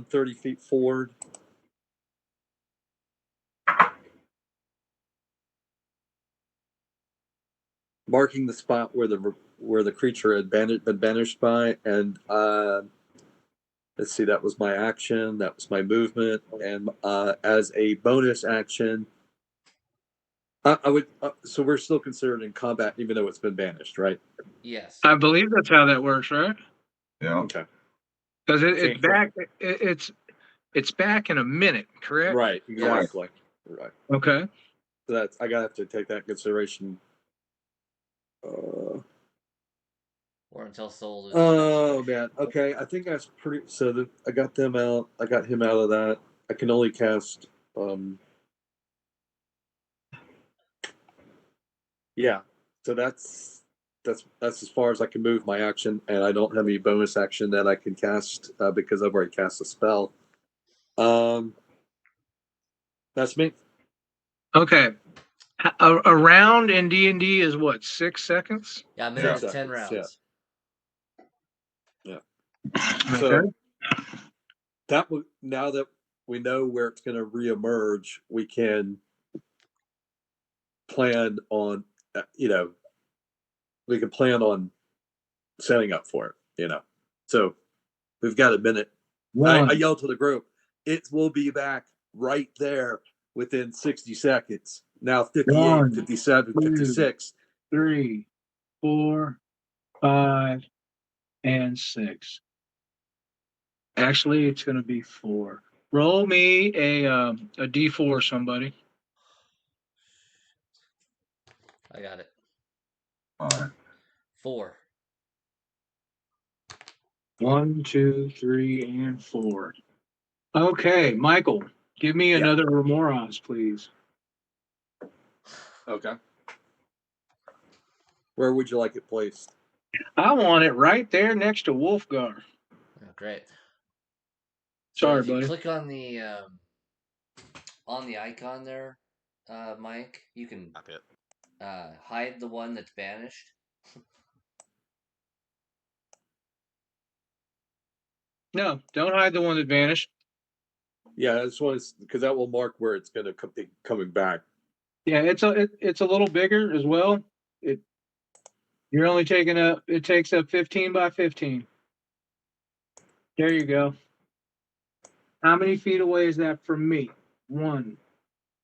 Speaker 3: 30 feet forward. Marking the spot where the creature had been banished by, and let's see, that was my action, that was my movement, and as a bonus action, I would. So we're still considered in combat, even though it's been banished, right?
Speaker 4: Yes.
Speaker 1: I believe that's how that works, right?
Speaker 2: Yeah.
Speaker 3: Okay.
Speaker 1: Because it's back. It's back in a minute, correct?
Speaker 3: Right. Exactly. Right.
Speaker 1: Okay.
Speaker 3: So I gotta have to take that in consideration.
Speaker 4: Or until Soul is.
Speaker 3: Oh man. Okay. I think that's pretty. So I got them out. I got him out of that. I can only cast. Yeah. So that's that's as far as I can move my action, and I don't have any bonus action that I can cast because I've already cast a spell. That's me.
Speaker 1: Okay. A round in D&D is what, 6 seconds?
Speaker 4: Yeah, a minute
Speaker 3: Yeah.
Speaker 4: is 10 rounds.
Speaker 3: Yeah.
Speaker 1: Okay.
Speaker 3: So that now that we know where it's going to reemerge, we can plan on, we can plan on setting up for it. So we've got a minute. I
Speaker 1: One,
Speaker 3: yelled to the group, it will be back right there within 60 seconds. Now 58,
Speaker 1: One,
Speaker 3: 57, 56.
Speaker 1: 3, 4, 5, and 6. Actually, it's going to be 4. Roll me a D4, somebody.
Speaker 4: I got it.
Speaker 2: All right.
Speaker 4: 4.
Speaker 1: 1, 2, 3, and 4. Okay, Michael, give me
Speaker 3: Yeah.
Speaker 1: another Remoras, please.
Speaker 3: Okay. Where would you like it placed?
Speaker 1: I want it right there next to Wolfgar.
Speaker 4: Oh, great.
Speaker 1: Sorry,
Speaker 4: if you
Speaker 1: buddy.
Speaker 4: click on the icon there, Mike, you can
Speaker 5: Not it.
Speaker 4: hide the one that's banished.
Speaker 1: No, don't hide the one that vanished.
Speaker 3: Yeah, I just want to, because that will mark where it's going to be coming back.
Speaker 1: Yeah, it's a little bigger as well. You're only taking up. It takes up 15 by 15. There you go. How many feet away is that from me? 1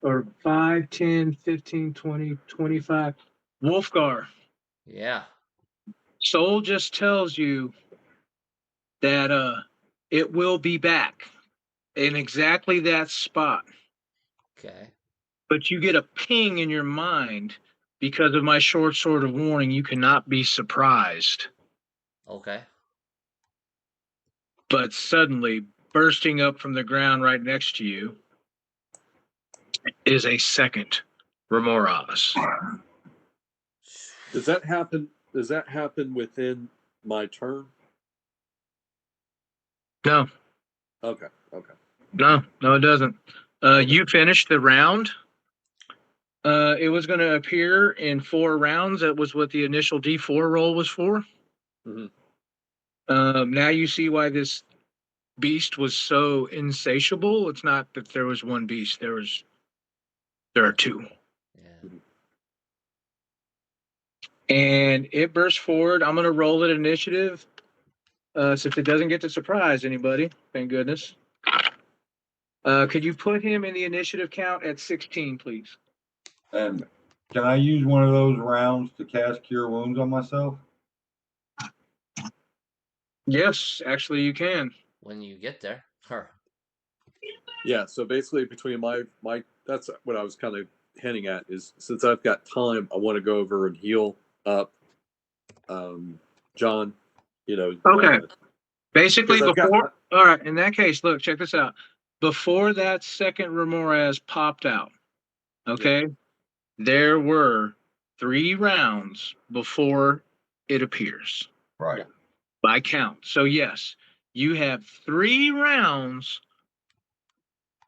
Speaker 1: or 5, 10, 15, 20, 25. Wolfgar.
Speaker 4: Yeah.
Speaker 1: Soul just tells you that it will be back in exactly that spot.
Speaker 4: Okay.
Speaker 1: But you get a ping in your mind because of my short sword of warning. You cannot be surprised.
Speaker 4: Okay.
Speaker 1: But suddenly, bursting up from the ground right next to you is a second Remoras.
Speaker 3: Does that happen? Does that happen within my turn?
Speaker 1: No,
Speaker 3: Okay. Okay.
Speaker 1: no, it doesn't. You finished the round. It was going to appear in 4 rounds. That was what the initial D4 roll was for.
Speaker 3: Mhm.
Speaker 1: Now you see why this beast was so insatiable. It's not that there was one beast. There are 2.
Speaker 4: Yeah.
Speaker 1: And it bursts forward. I'm going to roll it initiative. Since it doesn't get to surprise anybody, thank goodness. Could you put him in the initiative count at 16, please?
Speaker 2: And can I use one of those rounds to cast Cure Wounds on myself?
Speaker 1: Yes, actually you can.
Speaker 4: When you get there.
Speaker 3: Yeah. So basically, between my that's what I was kind of hinting at is, since I've got time, I want to go over and heal up, John.
Speaker 1: Okay. Basically,
Speaker 3: because I've got.
Speaker 1: all right, in that case, look, check this out. Before that second Remoras popped out, okay, there were 3 rounds before it appears
Speaker 2: Right.
Speaker 1: by count. So, yes, you have 3 rounds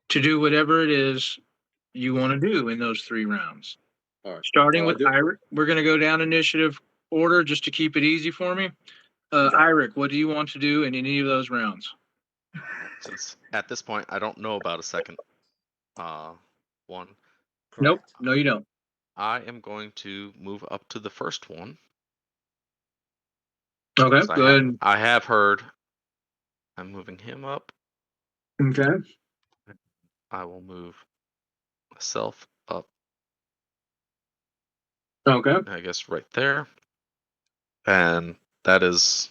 Speaker 1: to do whatever it is you want to do in those 3 rounds.
Speaker 3: All right.
Speaker 1: Starting
Speaker 3: Well,
Speaker 1: with Iric, we're going to go down initiative order just to keep it easy for me.
Speaker 3: Okay.
Speaker 1: Iric, what do you want to do in any of those rounds?
Speaker 5: Since at this point I don't know about a second one,
Speaker 1: Nope.
Speaker 4: Correct.
Speaker 1: No, you don't.
Speaker 5: I am going to move up to the first one.
Speaker 1: Okay,
Speaker 5: 'cause
Speaker 1: go ahead.
Speaker 5: I have heard. I'm moving him up.
Speaker 1: Okay.
Speaker 5: I will move myself up,
Speaker 1: Okay.
Speaker 5: I guess right there. And that is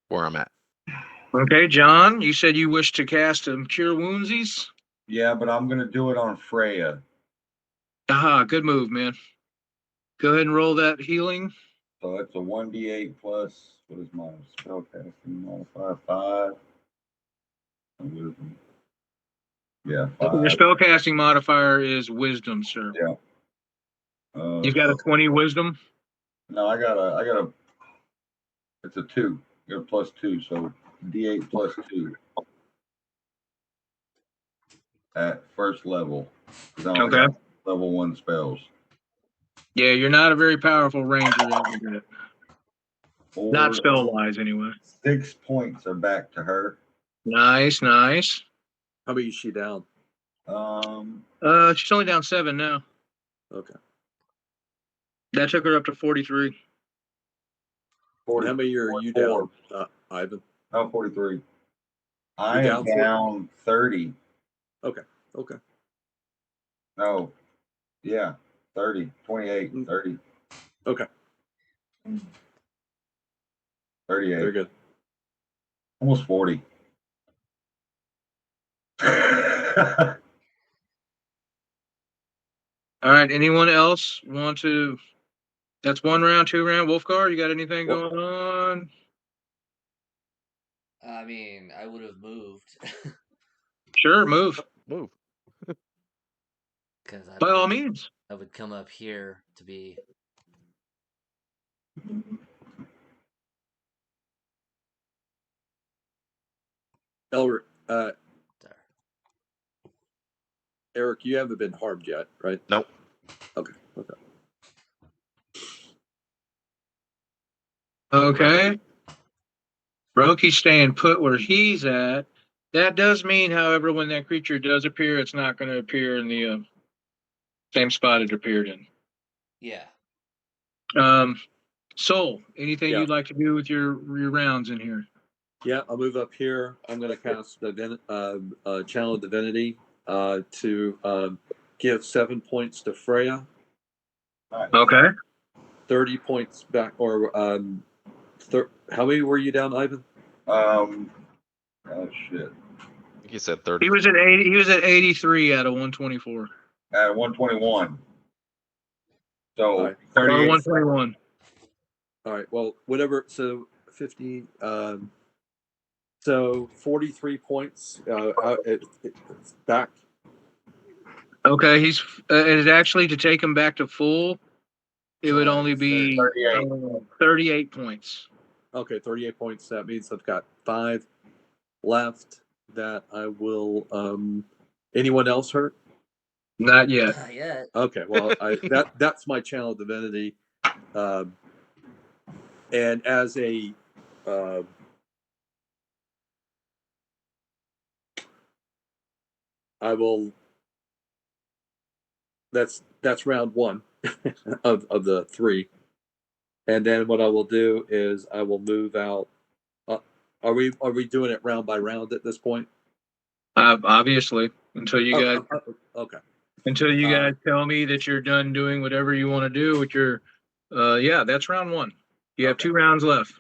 Speaker 5: where I'm at.
Speaker 1: Okay, John, you said you wish to cast Cure Woundsies?
Speaker 2: Yeah, but I'm gonna do it on Freya.
Speaker 1: Aha, good move, man. Go ahead and roll that healing.
Speaker 2: So it's a 1d8 plus, what is my spellcasting modifier? 5. Wisdom. Yeah, 5.
Speaker 1: Your spellcasting modifier is wisdom, sir.
Speaker 2: Yeah.
Speaker 1: You've got a 20 wisdom?
Speaker 2: No, I got a. It's a 2. You got a +2, so D8 +2 at first level. 'Cause I only
Speaker 1: Okay.
Speaker 2: got level 1 spells.
Speaker 1: Yeah, you're not a very powerful ranger. Not
Speaker 2: 4,
Speaker 1: spell wise, anyway.
Speaker 2: 6 points are back to her.
Speaker 1: Nice, nice.
Speaker 3: How many is she down?
Speaker 1: She's only down 7 now.
Speaker 3: Okay.
Speaker 1: That took her up to 43.
Speaker 2: 40,
Speaker 3: How many are you
Speaker 2: 44.
Speaker 3: down, Ivan?
Speaker 2: No, 43. I
Speaker 3: You're
Speaker 2: am
Speaker 3: down 40?
Speaker 2: down 30.
Speaker 3: Okay.
Speaker 2: No, yeah, 30, 28,
Speaker 3: Mm.
Speaker 2: 30,
Speaker 3: Okay.
Speaker 2: 38.
Speaker 3: Very good.
Speaker 2: Almost 40.
Speaker 1: All right. Anyone else want to? That's 1 round, 2 round. Wolfgar, you got anything going on?
Speaker 4: I mean, I would have moved.
Speaker 1: Sure, move.
Speaker 5: Move.
Speaker 4: Because
Speaker 1: By all means.
Speaker 4: I would come up here to be.
Speaker 3: Elric,
Speaker 4: There.
Speaker 3: Eric, you haven't been harmed yet, right?
Speaker 5: Nope.
Speaker 3: Okay.
Speaker 1: Okay. Roki's staying put where he's at. That does mean, however, when that creature does appear, it's not going to appear in the same spot it appeared in.
Speaker 4: Yeah.
Speaker 1: Soul, anything
Speaker 3: Yeah.
Speaker 1: you'd like to do with your rounds in here?
Speaker 3: Yeah, I'll move up here. I'm going to cast Channel of Divinity to give 7 points to Freya,
Speaker 1: Okay.
Speaker 3: 30 points back, or how many were you down, Ivan?
Speaker 2: Oh shit.
Speaker 5: I think you said 30.
Speaker 1: He was at 80. He was at 83 out of 124.
Speaker 2: At 121. So
Speaker 3: All right.
Speaker 2: 38.
Speaker 1: Or 121.
Speaker 3: All right. Well, whatever. So 50. So 43 points it's back.
Speaker 1: Okay, he's it's actually to take him back to full. It would only be 38 points.
Speaker 3: Okay, 38 points. That means I've got 5 left that I will. Anyone else hurt?
Speaker 1: Not yet.
Speaker 4: Not yet.
Speaker 3: Okay, well, that's my Channel of Divinity, and as a I will. That's round 1 of the 3, and then what I will do is I will move out. Are we doing it round by round at this point?
Speaker 1: Obviously, until you guys
Speaker 3: Okay.
Speaker 1: until you guys tell me that you're done doing whatever you want to do with your. Yeah, that's round 1. You have 2 rounds left.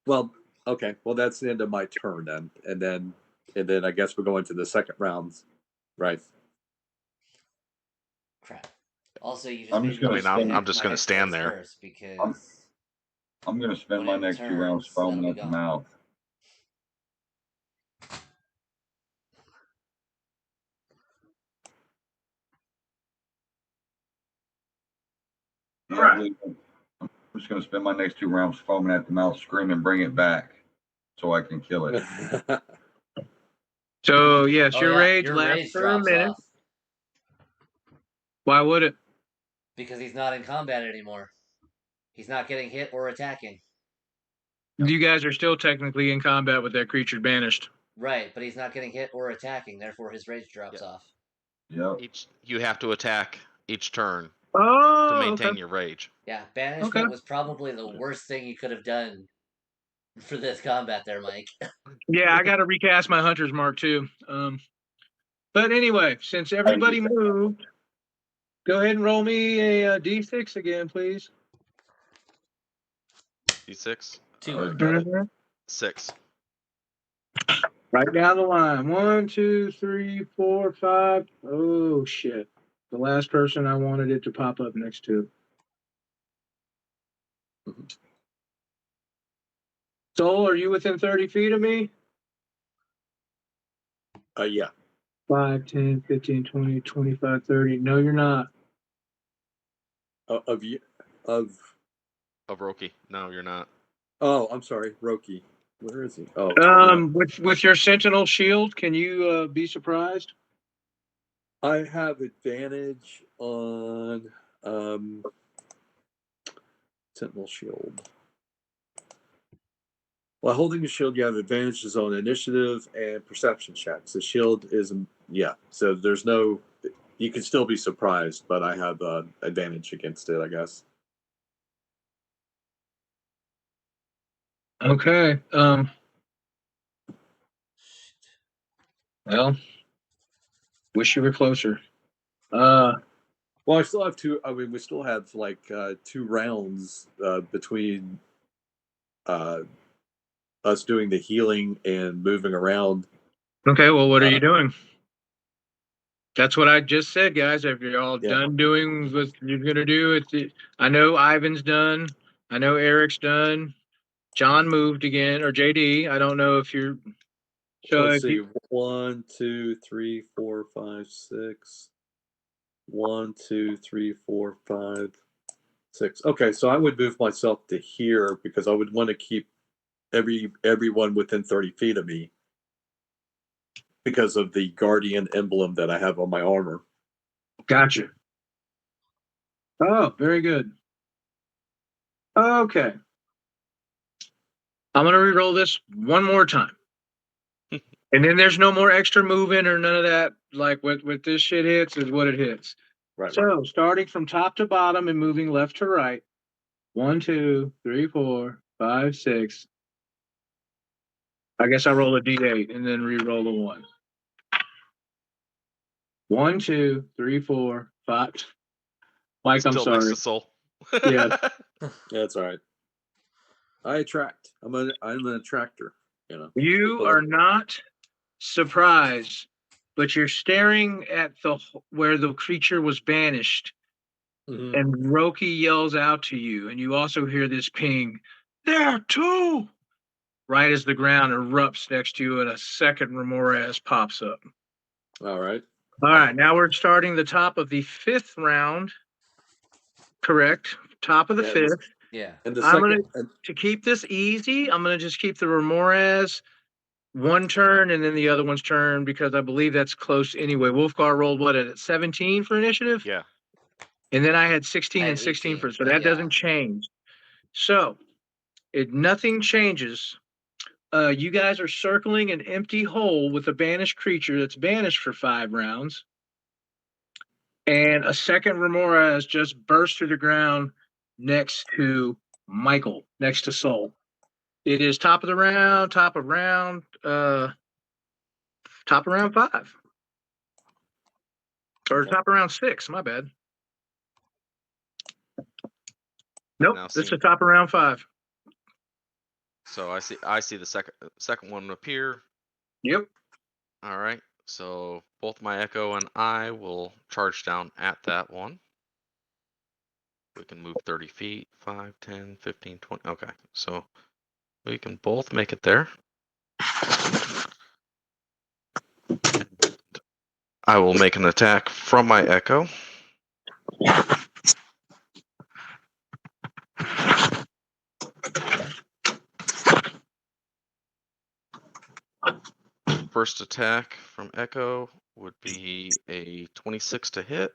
Speaker 3: Well, okay. Well, that's the end of my turn then, and then I guess we're going to the second rounds, right?
Speaker 4: Crap. Also, you just
Speaker 2: I'm
Speaker 4: made
Speaker 2: just
Speaker 4: me
Speaker 2: gonna
Speaker 4: wish I
Speaker 2: spend-
Speaker 4: had
Speaker 5: I'm just
Speaker 4: my
Speaker 5: gonna
Speaker 4: next
Speaker 5: stand
Speaker 4: turns
Speaker 5: there.
Speaker 4: first because
Speaker 2: I'm going to spend my
Speaker 4: when it
Speaker 2: next 2 rounds
Speaker 4: turns,
Speaker 2: foaming
Speaker 4: that'll
Speaker 2: at
Speaker 4: be
Speaker 2: the
Speaker 4: gone.
Speaker 2: mouth.
Speaker 1: Right.
Speaker 2: I'm just going to spend my next 2 rounds foaming at the mouth, screaming, "Bring it back," so I can kill it.
Speaker 1: So yes,
Speaker 4: Oh
Speaker 1: your
Speaker 4: yeah,
Speaker 1: rage
Speaker 4: your
Speaker 1: lasts
Speaker 4: rage
Speaker 1: for a
Speaker 4: drops
Speaker 1: minute.
Speaker 4: off
Speaker 1: Why would it?
Speaker 4: because he's not in combat anymore. He's not getting hit or attacking.
Speaker 1: You guys are still technically in combat with that creature banished.
Speaker 4: Right, but he's not getting hit or attacking, therefore his rage drops off.
Speaker 2: Yep.
Speaker 5: You have to attack each turn
Speaker 1: Oh,
Speaker 5: to maintain
Speaker 1: okay.
Speaker 5: your rage.
Speaker 4: Yeah, banishment was probably the worst thing you could have done for this combat there, Mike.
Speaker 1: Yeah, I got to recast my hunter's mark too. But anyway, since everybody moved, go ahead and roll me a d6 again, please.
Speaker 5: D6.
Speaker 4: 2.
Speaker 3: Got it.
Speaker 5: 6.
Speaker 1: Right down the line. 1, 2, 3, 4, 5. Oh shit! The last person I wanted it to pop up next to. Soul, are you within 30 feet of me?
Speaker 3: Yeah.
Speaker 1: 5, 10, 15, 20, 25, 30. No, you're not.
Speaker 3: Of you, of.
Speaker 5: Of Roki. No, you're not.
Speaker 3: Oh, I'm sorry, Roki. Where is he? Oh, no.
Speaker 1: With your Sentinel shield, can you be surprised?
Speaker 3: I have advantage on Sentinel Shield. While holding the shield, you have advantages on initiative and perception checks. The shield is, so there's no, you can still be surprised, but I have advantage against it, I guess.
Speaker 1: Okay. Well, wish you were closer.
Speaker 3: Well, I still have two. I mean, we still have like 2 rounds between us doing the healing and moving around.
Speaker 1: Okay, well, what are you doing? That's what I just said, guys. If you're all
Speaker 3: Yeah.
Speaker 1: done doing what you're gonna do, I know Ivan's done. I know Eric's done. John moved again, or JD. I don't know if you're. So
Speaker 3: Let's
Speaker 1: if
Speaker 3: see.
Speaker 1: you,
Speaker 3: 1, 2, 3, 4, 5, 6. 1, 2, 3, 4, 5, 6. Okay, so I would move myself to here because I would want to keep everyone within 30 feet of me because of the guardian emblem that I have on my armor.
Speaker 1: gotcha. Oh, very good. Okay. I'm gonna re-roll this one more time. And then there's no more extra moving or none of that. Like what this shit hits is what it hits.
Speaker 3: Right.
Speaker 1: So starting from top to bottom and moving left to right. 1, 2, 3, 4, 5, 6. I guess I roll a D8 and then re-roll the 1. 1, 2, 3, 4, 5. Mike, I'm
Speaker 5: Still
Speaker 1: sorry.
Speaker 5: next to Soul.
Speaker 1: Yeah.
Speaker 3: Yeah, that's all right. I attract. I'm an attractor.
Speaker 1: You are not surprised, but you're staring at where the creature was banished.
Speaker 3: Mhm.
Speaker 1: And Roki yells out to you, and you also hear this ping, there too! Right as the ground erupts next to you, and a second Ramoras pops up.
Speaker 3: All right.
Speaker 1: All right, now we're starting the top of the 5th round. Correct. Top of the 5th.
Speaker 4: Yeah.
Speaker 3: And the
Speaker 1: I'm
Speaker 3: second,
Speaker 1: gonna to keep this easy. I'm gonna just keep the Ramoras one turn and then the other one's turn because I believe that's close anyway. Wolfgar rolled what at 17 for initiative?
Speaker 5: Yeah.
Speaker 1: And then I had 16
Speaker 4: I had
Speaker 1: and 16
Speaker 4: 18,
Speaker 1: for so
Speaker 4: but
Speaker 1: that
Speaker 4: yeah.
Speaker 1: doesn't change. So nothing changes. You guys are circling an empty hole with a banished creature that's banished for 5 rounds. And a second Remora has just burst through the ground next to Michael, next to Soul. It is top of round 5. Or
Speaker 3: Okay.
Speaker 1: top of round 6, my bad. Nope,
Speaker 5: Now
Speaker 1: this is
Speaker 5: seeing-
Speaker 1: top of round 5.
Speaker 5: So I see the second one appear.
Speaker 1: Yep.
Speaker 5: All right. So both my Echo and I will charge down at that one. We can move 30 feet, 5, 10, 15, 20. Okay. So we can both make it there. I will make an attack from my Echo. First attack from Echo would be a 26 to hit.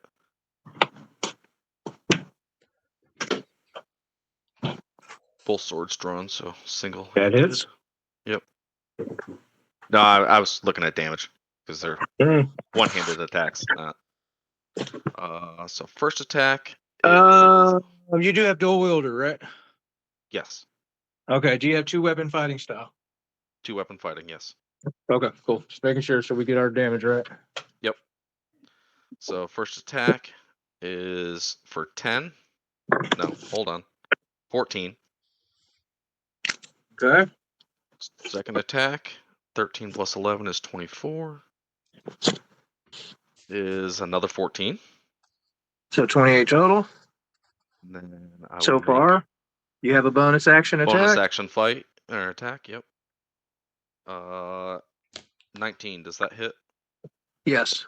Speaker 5: Both swords drawn, so single.
Speaker 1: That hits.
Speaker 5: Yep. No, I was looking at damage because they're one-handed attacks. So first attack is
Speaker 1: You do have dual wielder, right?
Speaker 5: yes,
Speaker 1: Okay. Do you have 2 weapon fighting style?
Speaker 5: 2-weapon fighting. Yes.
Speaker 1: Okay, cool. Just making sure so we get our damage right.
Speaker 5: Yep. So first attack is for 10. No, hold on. 14.
Speaker 1: Okay.
Speaker 5: Second attack, 13 plus 11 is 24. Is another 14.
Speaker 1: So 28 total.
Speaker 5: And then I
Speaker 1: So
Speaker 5: will make
Speaker 1: far, you have a bonus action attack.
Speaker 5: bonus action fight or attack. Yep. 19. Does that hit?
Speaker 1: Yes.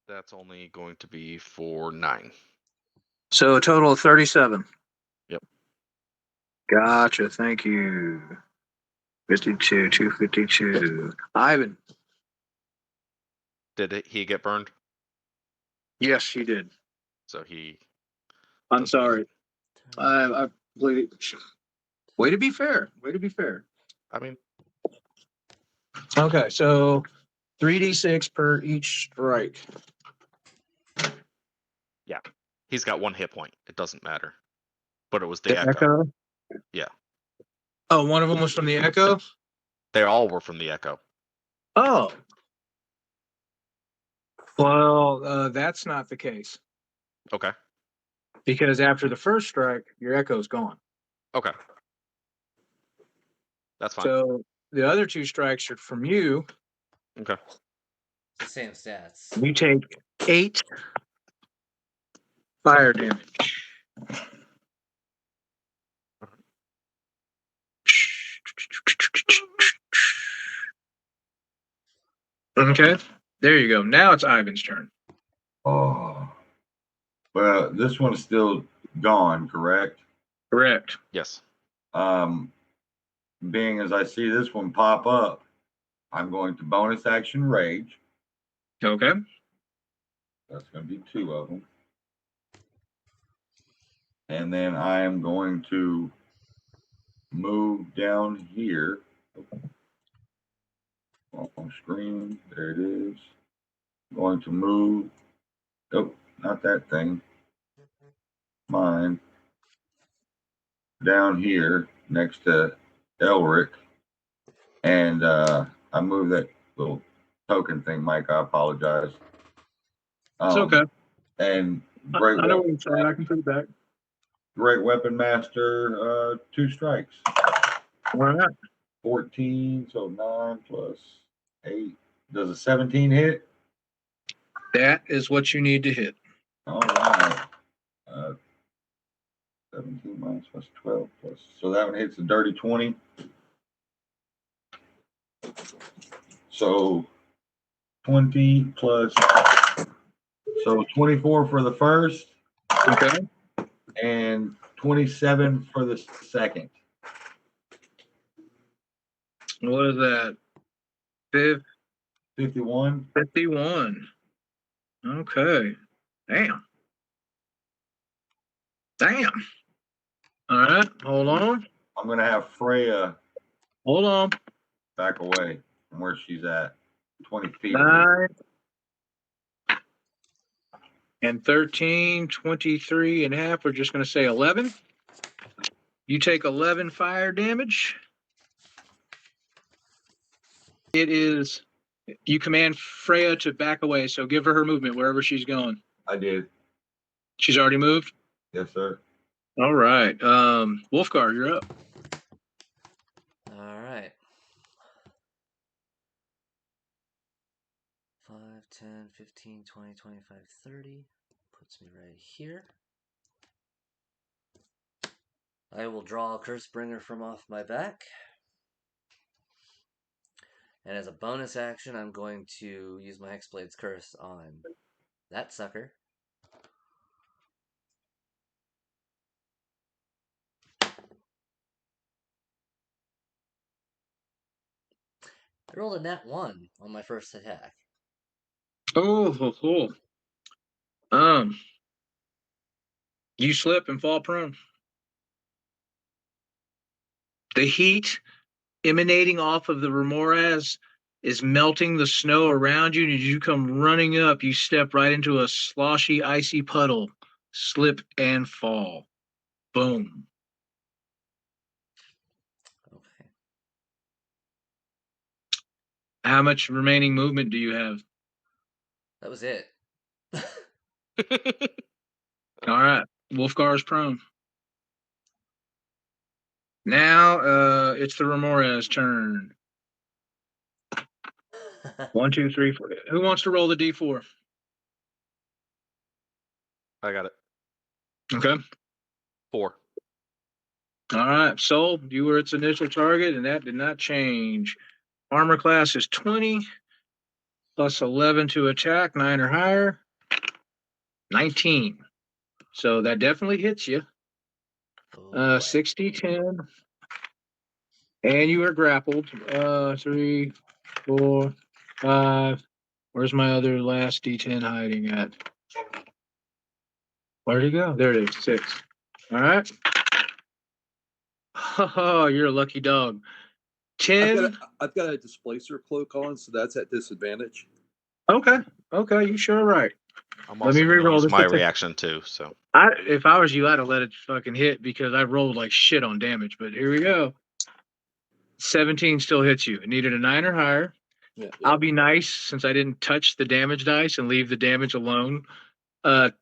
Speaker 5: That's only going to be for 9.
Speaker 1: So a total of 37.
Speaker 5: Yep.
Speaker 1: Gotcha. Thank you. 52, 252. Ivan.
Speaker 5: Did he get burned?
Speaker 1: Yes, he did.
Speaker 5: So he.
Speaker 1: I'm
Speaker 5: doesn't get-
Speaker 1: sorry. I completely. Way to be fair. Way to be fair.
Speaker 5: I mean,
Speaker 1: Okay, so 3d6 per each strike.
Speaker 5: he's got 1 hit point. It doesn't matter. But it was the
Speaker 1: The
Speaker 5: echo.
Speaker 1: echo?
Speaker 5: Yeah.
Speaker 1: Oh, one of them was from the echo?
Speaker 5: They all were from the echo.
Speaker 1: Oh. Well, that's not the case.
Speaker 5: Okay.
Speaker 1: Because after the first strike, your echo's gone.
Speaker 5: Okay. That's fine.
Speaker 1: So the other 2 strikes are from you.
Speaker 5: Okay.
Speaker 4: The same stats.
Speaker 1: You take 8 fire damage. Okay, there you go. Now it's Ivan's turn.
Speaker 2: Oh. Well, this one's still gone, correct?
Speaker 1: Correct.
Speaker 5: Yes.
Speaker 2: Being as I see this one pop up, I'm going to bonus action rage.
Speaker 1: Okay.
Speaker 2: That's going to be 2 of them. And then I am going to move down here. On screen, there it is. I'm going to move. Oh, not that thing. Mine. Down here next to Elric. And I move that little token thing, Mike. I apologize.
Speaker 1: It's okay.
Speaker 2: And
Speaker 1: I know what you're saying. I can put it back.
Speaker 2: Great Weapon Master, 2 strikes.
Speaker 1: All right.
Speaker 2: 14, so 9 plus 8. Does a 17 hit?
Speaker 1: That is what you need to hit.
Speaker 2: All right. 17 minus plus 12 plus. So that one hits a dirty 20. So 20 plus. So 24 for the first.
Speaker 1: Okay.
Speaker 2: And 27 for the second.
Speaker 1: What is that?
Speaker 2: 51.
Speaker 1: 51. Okay. Damn. All right. Hold on.
Speaker 2: I'm going to have Freya
Speaker 1: Hold on.
Speaker 2: back away from where she's at. 20 feet.
Speaker 1: 9 and 13, 23 and a half. We're just going to say 11. You take 11 fire damage. It is, you command Freya to back away, so give her movement wherever she's going.
Speaker 2: I did.
Speaker 1: She's already moved?
Speaker 2: Yes, sir.
Speaker 1: All right. Wolfgar, you're up.
Speaker 4: All right. 5, 10, 15, 20, 25, 30. Puts me right here. I will draw a Curse Bringer from off my back. And as a bonus action, I'm going to use my Hexblade's Curse on that sucker. I rolled a nat 1 on my first attack.
Speaker 1: Oh. You slip and fall prone. The heat emanating off of the Remoras is melting the snow around you. And as you come running up, you step right into a sloshy, icy puddle, slip and fall. Boom.
Speaker 4: Okay.
Speaker 1: How much remaining movement do you have?
Speaker 4: That was it.
Speaker 1: All right. Wolfgar's prone. Now it's the Remora's turn. 1, 2, 3, 4. Who wants to roll the D4?
Speaker 5: I got it.
Speaker 1: Okay.
Speaker 5: 4.
Speaker 1: All right. Soul, you were its initial target, and that did not change. Armor class is 20 plus 11 to attack, 9 or higher. 19. So that definitely hits you.
Speaker 4: Oh, boy.
Speaker 1: 60, 10. And you are grappled. 3, 4, 5. Where's my other last D10 hiding at? Where'd he go? There it is. 6. All right. Oh, you're a lucky dog. 10.
Speaker 3: I've got a displacer cloak on, so that's at disadvantage.
Speaker 1: Okay. Okay. You sure right.
Speaker 5: I'm
Speaker 1: Let me
Speaker 5: also going to
Speaker 1: reroll
Speaker 5: use
Speaker 1: this.
Speaker 5: my reaction too. So
Speaker 1: If I was you, I'd have let it fucking hit because I rolled like shit on damage. But here we go. 17 still hits you. It needed a 9 or higher.
Speaker 3: Yeah.
Speaker 1: I'll be nice since I didn't touch the damage dice and leave the damage alone.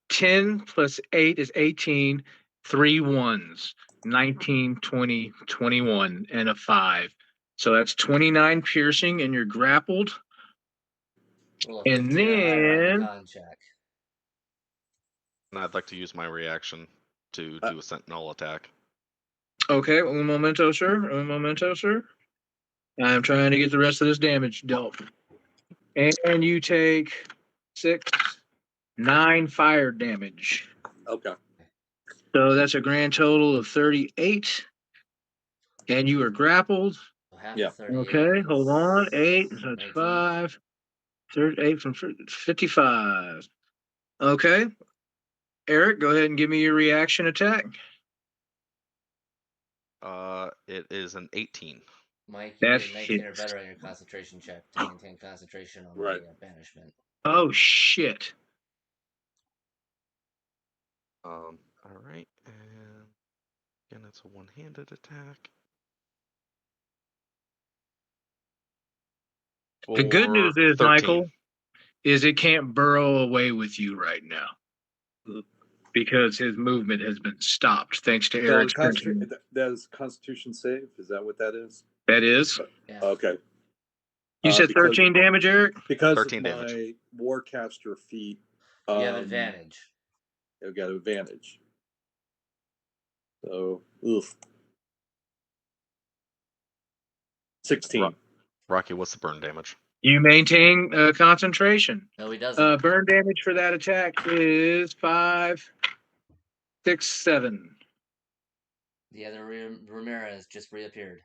Speaker 1: 10 plus 8 is 18. 3 ones. 19, 20, 21, and a 5. So that's 29 piercing, and you're grappled.
Speaker 4: Roll a
Speaker 1: And
Speaker 4: 15 or higher on your
Speaker 1: then,
Speaker 4: con check.
Speaker 5: and I'd like to use my reaction to do a sentinel attack.
Speaker 1: okay, un momento, sir. Un momento, sir. I'm trying to get the rest of this damage dealt. And you take 6, 9 fire damage.
Speaker 3: Okay.
Speaker 1: So that's a grand total of 38. And you are grappled.
Speaker 4: So half
Speaker 3: Yeah.
Speaker 4: of 38
Speaker 1: Okay, hold on.
Speaker 4: is
Speaker 1: 8, so that's
Speaker 4: 19.
Speaker 1: 5. 38 from 55. Okay. Eric, go ahead and give me your reaction attack.
Speaker 5: It is an 18.
Speaker 4: Mike, you
Speaker 1: That
Speaker 4: need a 19 or
Speaker 1: hits.
Speaker 4: better on your concentration check to maintain concentration on
Speaker 3: Right.
Speaker 4: the banishment.
Speaker 1: Oh, shit.
Speaker 5: All right, and again, it's a one-handed attack.
Speaker 1: The good
Speaker 5: For
Speaker 1: news is,
Speaker 5: 13.
Speaker 1: Michael, is it can't burrow away with you right now because his movement has been stopped thanks to
Speaker 3: So
Speaker 1: Eric's printing.
Speaker 3: that is Constitution save. Is that what that is?
Speaker 1: That is.
Speaker 4: Yeah.
Speaker 3: Okay.
Speaker 1: You said
Speaker 3: Because-
Speaker 1: 13 damage, Eric?
Speaker 3: Because
Speaker 5: 13
Speaker 3: of my
Speaker 5: damage.
Speaker 3: Warcaster feat,
Speaker 4: You have advantage.
Speaker 3: I've got advantage. So, oof. 16.
Speaker 5: Rocky, what's the burn damage?
Speaker 1: You maintain concentration.
Speaker 4: No, he doesn't.
Speaker 1: Burn damage for that attack is 5, 6, 7.
Speaker 4: The other Ramirez just reappeared.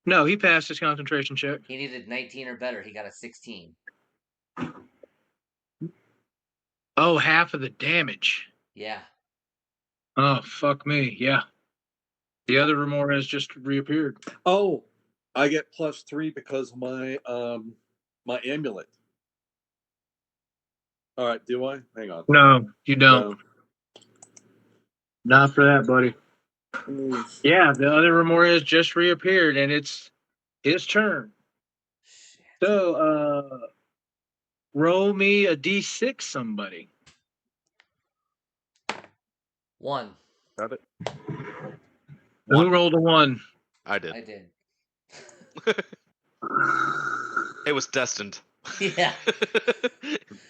Speaker 1: No, he passed his concentration check.
Speaker 4: He needed 19 or better. He got a 16.
Speaker 1: Oh, half of the damage.
Speaker 4: Yeah.
Speaker 1: Oh, fuck me. Yeah. The other Ramirez just reappeared.
Speaker 3: Oh, I get +3 because of my my amulet. All right, do I? Hang on.
Speaker 1: No, you don't.
Speaker 3: No.
Speaker 1: Not for that, buddy.
Speaker 3: Oof.
Speaker 1: Yeah, the other Ramirez just reappeared, and it's his turn.
Speaker 4: Shit.
Speaker 1: So, roll me a d6, somebody.
Speaker 4: 1.
Speaker 5: Got it.
Speaker 1: Who rolled a 1?
Speaker 5: I did.
Speaker 4: I did.
Speaker 5: It was destined.
Speaker 4: Yeah.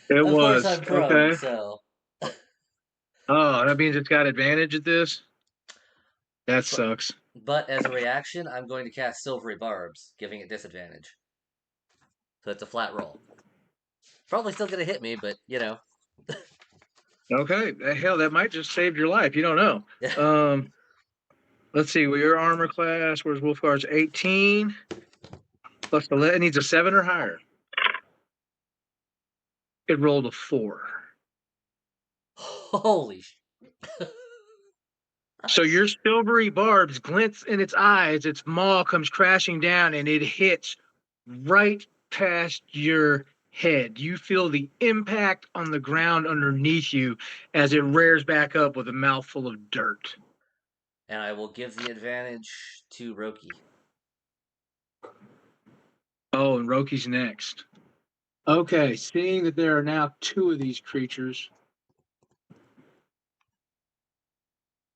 Speaker 1: It
Speaker 4: Of
Speaker 1: was.
Speaker 4: course I'm prone,
Speaker 1: Okay.
Speaker 4: so.
Speaker 1: Oh, that means it's got advantage at this? That sucks.
Speaker 4: But as a reaction, I'm going to cast Silvery Barbs, giving it disadvantage. So it's a flat roll. Probably still going to hit me, but, you know.
Speaker 1: Okay. Hell, that might just save your life. You don't know.
Speaker 4: Yeah.
Speaker 1: Let's see. Well, your armor class, where's Wolfguard's 18? Plus 11. It needs a 7 or higher. It rolled a 4.
Speaker 4: Holy
Speaker 1: So your silvery barbs glints in its eyes, its maw comes crashing down, and it hits right past your head. You feel the impact on the ground underneath you as it rears back up with a mouthful of dirt.
Speaker 4: And I will give the advantage to Roki.
Speaker 1: Oh, and Roki's next. Okay, seeing that there are now 2 of these creatures,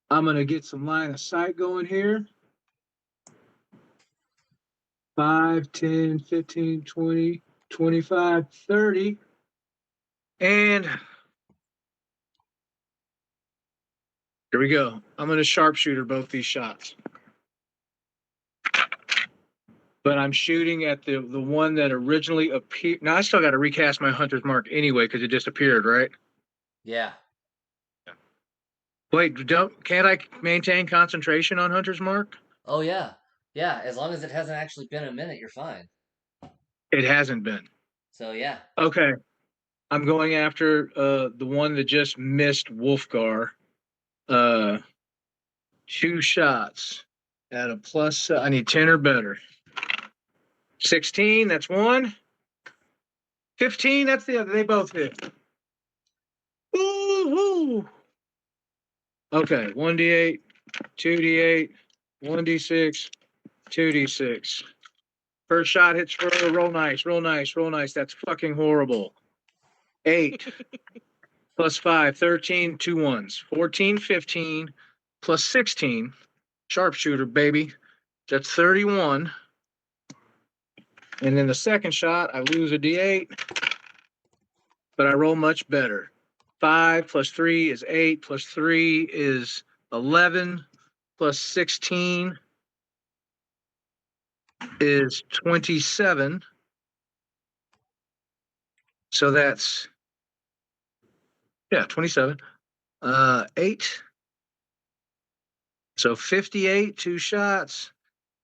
Speaker 1: I'm going to get some line of sight going here. 5, 10, 15, 20, 25, 30. And here we go. I'm going to sharpshooter both these shots. but I'm shooting at the one that originally appeared. Now I still got to recast my hunter's mark anyway because it disappeared, right?
Speaker 4: Yeah.
Speaker 1: Wait, can't I maintain concentration on hunter's mark?
Speaker 4: Oh yeah. Yeah. As long as it hasn't actually been a minute, you're fine.
Speaker 1: It hasn't been.
Speaker 4: So yeah.
Speaker 1: Okay, I'm going after the one that just missed Wolfgar. 2 shots at a plus. I need 10 or better. 16, that's one. 15, that's the other. They both hit. Woo-hoo. Okay, 1d8, 2d8, 1d6, 2d6. First shot hits for roll nice, roll nice, roll nice. That's fucking horrible. 8 plus 5, 13, 2 ones. 14, 15 plus 16. Sharpshooter, baby. That's 31. And then the second shot, I lose a d8, but I roll much better. 5 plus 3 is 8, plus 3 is 11, plus 16 is 27. So that's, 27. 8. So 58, 2 shots.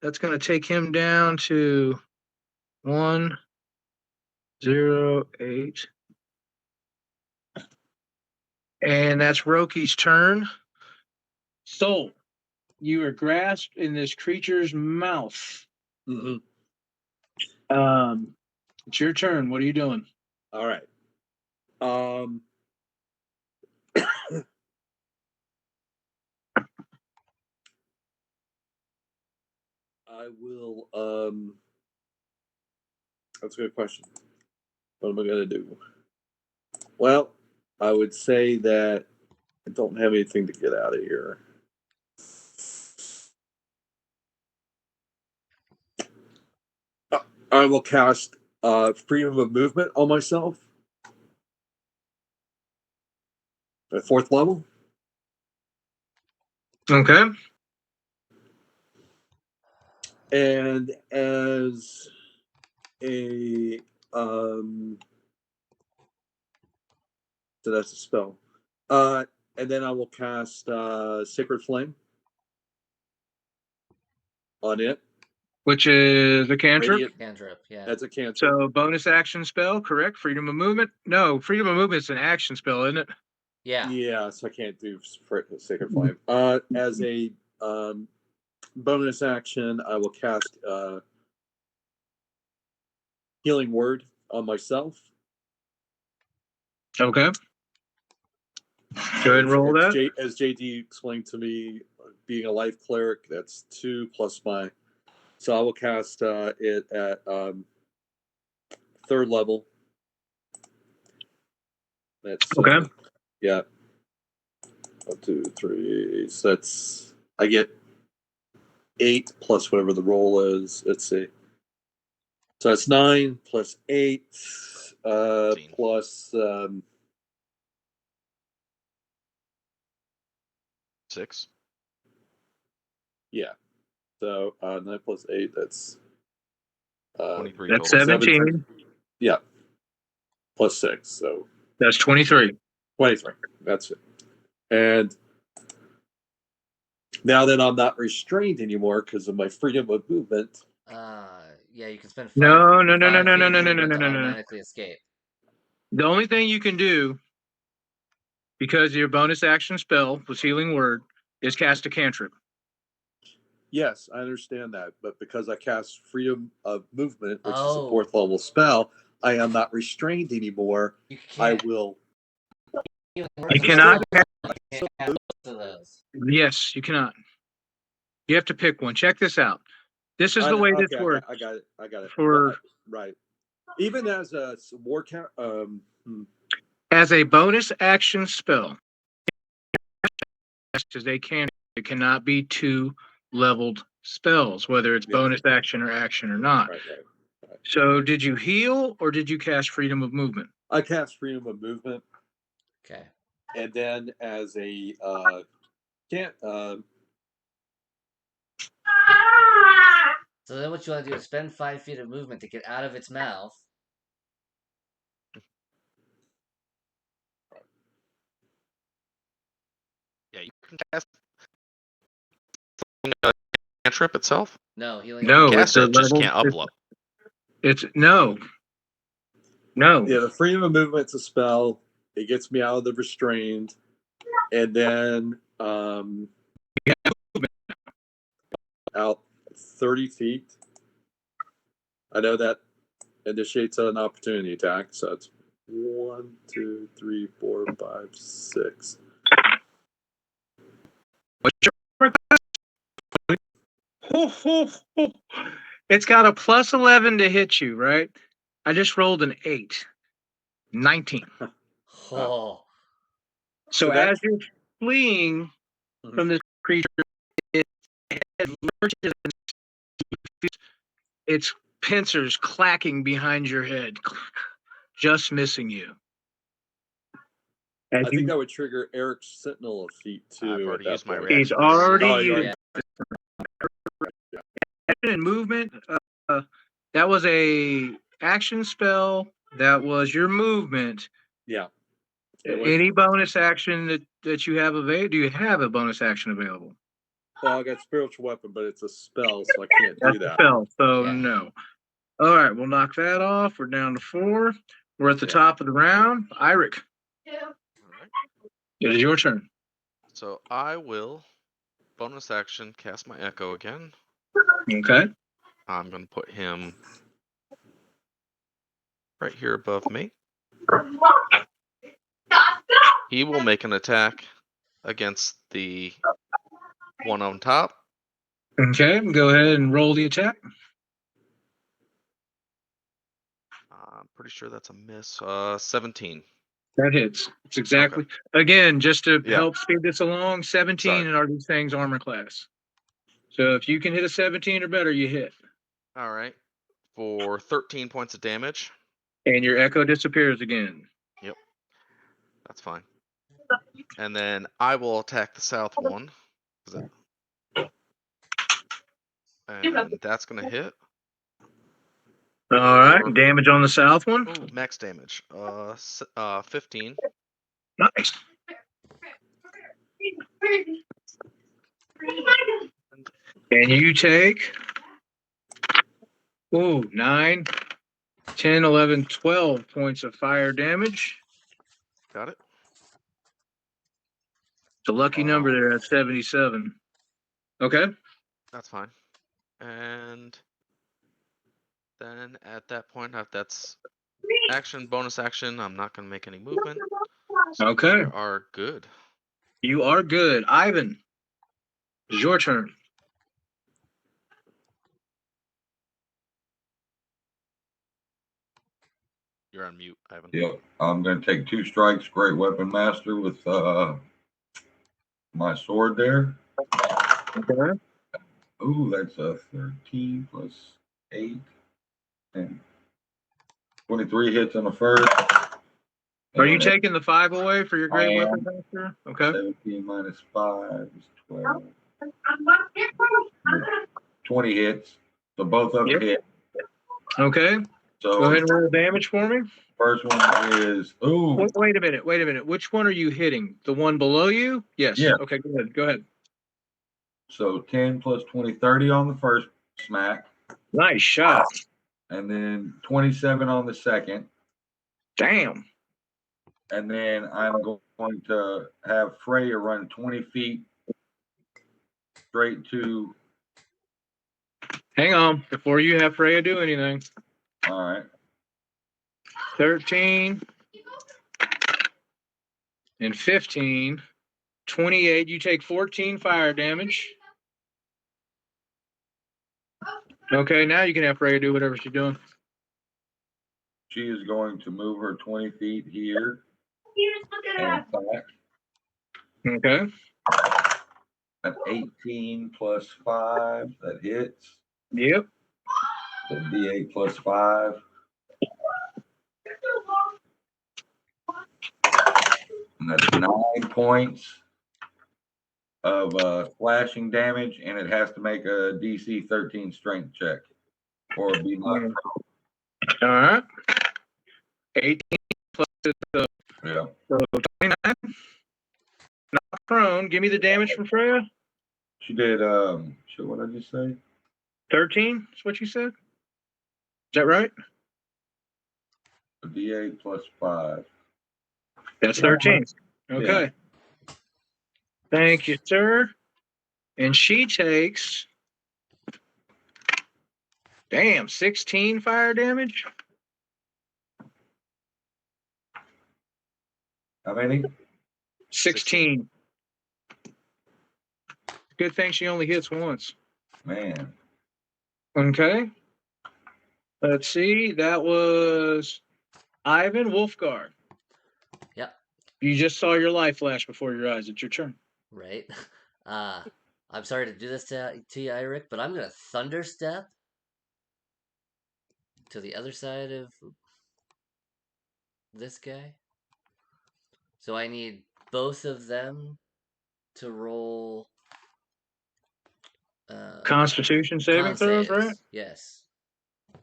Speaker 1: That's going to take him down to 1, 0, 8. And that's Roki's turn. Soul, you are grasped in this creature's mouth.
Speaker 3: Mm-hmm.
Speaker 1: It's your turn. What are you doing?
Speaker 3: All right. I will. That's a good question. What am I going to do? Well, I would say that I don't have anything to get out of here. I will cast freedom of movement on myself at 4th level.
Speaker 1: Okay.
Speaker 3: And as a so that's a spell. And then I will cast Sacred Flame on it.
Speaker 1: Which is a cantrip.
Speaker 3: Radiant.
Speaker 4: Cantrip. Yeah.
Speaker 3: That's a cantrip.
Speaker 1: So bonus action spell, correct? Freedom of movement? No, freedom of movement is an action spell, isn't it?
Speaker 4: Yeah.
Speaker 3: Yeah, so I can't do Sacred Flame. As a bonus action, I will cast Healing Word on myself.
Speaker 1: Okay. Go ahead and roll that.
Speaker 3: As JD explained to me, being a life cleric, that's 2 plus my. So I will cast it at 3rd level. That's
Speaker 1: Okay.
Speaker 3: Yeah. 1, 2, 3. So that's I get 8 plus whatever the roll is. Let's see. So it's 9 plus 8 plus
Speaker 5: 6.
Speaker 3: yeah. So 9 plus 8. That's
Speaker 5: 23
Speaker 1: That's
Speaker 5: total.
Speaker 1: 17.
Speaker 3: Yeah. Plus 6. So
Speaker 1: That's 23.
Speaker 3: 23. That's it. And now that I'm not restrained anymore because of my freedom of movement.
Speaker 4: Yeah, you can spend 5.
Speaker 1: No.
Speaker 4: To automatically escape.
Speaker 1: The only thing you can do, because your bonus action spell was Healing Word, is cast a cantrip.
Speaker 3: Yes, I understand that, but because I cast freedom of movement, which is a
Speaker 4: Oh.
Speaker 3: 4th level spell, I am not restrained anymore.
Speaker 4: You
Speaker 3: I
Speaker 4: can't.
Speaker 3: will.
Speaker 1: You cannot.
Speaker 4: You can't have both of those.
Speaker 1: Yes, you cannot. You have to pick one. Check this out. This is
Speaker 3: I
Speaker 1: the
Speaker 3: know-
Speaker 1: way
Speaker 3: okay,
Speaker 1: this works.
Speaker 3: I got it. I got it.
Speaker 1: For
Speaker 3: Right. Even as a war count.
Speaker 1: as a bonus action spell, because it cannot be 2 leveled spells, whether it's bonus action or not.
Speaker 3: Right.
Speaker 1: So, did you heal or did you cast freedom of movement?
Speaker 3: I cast freedom of movement,
Speaker 4: Okay.
Speaker 3: and then as a can't.
Speaker 4: So then what you want to do is spend 5 feet of movement to get out of its mouth.
Speaker 5: Yeah, you can cast cantrip itself.
Speaker 4: No, healing.
Speaker 1: No,
Speaker 5: Cast
Speaker 1: it's a
Speaker 5: it, just
Speaker 1: level.
Speaker 5: can't upload.
Speaker 1: It's no.
Speaker 3: Yeah, the freedom of movement's a spell. It gets me out of the restrained, and then out 30 feet. I know that initiates an opportunity attack, so it's 1, 2, 3, 4, 5, 6.
Speaker 1: What's your It's got a plus 11 to hit you, right? I just rolled an 8. 19.
Speaker 4: Oh.
Speaker 1: So
Speaker 3: that-
Speaker 1: as you're fleeing from this creature, it lurches and its pincers clacking behind your head, just missing you.
Speaker 3: I think that would trigger Eric's Sentinel feat too.
Speaker 5: I've already
Speaker 3: at that
Speaker 5: used my
Speaker 3: point.
Speaker 5: reaction.
Speaker 1: He's already
Speaker 3: Oh,
Speaker 1: used
Speaker 4: Yeah.
Speaker 1: in movement. That was a action spell. That was your movement.
Speaker 3: Yeah. It was-
Speaker 1: Any bonus action that you have available? Do you have a bonus action available?
Speaker 3: Well, I got spiritual weapon, but it's a spell, so I can't do
Speaker 1: That's a
Speaker 3: that.
Speaker 1: spell, so
Speaker 4: Yeah.
Speaker 1: no. All right, we'll knock that off. We're down to 4. We're at the
Speaker 3: Yeah.
Speaker 1: top of the round. Iric,
Speaker 5: All right.
Speaker 1: it is your turn.
Speaker 5: So I will bonus action cast my echo again.
Speaker 1: Okay.
Speaker 5: I'm going to put him right here above me. He will make an attack against the one on top.
Speaker 1: Okay, go ahead and roll the attack.
Speaker 5: I'm pretty sure that's a miss. 17.
Speaker 1: That hits. It's exactly. Again, just to
Speaker 5: Yeah.
Speaker 1: help speed this along, 17
Speaker 5: Sorry.
Speaker 1: and are these things armor class. So if you can hit a 17 or better, you hit.
Speaker 5: All right. For 13 points of damage.
Speaker 1: And your echo disappears again.
Speaker 5: Yep. That's fine. And then I will attack the south one. And that's going to hit.
Speaker 1: All right,
Speaker 5: for-
Speaker 1: damage on the south one.
Speaker 5: Ooh, max damage. 15.
Speaker 1: Nice. And you take 9, 10, 11, 12 points of fire damage.
Speaker 5: Got it.
Speaker 1: It's a lucky number there at 77. Okay.
Speaker 5: That's fine. And then at that point, that's action, bonus action. I'm not going to make any movement. So
Speaker 1: Okay.
Speaker 5: we are good.
Speaker 1: You are good. Ivan, it's your turn.
Speaker 5: You're on mute, Ivan.
Speaker 2: Yep. I'm going to take 2 strikes, Great Weapon Master, with my sword there.
Speaker 1: Okay.
Speaker 2: Ooh, that's a 13 plus 8. 10. 23 hits on the first.
Speaker 1: Are you
Speaker 2: And
Speaker 1: taking the 5 away for your great
Speaker 2: I
Speaker 1: weapon master? Okay.
Speaker 2: 17 minus 5 is 12. 20 hits. So both of them
Speaker 1: Yep.
Speaker 2: hit.
Speaker 1: Okay.
Speaker 2: So
Speaker 1: Go ahead and roll damage for me.
Speaker 2: first one is
Speaker 1: Wait a minute. Which one are you hitting? The one below you? Yes.
Speaker 2: Yeah.
Speaker 1: Okay, go ahead.
Speaker 2: So 10 plus 20, 30 on the first smack.
Speaker 1: Nice shot.
Speaker 2: And then 27 on the second.
Speaker 1: Damn.
Speaker 2: And then I'm going to have Freya run 20 feet straight to.
Speaker 1: Hang on. Before you have Freya do anything.
Speaker 2: All right.
Speaker 1: 13 and 15. 28. You take 14 fire damage. Okay, now you can have Freya do whatever she's doing.
Speaker 2: She is going to move her 20 feet here and attack.
Speaker 1: Okay.
Speaker 2: An 18 plus 5 that hits.
Speaker 1: Yep.
Speaker 2: So D8 plus 5. And that's 9 points of slashing damage, and it has to make a DC 13 strength check or be knocked.
Speaker 1: All right. 18 plus the
Speaker 2: Yeah.
Speaker 1: so 29. Not prone. Give me the damage from Freya.
Speaker 2: She did. Shit, what did I just say?
Speaker 1: 13 is what you said. Is that right?
Speaker 2: A D8 plus 5.
Speaker 1: That's 13. Okay. Thank you, sir. And she takes, 16 fire damage.
Speaker 2: How many?
Speaker 1: 16. Good thing she only hits once.
Speaker 2: Man.
Speaker 1: Okay. Let's see. That was Ivan Wolfgar.
Speaker 4: Yep.
Speaker 1: You just saw your life flash before your eyes. It's your turn.
Speaker 4: Right. I'm sorry to do this to you, Eric, but I'm gonna thunder step to the other side of this guy. So I need both of them to roll
Speaker 1: Constitution saving
Speaker 4: con
Speaker 1: throws,
Speaker 4: saves.
Speaker 1: right?
Speaker 4: Yes.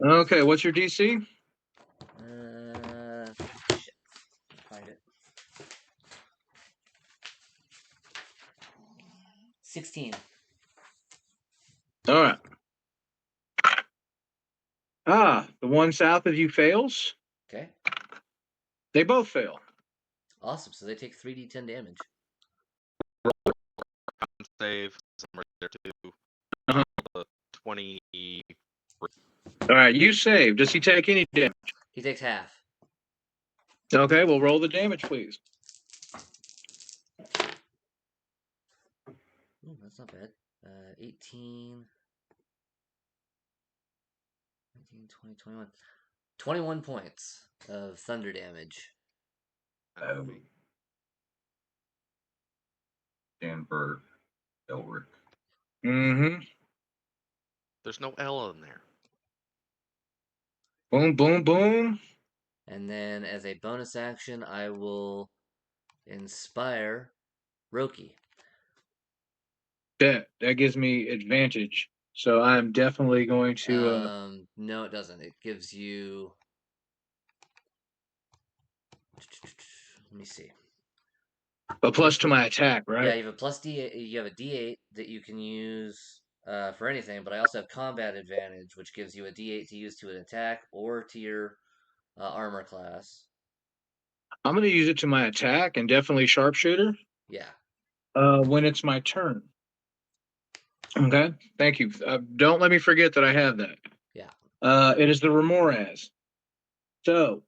Speaker 1: Okay. What's your DC?
Speaker 4: Shit. Find it. 16.
Speaker 1: All right. The one south of you fails.
Speaker 4: Okay.
Speaker 1: They both fail.
Speaker 4: Awesome. So they take 3d10 damage.
Speaker 5: Save. I'm right there too.
Speaker 1: Uh-huh.
Speaker 5: 20.
Speaker 1: All right. You save. Does he take any damage?
Speaker 4: He takes half.
Speaker 1: Okay. Well, roll the damage, please.
Speaker 4: Ooh, that's not bad. 18, 19, 20, 21. 21 points of thunder damage.
Speaker 2: Oh. Danberg, Elric.
Speaker 1: Mm-hmm.
Speaker 5: There's no L in there.
Speaker 1: Boom, boom, boom.
Speaker 4: And then as a bonus action, I will inspire Roki.
Speaker 1: That gives me advantage. So I'm definitely going to.
Speaker 4: No, it doesn't. It gives you. Let me see.
Speaker 1: A plus to my attack, right?
Speaker 4: Yeah, you have a plus D8. You have a D8 that you can use for anything, but I also have combat advantage, which gives you a D8 to use to an attack or to your armor class.
Speaker 1: I'm going to use it to my attack and definitely sharpshooter.
Speaker 4: Yeah.
Speaker 1: When it's my turn. Okay. Thank you. Don't let me forget that I have that.
Speaker 4: Yeah.
Speaker 1: It is the Remoraz. So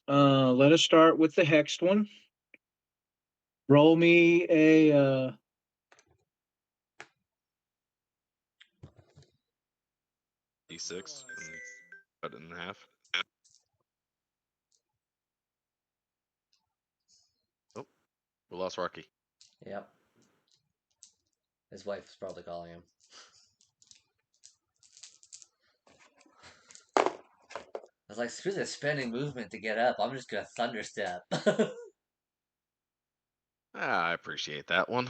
Speaker 1: let us start with the hexed one. Roll me a.
Speaker 5: D6 and cut it in half. Oh, we lost Rocky.
Speaker 4: Yep. His wife's probably calling him. I was like, screw this spending movement to get up. I'm just gonna thunder step.
Speaker 5: I appreciate that one.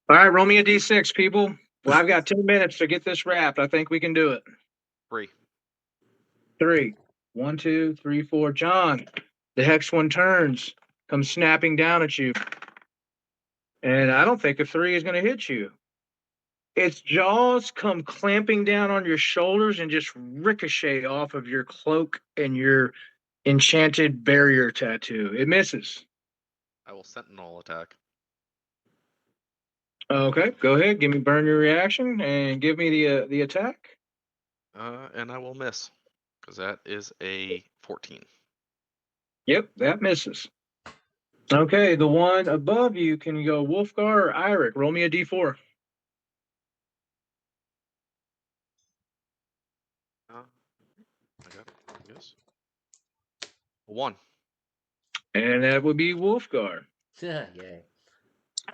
Speaker 1: All right, roll me a d6, people. Well, I've got 10 minutes to get this wrapped. I think we can do it.
Speaker 5: 3.
Speaker 1: 3. 1, 2, 3, 4. John, the hex one turns, comes snapping down at you. And I don't think a 3 is going to hit you. Its jaws come clamping down on your shoulders and just ricochet off of your cloak and your enchanted barrier tattoo. It misses.
Speaker 5: I will sentinel attack.
Speaker 1: Okay, go ahead. Give me burn your reaction and give me the attack.
Speaker 5: And I will miss because that is a 14.
Speaker 1: Yep, that misses. Okay, the one above you can go Wolfgar or Eirik. Roll me a d4.
Speaker 5: I got it, I guess. 1.
Speaker 1: And that would be Wolfgar.
Speaker 4: Yay.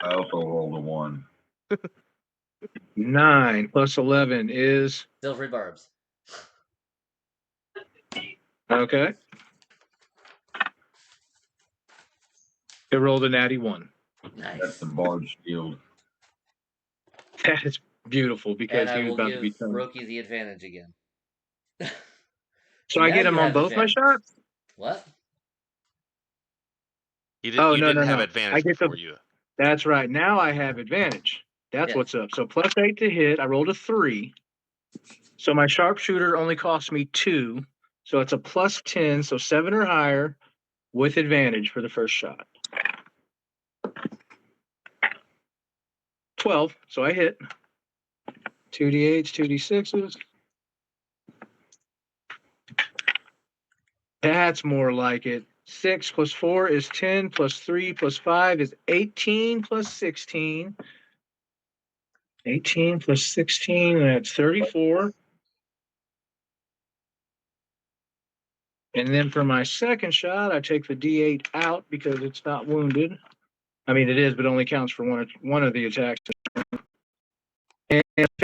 Speaker 2: I also rolled a 1.
Speaker 1: 9 plus 11 is
Speaker 4: Silvery barbs.
Speaker 1: okay. It rolled a natty 1.
Speaker 2: That's
Speaker 4: Nice.
Speaker 2: the bard shield.
Speaker 1: That is beautiful because
Speaker 4: And I
Speaker 1: he was
Speaker 4: will
Speaker 1: about to be
Speaker 4: give
Speaker 1: done.
Speaker 4: Roki the advantage again.
Speaker 1: So I
Speaker 4: now
Speaker 1: get
Speaker 4: you
Speaker 1: him on
Speaker 4: have
Speaker 1: both my
Speaker 4: advantage.
Speaker 1: shots?
Speaker 4: What?
Speaker 5: You
Speaker 1: Oh, no,
Speaker 5: didn't
Speaker 1: no,
Speaker 5: have
Speaker 1: no. I
Speaker 5: advantage
Speaker 1: get the.
Speaker 5: before you.
Speaker 1: That's right. Now I have advantage. That's
Speaker 4: Yeah.
Speaker 1: what's up. So +8 to hit. I rolled a 3. So my sharpshooter only cost me 2. So it's a +10. So 7 or higher with advantage for the first shot. 12. So I hit. 2d8s, 2d6s. That's more like it. 6 + 4 is 10, + 3 + 5 is 18 + 16. 18 + 16, that's 34. And then for my second shot, I take the D8 out because it's not wounded. I mean, it is, but only counts for one of the attacks. And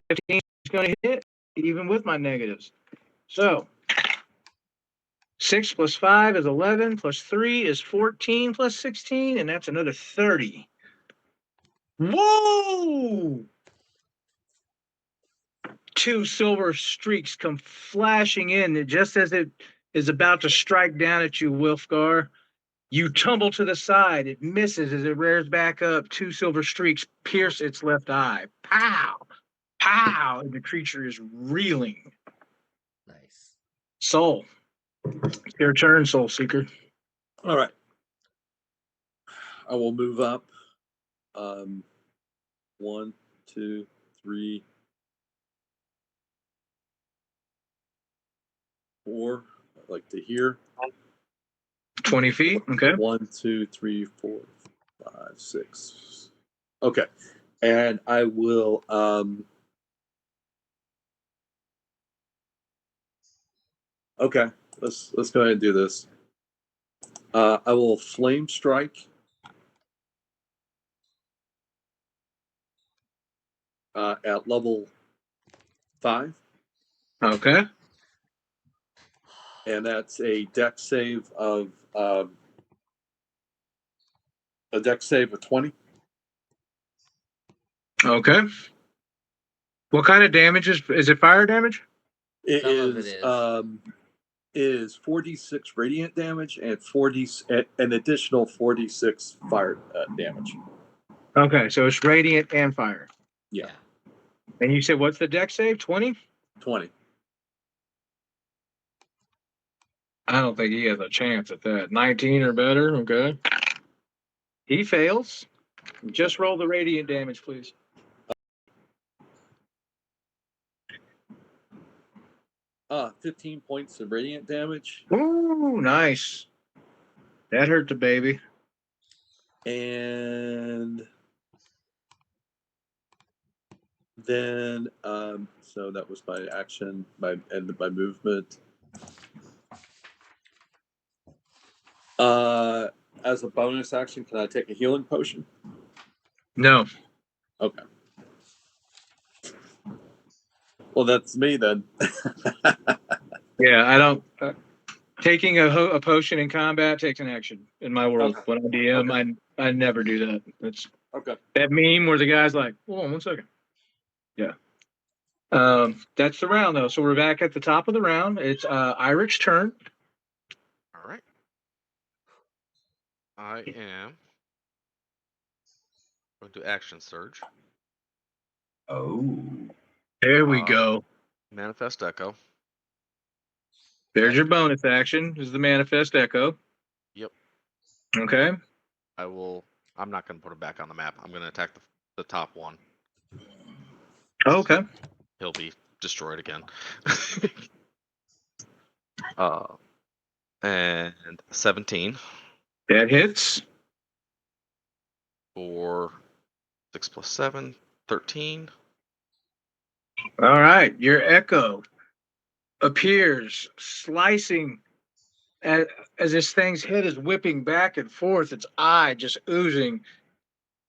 Speaker 1: 15 is going to hit, even with my negatives. So 6 + 5 is 11, + 3 is 14, + 16, and that's another 30. Whoa! 2 silver streaks come flashing in just as it is about to strike down at you, Wilfgar. You tumble to the side. It misses as it rears back up. 2 silver streaks pierce its left eye. Pow! Pow! And the creature is reeling.
Speaker 4: Nice.
Speaker 1: Soul. It's your turn, Soul Seeker.
Speaker 3: All right. I will move up. 1, 2, 3, 4. I'd like to hear.
Speaker 1: 20 feet. Okay.
Speaker 3: 1, 2, 3, 4, 5, 6. Okay. And I will okay, let's go ahead and do this. I will flame strike at level 5,
Speaker 1: Okay.
Speaker 3: and that's a dex save of 20.
Speaker 1: Okay. What kind of damage is it? Fire damage?
Speaker 3: It
Speaker 4: Some of it
Speaker 3: is
Speaker 4: is.
Speaker 3: is 46 radiant damage and an additional 46 fire damage.
Speaker 1: Okay, so it's radiant and fire.
Speaker 3: Yeah.
Speaker 1: And you said what's the dex save? 20?
Speaker 3: 20.
Speaker 1: I don't think he has a chance at that. 19 or better. Okay. He fails. Just roll the radiant damage, please.
Speaker 3: 15 points of radiant damage.
Speaker 1: Ooh, nice. That hurt the baby.
Speaker 3: And then so that was my action, my end of my movement. As a bonus action, can I take a healing potion?
Speaker 1: No.
Speaker 3: Okay. Well, that's me then.
Speaker 1: Yeah, I don't. Taking a potion in combat takes an action in my world.
Speaker 3: Okay.
Speaker 1: When I DM,
Speaker 3: Okay.
Speaker 1: I never do that. That's
Speaker 3: Okay.
Speaker 1: that meme where the guy's like, hold on 1 second. Yeah. That's the round though. So we're back at the top of the round. It's Irich's turn.
Speaker 5: All right. I am going to action surge.
Speaker 2: Oh.
Speaker 1: There we go.
Speaker 5: Manifest Echo.
Speaker 1: There's your bonus action. Is the manifest echo.
Speaker 5: Yep.
Speaker 1: Okay.
Speaker 5: I'm not going to put him back on the map. I'm going to attack the top one.
Speaker 1: Okay.
Speaker 5: He'll be destroyed again. And 17
Speaker 1: That hits.
Speaker 5: for 6 + 7, 13.
Speaker 1: All right. Your echo appears, slicing as this thing's head is whipping back and forth, its eye just oozing.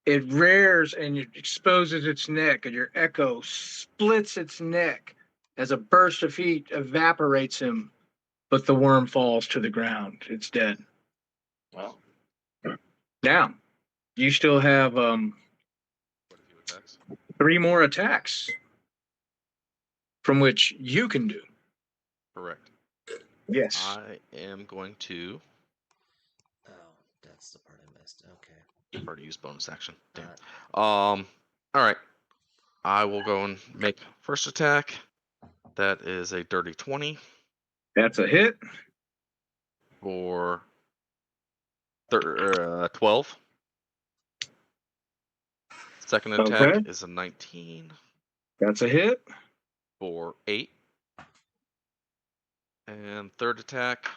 Speaker 1: It rears and it exposes its neck, and your echo splits its neck as a burst of heat evaporates him, but the worm falls to the ground. It's dead.
Speaker 3: Wow.
Speaker 1: Now, you still have
Speaker 5: Quite a few attacks.
Speaker 1: 3 more attacks from which you can do.
Speaker 5: Correct.
Speaker 1: Yes.
Speaker 5: I am going to
Speaker 4: Oh, that's the part I missed. Okay.
Speaker 5: already use bonus action. Damn.
Speaker 4: Alright.
Speaker 5: All right. I will go and make first attack. That is a dirty 20
Speaker 1: That's a hit.
Speaker 5: for 12. Second attack
Speaker 1: Okay.
Speaker 5: is a 19
Speaker 1: That's a hit.
Speaker 5: for 8. And third attack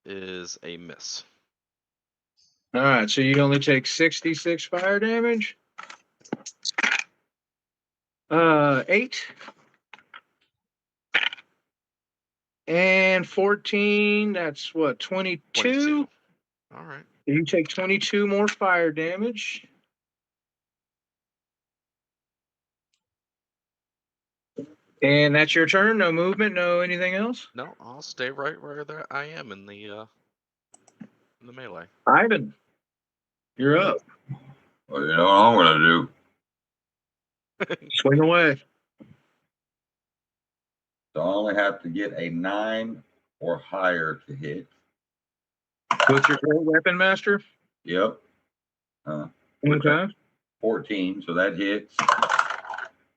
Speaker 5: is a miss.
Speaker 1: All right, so you only take 66 fire damage. 8 and 14. That's what, 22?
Speaker 5: 22. All right.
Speaker 1: You take 22 more fire damage. And that's your turn. No movement, no anything else.
Speaker 5: No, I'll stay right where there I am in the melee.
Speaker 1: Ivan, you're up.
Speaker 2: Well, you know what I'm going to do?
Speaker 1: Swing away.
Speaker 2: So I only have to get a 9 or higher to hit.
Speaker 1: What's your great weapon, Master?
Speaker 2: Yep.
Speaker 1: Okay.
Speaker 2: 14, so that hits.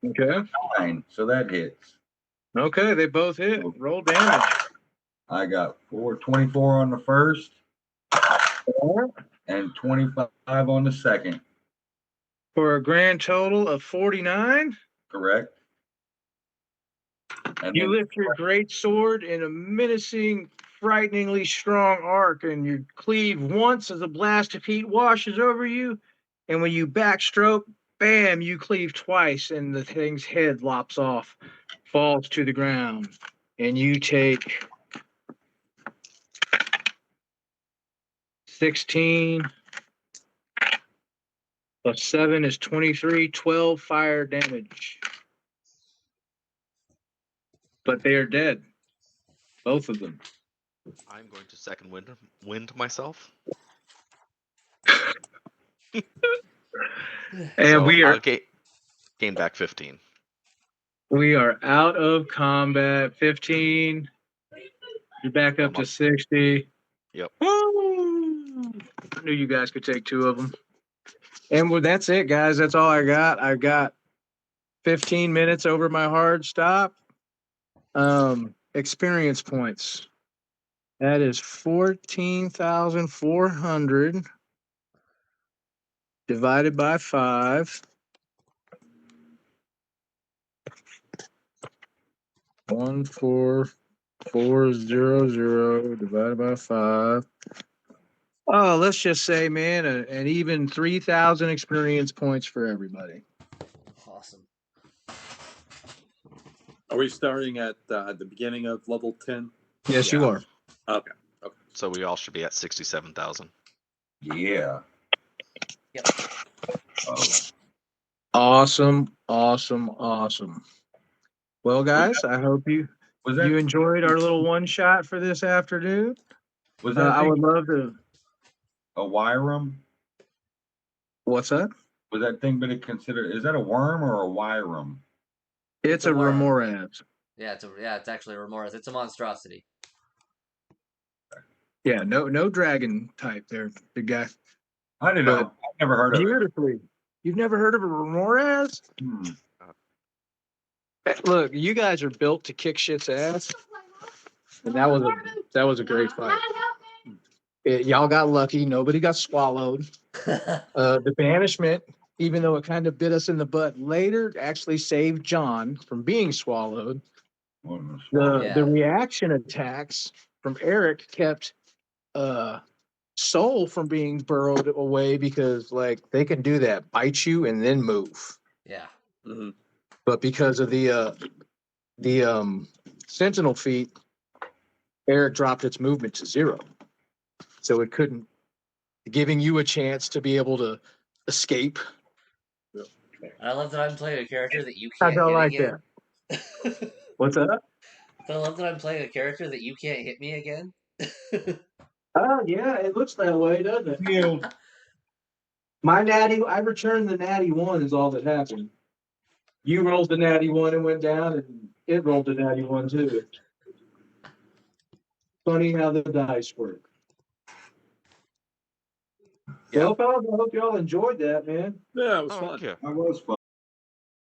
Speaker 1: Okay.
Speaker 2: 9, so that hits.
Speaker 1: Okay, they both hit. Roll damage.
Speaker 2: I got 24 on the first and 25 on the second.
Speaker 1: For a grand total of 49.
Speaker 2: Correct. And
Speaker 1: You
Speaker 2: then
Speaker 1: lift your great sword in a menacing, frighteningly strong arc, and you cleave once as a blast of heat washes over you. And when you backstroke, bam, you cleave twice, and the thing's head lops off, falls to the ground. And you take 16 plus 7 is 23, 12 fire damage. But they are dead. Both of them.
Speaker 5: I'm going to second wind myself.
Speaker 1: And
Speaker 5: So
Speaker 1: we are
Speaker 5: I'll gain back 15.
Speaker 1: We are out of combat. 15. You're back up to 60.
Speaker 5: Yep.
Speaker 1: Woo! I knew you guys could take 2 of them. And well, that's it, guys. That's all I got. I got 15 minutes over my hard stop. Experience points. That is 14,400 divided by 5. 14400 divided by 5. Oh, let's just say, man, an even 3,000 experience points for everybody.
Speaker 4: Awesome.
Speaker 3: Are we starting at the beginning of level 10?
Speaker 1: Yes, you are.
Speaker 3: Okay.
Speaker 5: So we all should be at 67,000.
Speaker 2: yeah.
Speaker 4: Yep.
Speaker 1: Awesome. Well, guys, I hope you enjoyed our little one shot for this afternoon.
Speaker 2: Was that
Speaker 1: I
Speaker 2: thing
Speaker 1: would love to.
Speaker 2: a Wyram?
Speaker 1: What's that?
Speaker 2: Was that thing been considered? Is that a worm or a Wyram?
Speaker 1: It's a
Speaker 4: worm.
Speaker 1: Remoraz.
Speaker 4: Yeah, it's actually a Remoras. It's a monstrosity.
Speaker 1: Yeah, no dragon type there, big guy.
Speaker 2: I didn't know. I've never heard of it.
Speaker 1: Beautifully. You've never heard of a Remoraz? Look, you guys are built to kick shit's ass, and that was a great fight. Y'all got lucky. Nobody got swallowed. The banishment, even though it kind of bit us in the butt later, actually saved John from being swallowed. The reaction attacks from Eric kept Soul from being burrowed away because, like, they can do that, bite you and then move.
Speaker 4: Yeah.
Speaker 3: Mm-hmm.
Speaker 1: But because of the Sentinel feat, Eric dropped its movement to 0, so it couldn't, giving you a chance to be able to escape.
Speaker 4: I love that I'm playing a character that you
Speaker 1: I
Speaker 4: can't
Speaker 1: don't
Speaker 4: hit
Speaker 1: like
Speaker 4: again.
Speaker 1: that. What's that?
Speaker 4: I love that I'm playing a character that you can't hit me again.
Speaker 1: Oh, yeah, it looks that way, doesn't it?
Speaker 7: Yeah.
Speaker 1: I returned the natty one is all that happened. You rolled the natty one and went down, and it rolled the natty one too. Funny how the dice work.
Speaker 2: Yeah.
Speaker 1: Well, fellas, I hope y'all enjoyed that, man.
Speaker 3: Yeah, it was
Speaker 5: Oh,
Speaker 3: fun.
Speaker 5: yeah.
Speaker 7: That was fun.